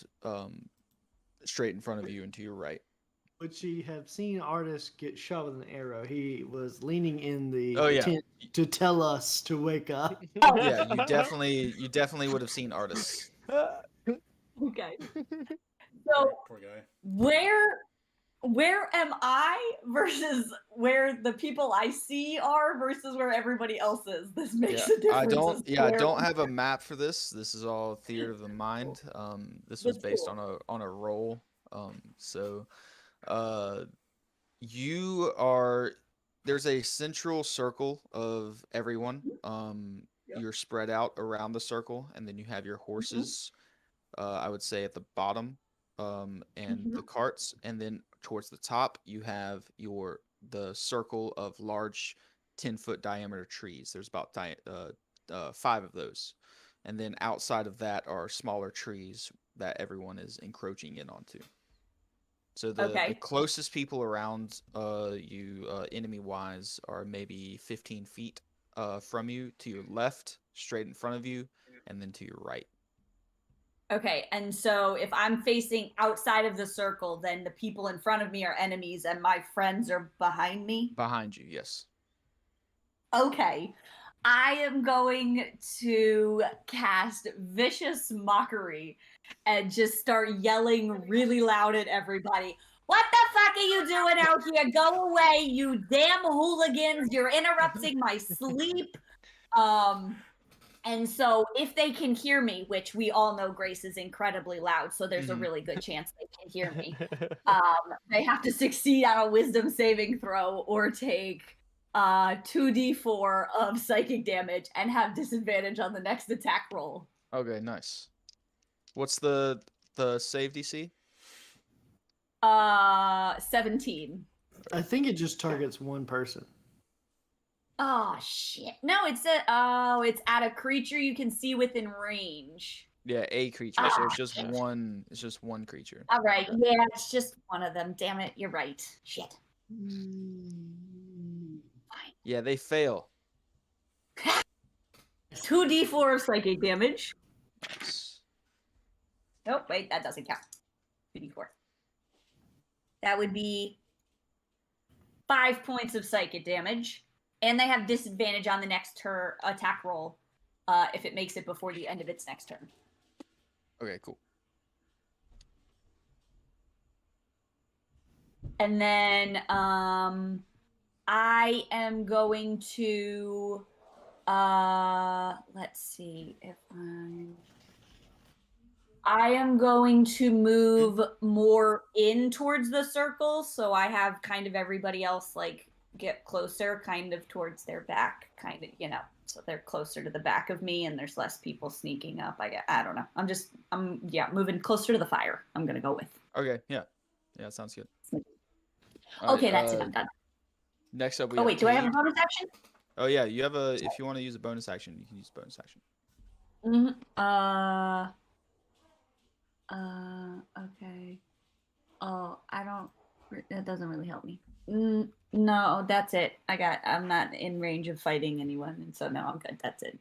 straight in front of you and to your right. Would she have seen Artis get shot with an arrow? He was leaning in the Oh, yeah. tent to tell us to wake up. Yeah, you definitely would have seen Artis. Okay. So Poor guy. where am I versus where the people I see are versus where everybody else is? This makes a difference. I don't as to I where- don't have a map for this. This is all theater of the mind. This was That's based cool. on a roll. So you are there's a central circle of everyone. You're spread out around the circle, and then you have your horses. I would say at the bottom, and the carts, and then towards the top you have the circle of large 10-foot diameter trees. There's about 5 of those, and then outside of that are smaller trees that everyone is encroaching in onto. So the Okay. closest people around you, enemy-wise, are maybe 15 feet from you, to your left, straight in front of you, and then to your right. Okay, and so if I'm facing outside of the circle, then the people in front of me are enemies and my friends are behind me? Behind you, yes. Okay. I am going to cast Vicious Mockery and just start yelling really loud at everybody. What the fuck are you doing out here? Go away, you damn hooligans. You're interrupting my sleep. And so if they can hear me, which we all know Grace is incredibly loud, so there's a really good chance they can hear me. They have to succeed on a wisdom saving throw or take 2d4 of psychic damage and have disadvantage on the next attack roll. Okay, nice. What's the save DC? 17. I think it just targets one person. Oh shit. No, it's at a creature you can see within range. Yeah, a creature. So it's just one. It's just one creature. All right. Yeah, it's just one of them. Damn it. You're right. Shit. Yeah, they fail. 2d4 of psychic damage. Nice. Nope, wait, that doesn't count. 2d4. That would be 5 points of psychic damage, and they have disadvantage on the next attack roll if it makes it before the end of its next turn. Okay, cool. And then I am going to let's see if I am going to move more in towards the circle, so I have kind of everybody else like get closer, kind of towards their back, kind of, you know, so they're closer to the back of me, and there's less people sneaking up. I don't know. I'm moving closer to the fire. I'm gonna go with. Okay, yeah, sounds good. Okay, that's it. I'm done. Next up, we. Oh have wait, do I have a Cade. bonus action? Oh yeah, you have a. If you want to use a bonus action, you can use a bonus action. Okay. Oh, I don't. That doesn't really help me. No, that's it. I'm not in range of fighting anyone, and so no, I'm good. That's it.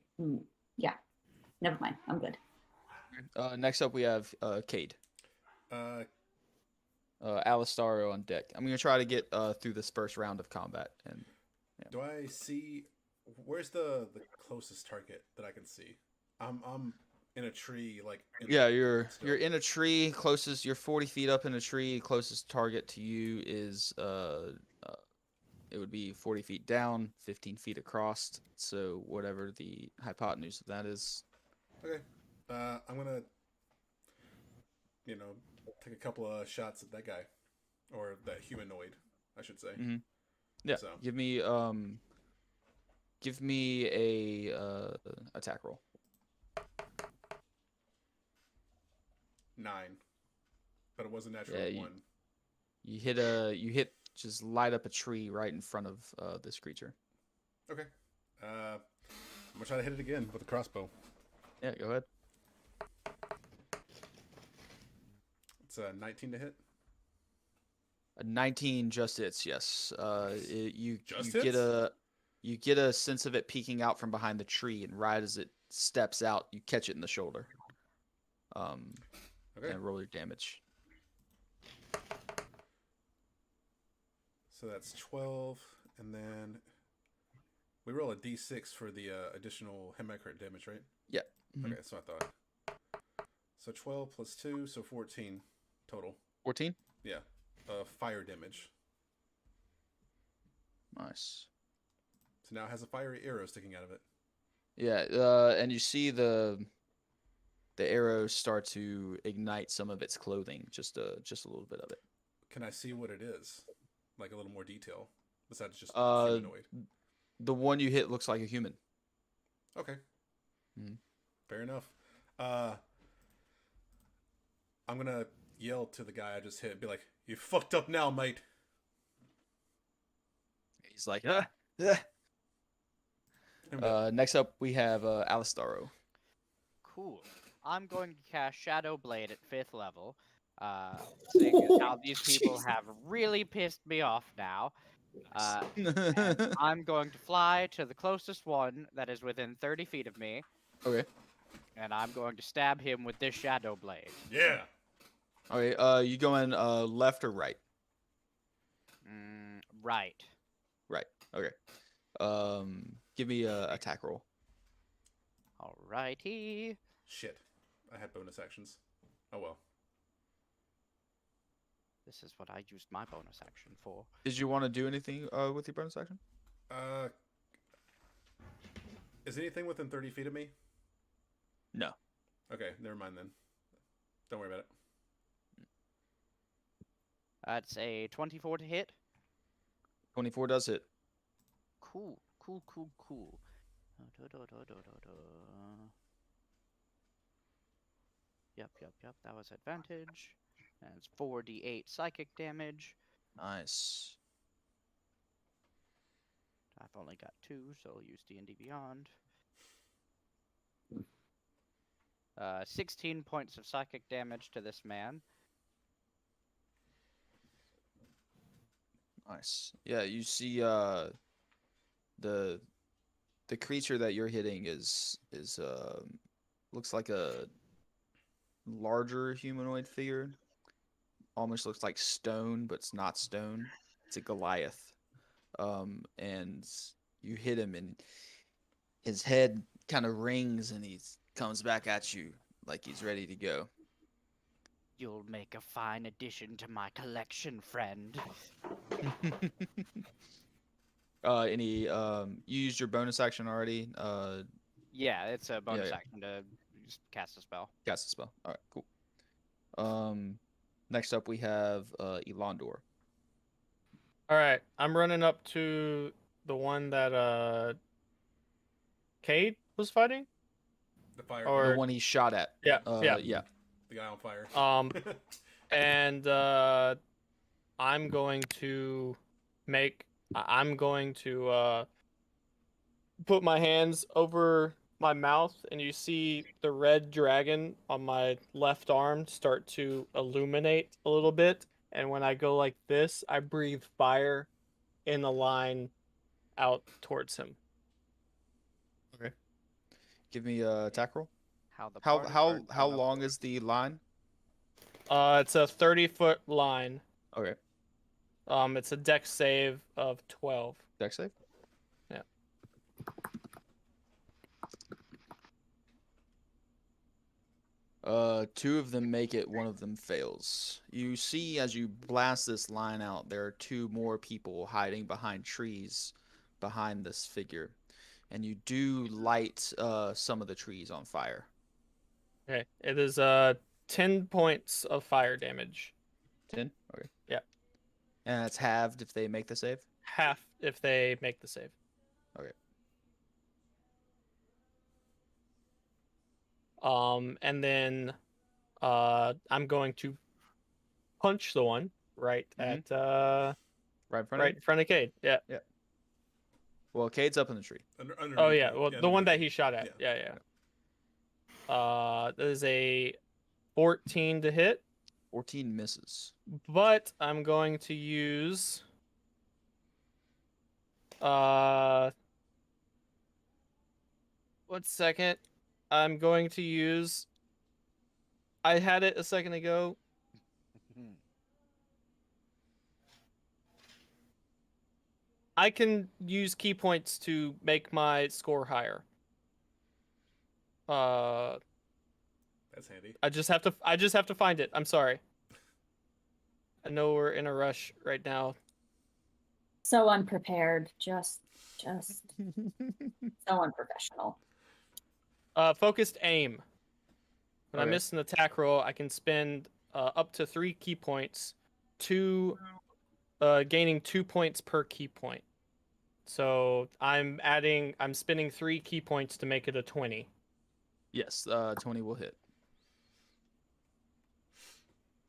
Yeah. Never mind. I'm good. Next up, we have Cade. Alistaro on deck. I'm gonna try to get through this first round of combat. And yeah. Do I see? Where's the closest target that I can see? I'm in a tree, like. You're in a tree. Closest, you're 40 feet up in a tree. Closest target to you is it would be 40 feet down, 15 feet across. So whatever the hypotenuse of that is. Okay. I'm gonna, take a couple of shots at that guy, or that humanoid, I should say. Mm-hmm. Yeah. So. Give me a attack roll. 9, but it was a natural 1. You hit just light up a tree right in front of this creature. Okay. I'm gonna try to hit it again with a crossbow. Yeah, go ahead. It's a 19 to hit. A 19 just hits. Yes. You hits? You get a sense of it peeking out from behind the tree, and right as it steps out, you catch it in the shoulder. Okay. And roll your damage. So that's 12, and then we roll a d6 for the additional hemicrit damage, right? Yeah. Mm-hmm. Okay, that's what I thought. So 12 plus 2, so 14 total. 14? Yeah. Fire damage. Nice. So now it has a fiery arrow sticking out of it. Yeah, and you see the arrows start to ignite some of its clothing, just a little bit of it. Can I see what it is? Like a little more detail, besides just humanoid. The one you hit looks like a human. Okay. Mm-hmm. Fair enough. I'm gonna yell to the guy I just hit, be like, "You fucked up now, mate." He's like, Next up, we have Alistaro. Cool. I'm going to cast Shadow Blade at 5th level. Seeing as how these people have really pissed me off now. And I'm going to fly to the closest one that is within 30 feet of me. Okay. And I'm going to stab him with this Shadow Blade. Yeah. Okay, you going left or right? Right. Right. Okay. Give me a attack roll. Alrighty. Shit. I had bonus actions. Oh well. This is what I used my bonus action for. Did you want to do anything with your bonus action? Is anything within 30 feet of me? No. Okay, never mind then. Don't worry about it. That's a 24 to hit. 24 does hit. Cool. Yep. That was advantage. And it's 4d8 psychic damage. Nice. I've only got 2, so I'll use D&D Beyond. 16 points of psychic damage to this man. Nice. Yeah, you see the the creature that you're hitting is looks like a larger humanoid figure. Almost looks like stone, but it's not stone. It's a Goliath. And you hit him, and his head kind of rings, and he comes back at you like he's ready to go. You'll make a fine addition to my collection, friend. You used your bonus action already? Yeah, it's a bonus yeah. action to just cast a spell. Cast a spell. All right, cool. Next up we have Elandor. All right, I'm running up to the one that Cade was fighting. The fire. Or- The one he shot at. Yeah, Yeah. The guy on fire. And I'm going to put my hands over my mouth, and you see the red dragon on my left arm start to illuminate a little bit. And when I go like this, I breathe fire in a line out towards him. Okay. Give me a attack roll. How long is the line? It's a 30-foot line. Okay. It's a dex save of 12. Dex save? Yeah. Two of them make it, one of them fails. You see as you blast this line out, there are two more people hiding behind trees behind this figure. And you do light some of the trees on fire. Okay. It is 10 points of fire damage. 10? Okay. Yeah. And it's halved if they make the save? Half if they make the save. Okay. And then I'm going to punch the one right at Right in front right in front of Cade. Yeah. Well, Cade's up in the tree. Oh yeah. Well, the one that he shot at. Yeah. That is a 14 to hit. 14 misses. But I'm going to use one second. I'm going to use I had it a second ago. I can use key points to make my score higher. That's handy. I just have to find it. I'm sorry. I know we're in a rush right now. So unprepared. Just so unprofessional. Focused aim. When I Okay. miss an attack roll, I can spend up to 3 key points, gaining 2 points per key point. So I'm spending 3 key points to make it a 20. Yes, 20 will hit.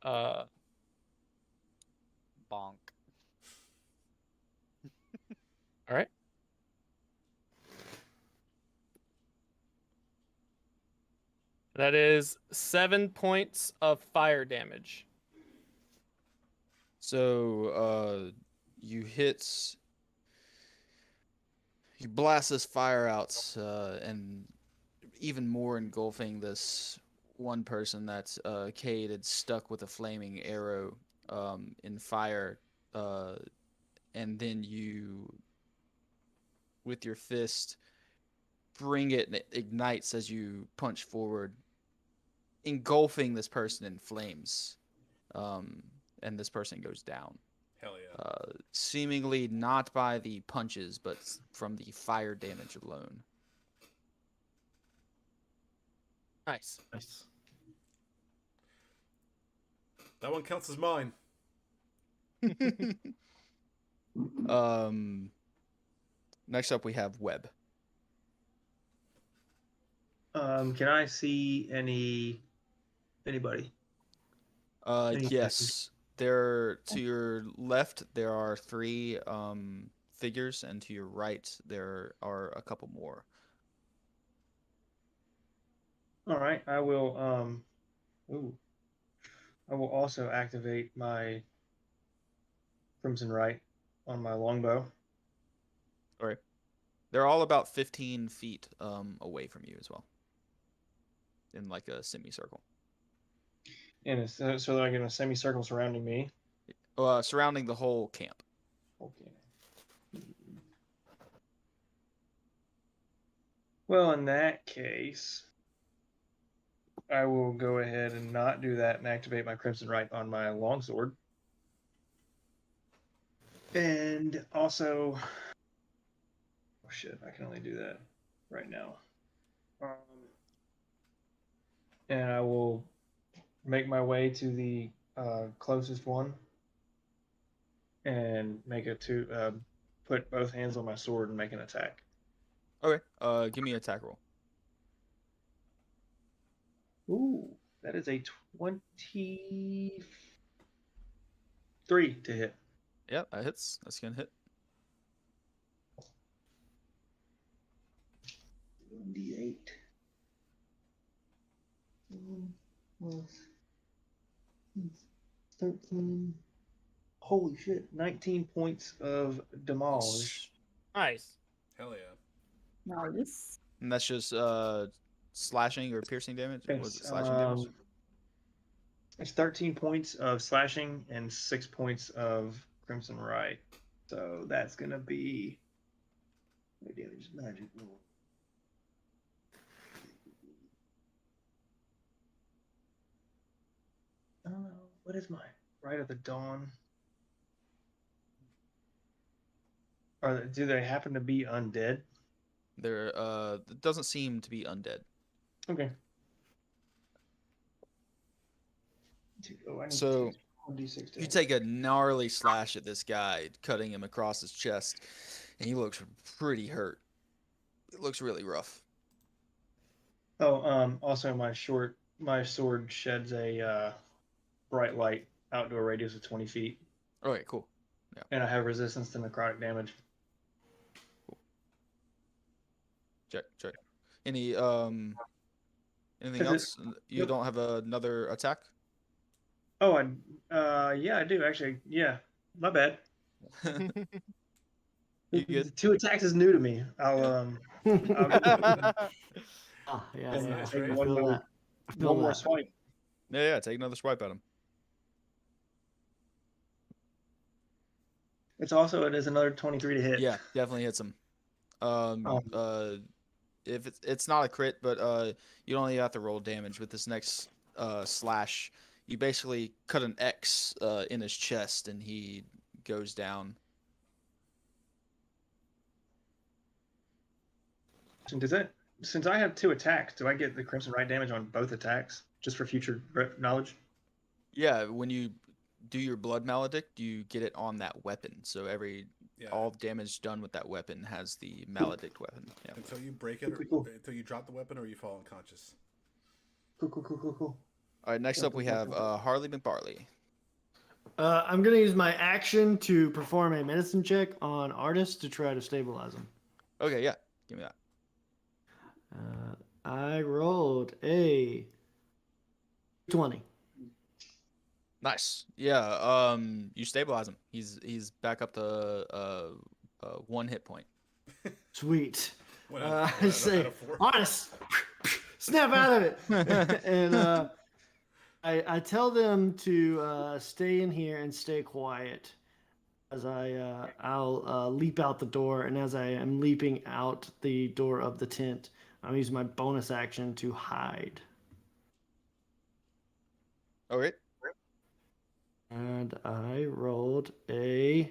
Bonk. All right. That is 7 points of fire damage. So, you blast this fire out, and even more engulfing this one person that Cade had stuck with a flaming arrow in fire, and then you, with your fist, bring it and it ignites as you punch forward, engulfing this person in flames, and this person goes down. Hell yeah. Seemingly not by the punches, but from the fire damage alone. Nice. That one counts as mine. Next up we have Webb. Can I see anybody? Anything? Yes. There to your left there are 3 figures, and to your right there are a couple more. All right, I will. I will also activate my Crimson Right on my longbow. All right. They're all about 15 feet away from you as well, in like a semicircle. And so they're like in a semicircle surrounding me. Surrounding the whole camp. Okay. Well, in that case, I will go ahead and not do that and activate my Crimson Right on my longsword. And also, oh shit, I can only do that right now. And I will make my way to the closest one and make it to put both hands on my sword and make an attack. Okay. Give me an attack roll. Ooh, that is a 23 to hit. Yep, that hits. That's gonna hit. 1d8. 13. Holy shit! 19 points of demolish. Nice. Hell yeah. Nice. And that's just slashing or piercing damage. Was it slashing damage? It's 13 points of slashing and 6 points of Crimson Right. So that's gonna be damage magic roll. I don't know. What is my Right of the Dawn? Do they happen to be undead? There it doesn't seem to be undead. Okay. So you take a gnarly slash at this guy, cutting him across his chest, and he looks pretty hurt. It looks really rough. Oh, also my sword sheds a bright light out to a radius of 20 feet. Okay, cool. Yeah. And I have resistance to necrotic damage. Cool. Check. Anything else? You don't have another attack? Oh, yeah, I do actually. Yeah, my bad. You good? 2 attacks is new to me. I'll Oh, yeah, That's yeah. nice, I right? feel that. I feel one more that. swipe. Yeah, take another swipe at him. It is another 23 to hit. Yeah, definitely hits him. If it's not a crit, but you only have to roll damage with this next slash. You basically cut an X in his chest, and he goes down. Since I have 2 attacks, do I get the Crimson Right damage on both attacks just for future knowledge? Yeah, when you do your blood maledict, you get it on that weapon. So all damage done with that weapon has the maledict weapon. Yeah. Until you break it, Cool. until you drop the weapon, or you fall unconscious. Cool. All right, next up we have Harley McBarley. I'm gonna use my action to perform a medicine check on Artist to try to stabilize him. Okay, yeah, give me that. I rolled a 20. Nice. Yeah. You stabilize him. He's back up to 1 hit point. Sweet. One I out say, of 4. Artist, snap out of it. And I tell them to stay in here and stay quiet. As I'll leap out the door, and as I am leaping out the door of the tent, I'm using my bonus action to hide. Okay. And I rolled a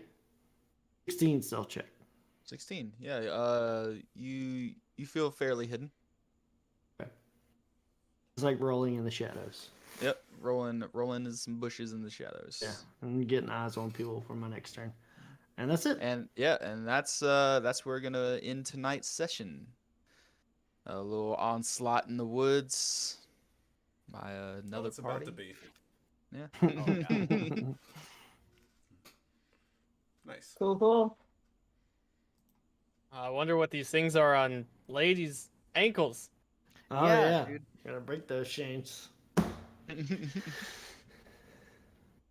16 stealth check. 16. Yeah. You feel fairly hidden. Okay. It's like rolling in the shadows. Yep. Rolling in some bushes in the shadows. Yeah. I'm getting eyes on people for my next turn. And that's it. And yeah, and that's where we're gonna end tonight's session. A little onslaught in the woods by another It's party. about to be. Yeah. Nice. Cool. I wonder what these things are on ladies' ankles. Oh, Yeah, yeah. dude. Gotta break those chains.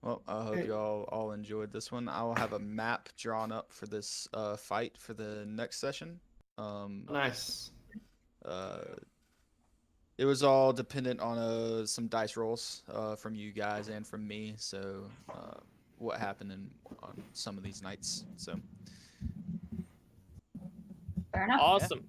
Well, I hope y'all all enjoyed this one. I'll have a map drawn up for this fight for the next session. Nice. It was all dependent on some dice rolls from you guys and from me. So what happened on some of these nights. So Fair enough. Awesome.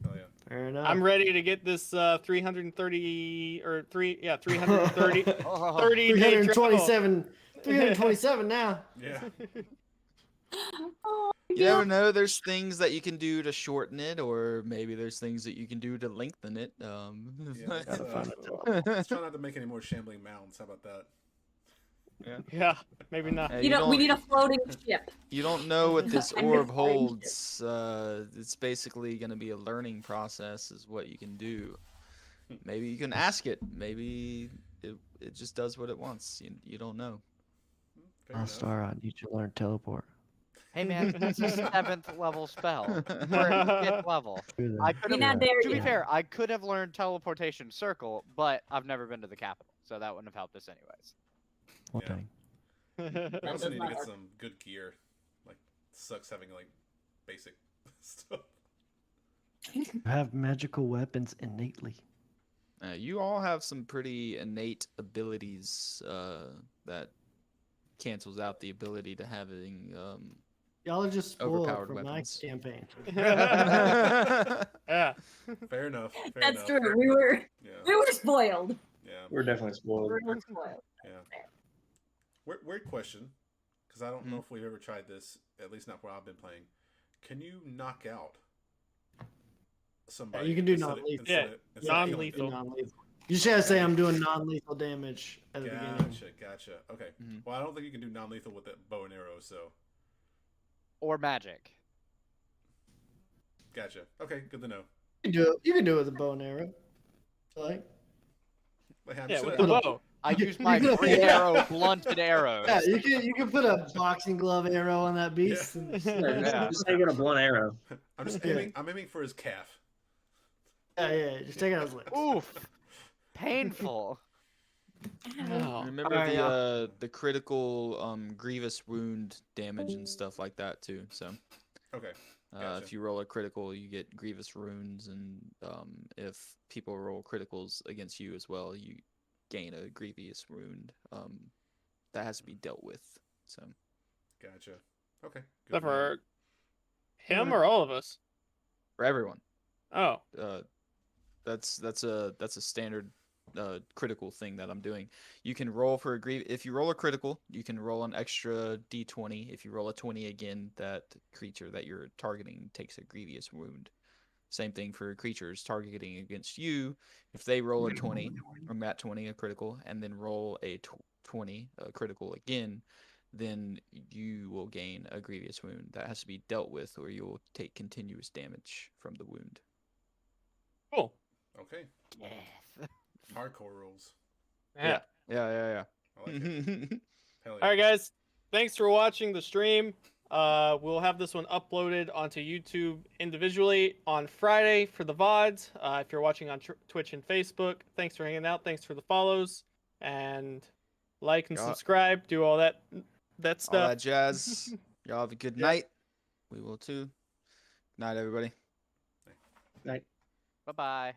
Hell yeah. Fair enough. I'm ready to get this 330 or 330 Oh, 30 day travel. 327 now. Yeah. Oh, you never know. There's things that you can do to shorten it, or maybe there's things that you can do to lengthen it. Yeah, Gotta let's try not to make any more shambling mounds. How about that? Yeah, maybe not. Hey, we need a floating ship. You don't know what this I'm orb just holds. It's basically going to be a learning process, is what you can do. Maybe you can ask it. Maybe it just does what it wants. You don't know. Fair enough. Star, I need you to learn teleport. hey man, it's a 7th level spell. We're at the 5th level. I could You're have. not there To be yet. fair, I could have learned teleportation circle, but I've never been to the capital, so that wouldn't have helped us anyways. Well, Yeah. dang. We also does need to not get work. some good gear. Like, sucks having like basic stuff. You have magical weapons innately. You all have some pretty innate abilities that cancels out the ability to having. Y'all are just spoiled Overpowered from weapons. my campaign. Yeah. Fair enough. Fair That's enough. true. We were Yeah. spoiled. Yeah. We're definitely spoiled. We were spoiled. Yeah. Weird question, because I don't know if we've ever tried this. At least not where I've been playing. Can you knock out somebody? you can do instead of- non-lethal. instead of- Yeah, instead of killing non-lethal. them? You just gotta say I'm doing non-lethal damage at the beginning. Gotcha. Okay. Mhm. Well, I don't think you can do non-lethal with that bow and arrow. So, Or magic. gotcha. Okay, good to know. You can do it. You can do it with a bow and arrow. Like, But, hey, I'm Yeah, just with gonna- the bow. I You- use my you can- free arrow blunted arrows. yeah, you can put a boxing glove arrow on that beast. And Yeah. Just take it a blunt arrow. I'm just Yeah. aiming. I'm aiming for his calf. yeah, just take it out his lips. Oof. Painful. Oh. Remember Alright, the critical grievous wound damage and stuff like that too. So Okay. if Gotcha. you roll a critical, you get grievous wounds, and if people roll criticals against you as well, you gain a grievous wound. That has to be dealt with. So Gotcha. Okay. Is that to know. for him or all of us? for everyone, Oh. that's a standard critical thing that I'm doing. You can roll for a if you roll a critical, you can roll an extra d20. If you roll a 20 again, that creature that you're targeting takes a grievous wound. Same thing for creatures targeting against you. If they roll a 20 or nat 20, a critical, and then roll a 20, a critical again, then you will gain a grievous wound. That has to be dealt with, or you will take continuous damage from the wound. Cool. Okay. Yes. Hardcore rules. Yeah. Yeah. I like it. Hell yeah. All right, guys. Thanks for watching the stream. We'll have this one uploaded onto YouTube individually on Friday for the VODs. If you're watching on Twitch and Facebook, thanks for hanging out. Thanks for the follows. And like and Got- subscribe. Do all that All stuff. that jazz. Y'all have a good Yeah. night. We will too. Night, everybody. Bye bye.